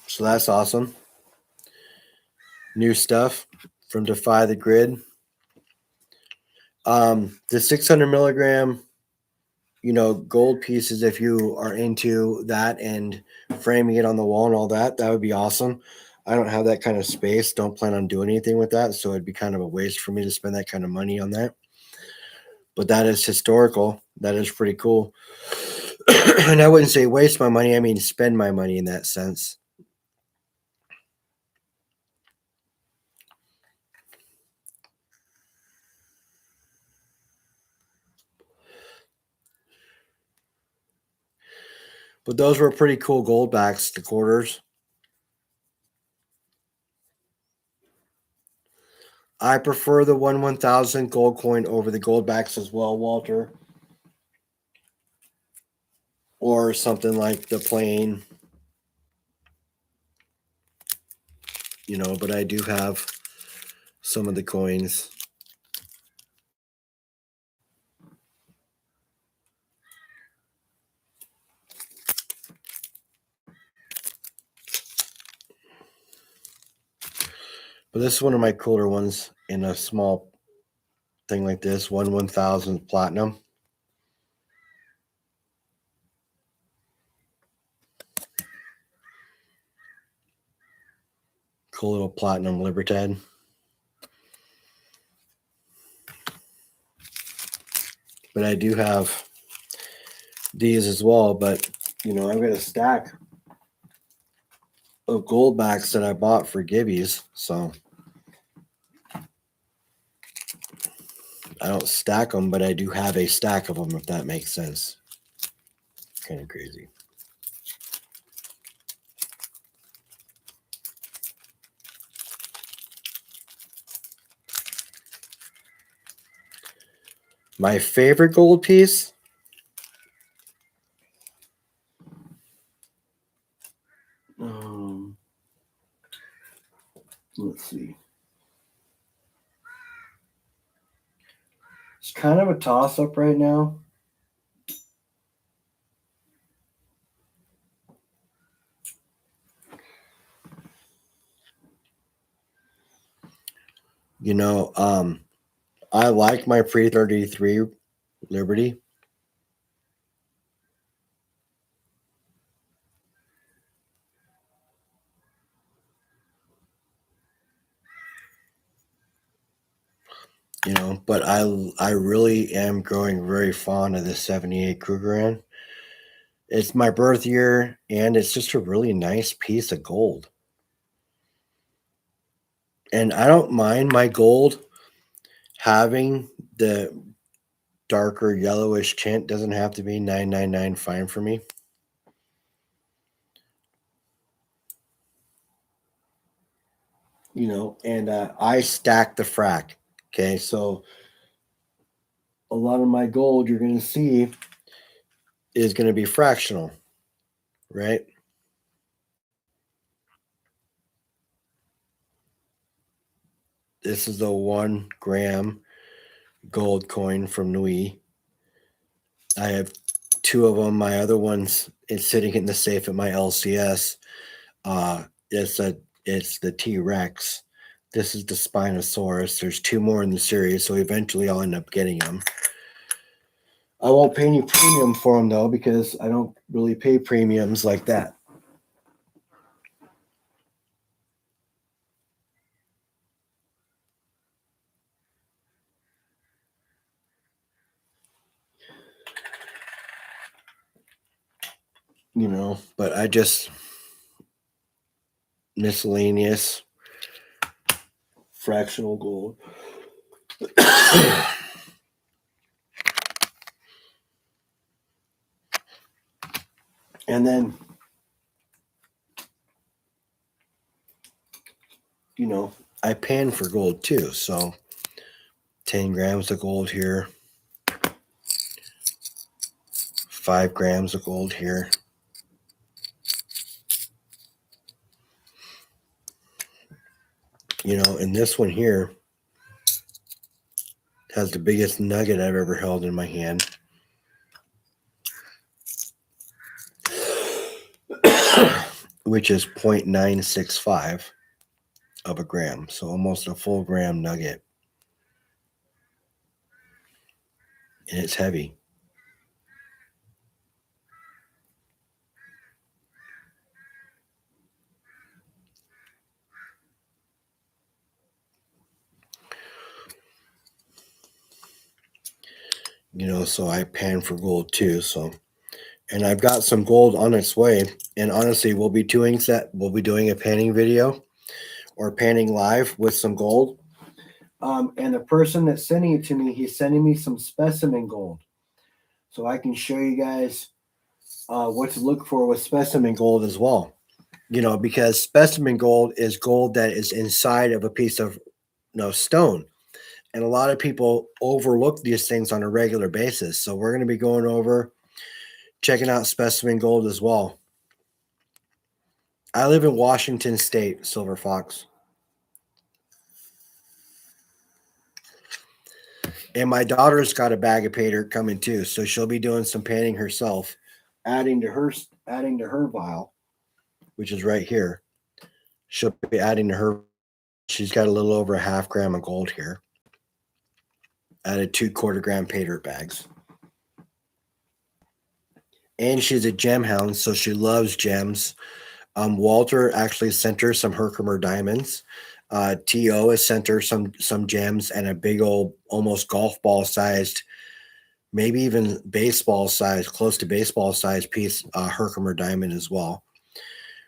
So that's awesome. New stuff from Defy the Grid. The 600 milligram gold pieces, if you are into that and framing it on the wall and all that, that would be awesome. I don't have that kind of space. Don't plan on doing anything with that. So it'd be kind of a waste for me to spend that kind of money on that. But that is historical. That is pretty cool. And I wouldn't say waste my money. I mean, spend my money in that sense. But those were pretty cool gold backs, the quarters. I prefer the 1/1000 gold coin over the gold backs as well, Walter. Or something like the plain, but I do have some of the coins. But this is one of my cooler ones in a small thing like this, 1/1000 platinum. Cool little platinum Libertad. But I do have these as well. But I've got a stack of gold backs that I bought for Gibbies. So I don't stack them, but I do have a stack of them, if that makes sense. Kind of crazy. My favorite gold piece. Let's see. It's kind of a toss up right now. I like my pre-33 Liberty. But I really am growing very fond of the 78 Krugerrand. It's my birth year, and it's just a really nice piece of gold. And I don't mind my gold having the darker yellowish tint. Doesn't have to be 999 fine for me. And I stack the frac. Okay, so a lot of my gold you're going to see is going to be fractional, right? This is the 1 gram gold coin from Nui. I have 2 of them. My other one's is sitting in the safe at my LCS. It's the T-Rex. This is the Spinosaurus. There's 2 more in the series, so eventually I'll end up getting them. I won't pay any premium for them though, because I don't really pay premiums like that. But I just miscellaneous fractional gold. And then, I pan for gold too. So 10 grams of gold here, 5 grams of gold here. And this one here has the biggest nugget I've ever held in my hand. Which is 0.965 of a gram. So almost a full gram nugget. And it's heavy. you know, so I pan for gold too. So, and I've got some gold on its way. And honestly, we'll be doing that. We'll be doing a panning video or panning live with some gold. And the person that's sending it to me, he's sending me some specimen gold, so I can show you guys what to look for with specimen gold as well. You know, because specimen gold is gold that is inside of a piece of stone. And a lot of people overlook these things on a regular basis. So we're going to be going over checking out specimen gold as well. I live in Washington State, Silver Fox. And my daughter's got a bag of pay dirt coming too, so she'll be doing some painting herself, adding to her vial, which is right here. She'll be adding to her. She's got a little over a half gram of gold here. Added 2/4 gram pay dirt bags. And she's a gem hound, so she loves gems. Walter actually sent her some Herkimer diamonds. To has sent her some gems and a big old, almost golf ball sized, maybe even baseball size, close to baseball size piece, Herkimer diamond as well,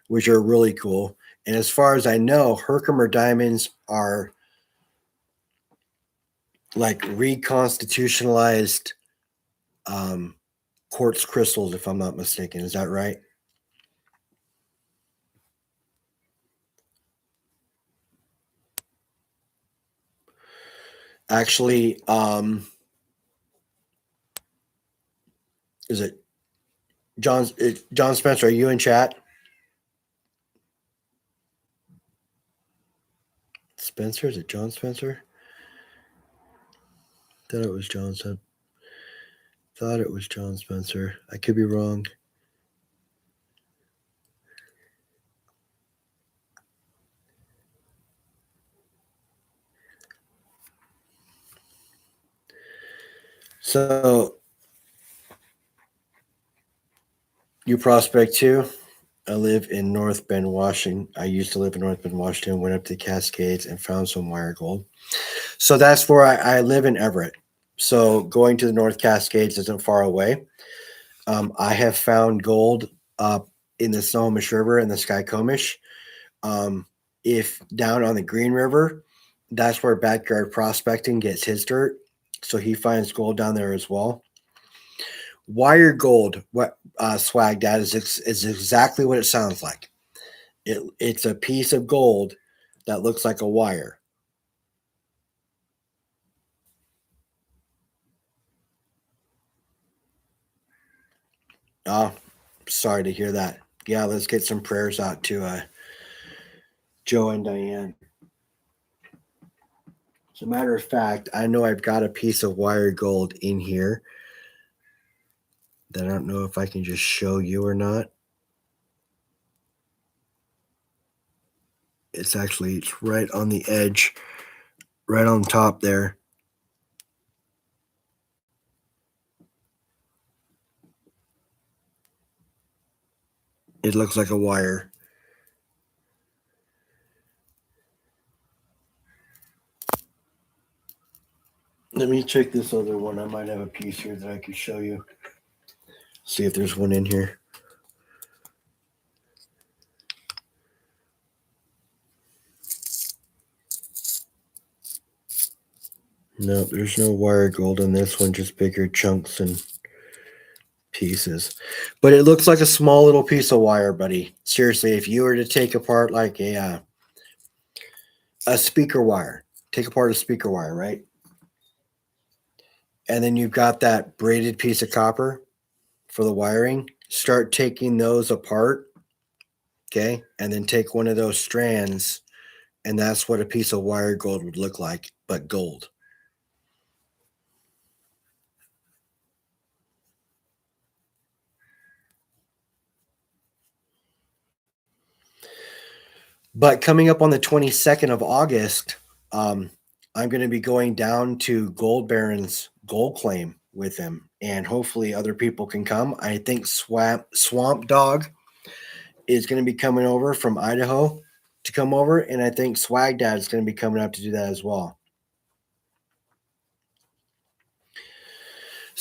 which are really cool. And as far as I know, Herkimer diamonds are like reconstitutionalized quartz crystals, if I'm not mistaken. Is that right? Actually, is it John Spencer? Are you in chat? Spencer? Is it John Spencer? Thought it was John. Thought it was John Spencer. I could be wrong. So you prospect too? I live in North Bend, Washington. I used to live in North Bend, Washington. Went up to the Cascades and found some wire gold. So that's where I live in Everett. So going to the North Cascades isn't far away. I have found gold in the Snohomish River and the Skykomish. If down on the Green River, that's where Backyard Prospecting gets his dirt. So he finds gold down there as well. Wire gold, what Swag Dad is exactly what it sounds like. It's a piece of gold that looks like a wire. Oh, sorry to hear that. Yeah, let's get some prayers out to Joe and Diane. As a matter of fact, I know I've got a piece of wire gold in here that I don't know if I can just show you or not. It's right on the edge, right on top there. It looks like a wire. Let me check this other one. I might have a piece here that I could show you. See if there's one in here. No, there's no wire gold in this one, just bigger chunks and pieces. But it looks like a small little piece of wire, buddy. Seriously, if you were to take apart like a speaker wire, take apart a speaker wire, right? And then you've got that braided piece of copper for the wiring. Start taking those apart, okay? And then take one of those strands, and that's what a piece of wire gold would look like, but gold. But coming up on the 22nd of August, I'm going to be going down to Gold Baron's gold claim with him, and hopefully other people can come. I think Swamp Dog is going to be coming over from Idaho to come over, and I think Swag Dad is going to be coming up to do that as well.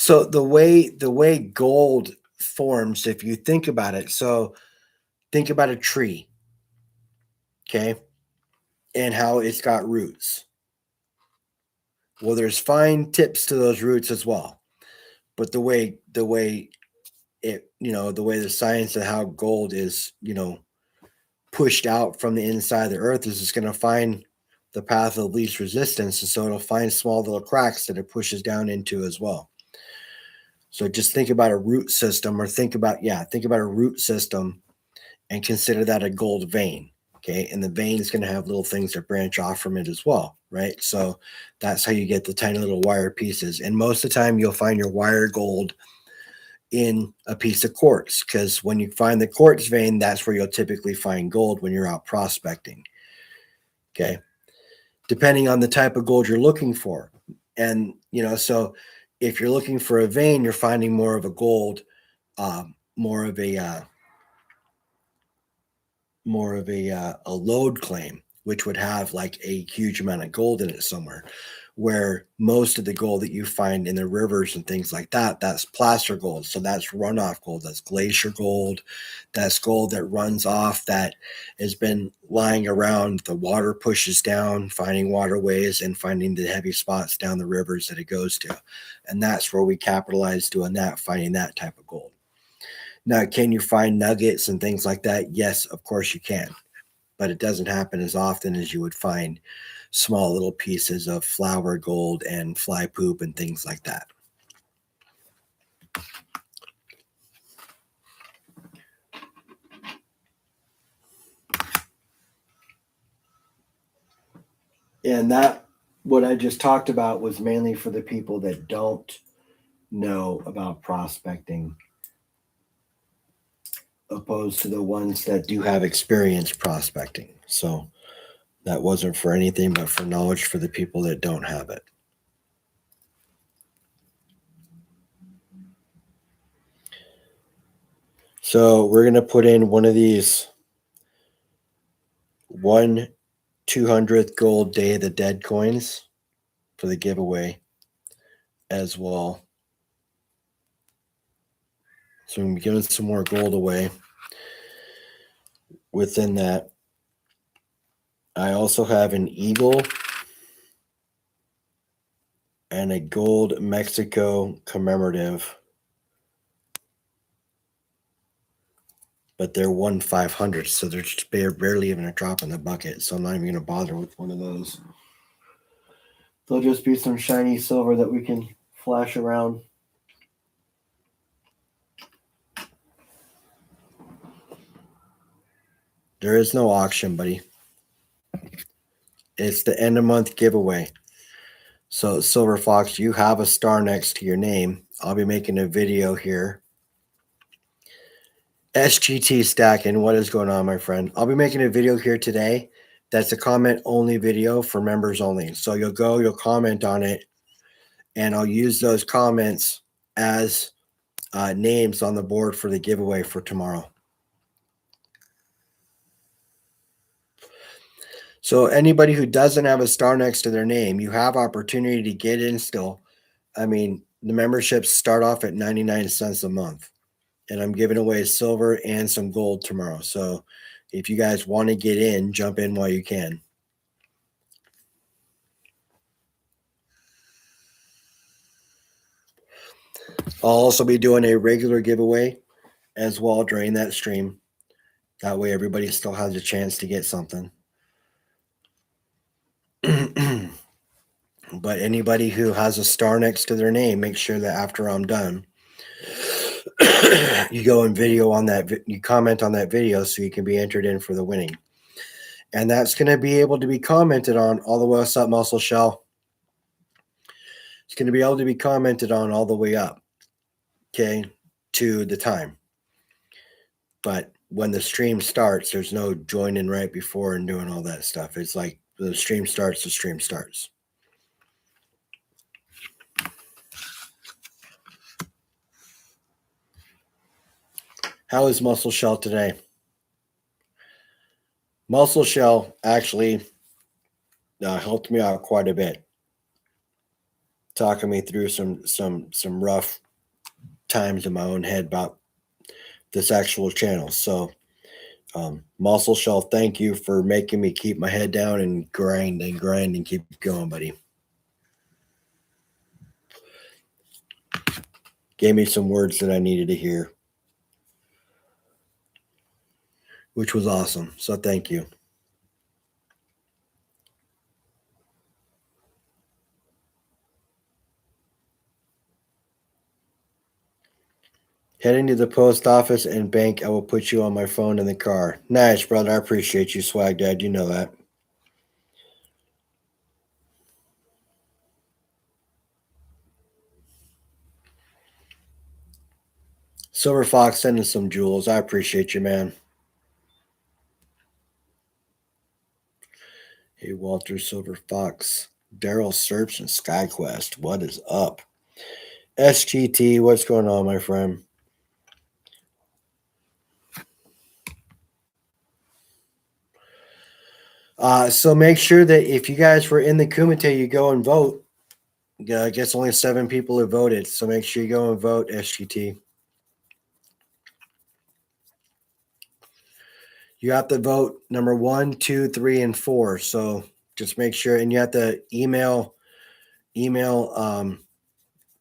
So the way gold forms, if you think about it, so think about a tree, okay, and how it's got roots. Well, there's fine tips to those roots as well. But the way it, the way the science of how gold is, pushed out from the inside of the earth is it's going to find the path of least resistance. And so it'll find small little cracks that it pushes down into as well. So just think about a root system, or think about a root system and consider that a gold vein. Okay. And the vein is going to have little things that branch off from it as well. Right. So that's how you get the tiny little wire pieces. And most of the time you'll find your wire gold in a piece of quartz, because when you find the quartz vein, that's where you'll typically find gold when you're out prospecting. Okay. Depending on the type of gold you're looking for. And, so if you're looking for a vein, you're finding more of a gold, more of a load claim, which would have like a huge amount of gold in it somewhere. Where most of the gold that you find in the rivers and things like that, that's placer gold. So that's runoff gold. That's glacier gold. That's gold that runs off, that has been lying around. The water pushes down, finding waterways and finding the heavy spots down the rivers that it goes to. And that's where we capitalize doing that, finding that type of gold. Now, can you find nuggets and things like that? Yes, of course you can. But it doesn't happen as often as you would find small little pieces of flour gold and fly poop and things like that. And that, what I just talked about, was mainly for the people that don't know about prospecting, opposed to the ones that do have experience prospecting. So that wasn't for anything but for knowledge for the people that don't have it. So we're going to put in one of these 1/200th gold Day of the Dead coins for the giveaway as well. So I'm giving some more gold away. Within that, I also have an eagle and a gold Mexico commemorative, but they're 1/500th, so they're just barely even a drop in the bucket. So I'm not even going to bother with one of those. They'll just be some shiny silver that we can flash around. There is no auction, buddy. It's the end of month giveaway. So Silver Fox, you have a star next to your name. I'll be making a video here. SGT stacking, what is going on, my friend? I'll be making a video here today. That's a comment only video for members only. So you'll comment on it, and I'll use those comments as names on the board for the giveaway for tomorrow. So anybody who doesn't have a star next to their name, you have opportunity to get in still. I mean, the memberships start off at 99 cents a month, and I'm giving away silver and some gold tomorrow. So if you guys want to get in, jump in while you can. I'll also be doing a regular giveaway as well during that stream. That way everybody still has a chance to get something. But anybody who has a star next to their name, make sure that after I'm done, you go and you comment on that video so you can be entered in for the winning. And that's going to be able to be commented on all the way. What's up, Muscle Shell? It's going to be able to be commented on all the way up, okay, to the time. But when the stream starts, there's no joining right before and doing all that stuff. It's like the stream starts, the stream starts. How is Muscle Shell today? Muscle Shell actually helped me out quite a bit. talking me through some rough times in my own head about this actual channel. So, Muscle Shell, thank you for making me keep my head down and grind and keep going, buddy. Gave me some words that I needed to hear, which was awesome. So thank you. Heading to the post office and bank. I will put you on my phone in the car. Nice, brother. I appreciate you, Swag Dad. You know that. Silver Fox sending some jewels. I appreciate you, man. Hey, Walter, Silver Fox, Daryl Serps, and SkyQuest. What is up? SGT, what's going on, my friend? So make sure that if you guys were in the Kumite, you go and vote. I guess only 7 people have voted, so make sure you go and vote, SGT. You have to vote number 1, 2, 3, and 4. So just make sure, and you have to email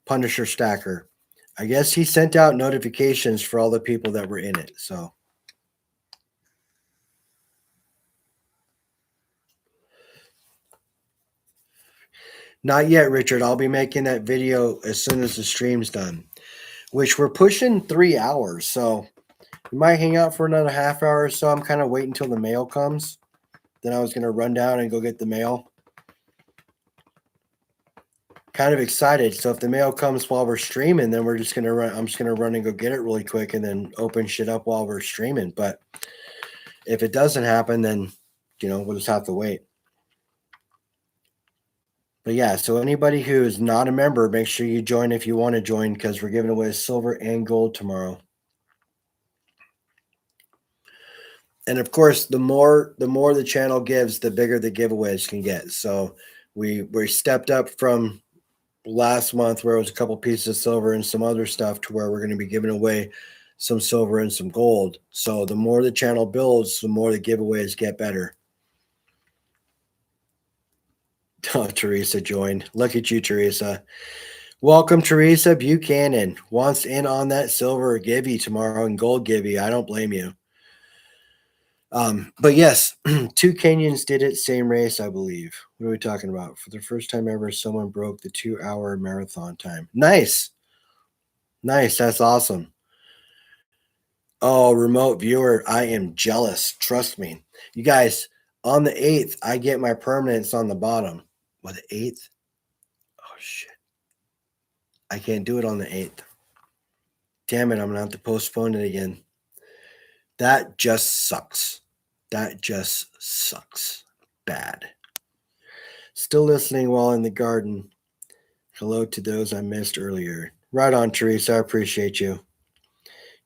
Punisher Stacker. I guess he sent out notifications for all the people that were in it. So not yet, Richard. I'll be making that video as soon as the stream's done, which we're pushing 3 hours. So we might hang out for another half hour or so. I'm kind of waiting until the mail comes. Then I was going to run down and go get the mail. Kind of excited. So if the mail comes while we're streaming, then we're just going to run. I'm just going to run and go get it really quick and then open shit up while we're streaming. But if it doesn't happen, then, we'll just have to wait. But yeah, so anybody who is not a member, make sure you join if you want to join, because we're giving away silver and gold tomorrow. And of course, the more the channel gives, the bigger the giveaways can get. So we stepped up from last month where it was a couple pieces of silver and some other stuff to where we're going to be giving away some silver and some gold. So the more the channel builds, the more the giveaways get better. Oh, Teresa joined. Look at you, Teresa. Welcome, Teresa Buchanan. Wants in on that silver givey tomorrow and gold givey. I don't blame you. But yes, 2 Kenyans did it, same race, I believe. What are we talking about? For the first time ever, someone broke the 2-hour marathon time. Nice. Nice. That's awesome. Oh, remote viewer, I am jealous. Trust me. You guys, on the 8th, I get my permanents on the bottom. What, the 8th? Oh, shit. I can't do it on the 8th. Damn it, I'm going to have to postpone it again. That just sucks. That just sucks. Bad. Still listening while in the garden. Hello to those I missed earlier. Right on, Teresa. I appreciate you.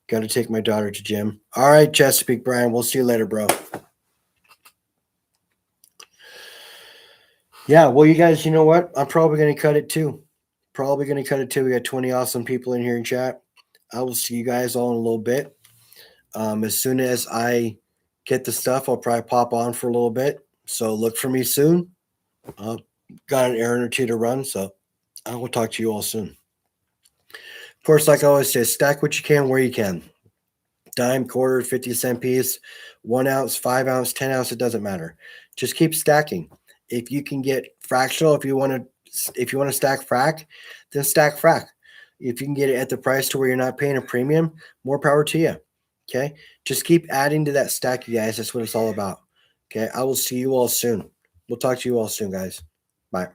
Got to take my daughter to gym. All right, Chesapeake Brian. We'll see you later, bro. Yeah, well, you guys, you know what? I'm probably going to cut it too. We got 20 awesome people in here in chat. I will see you guys all in a little bit. As soon as I get the stuff, I'll probably pop on for a little bit. So look for me soon. Got an errand or two to run, so I will talk to you all soon. Of course, like I always say, stack what you can where you can. Dime, quarter, 50-cent piece, 1 ounce, 5 ounce, 10 ounce, it doesn't matter. Just keep stacking. If you can get fractional, if you want to stack frac, then stack frac. If you can get it at the price to where you're not paying a premium, more power to you. Okay. Just keep adding to that stack, you guys. That's what it's all about. Okay. I will see you all soon. We'll talk to you all soon, guys. Bye.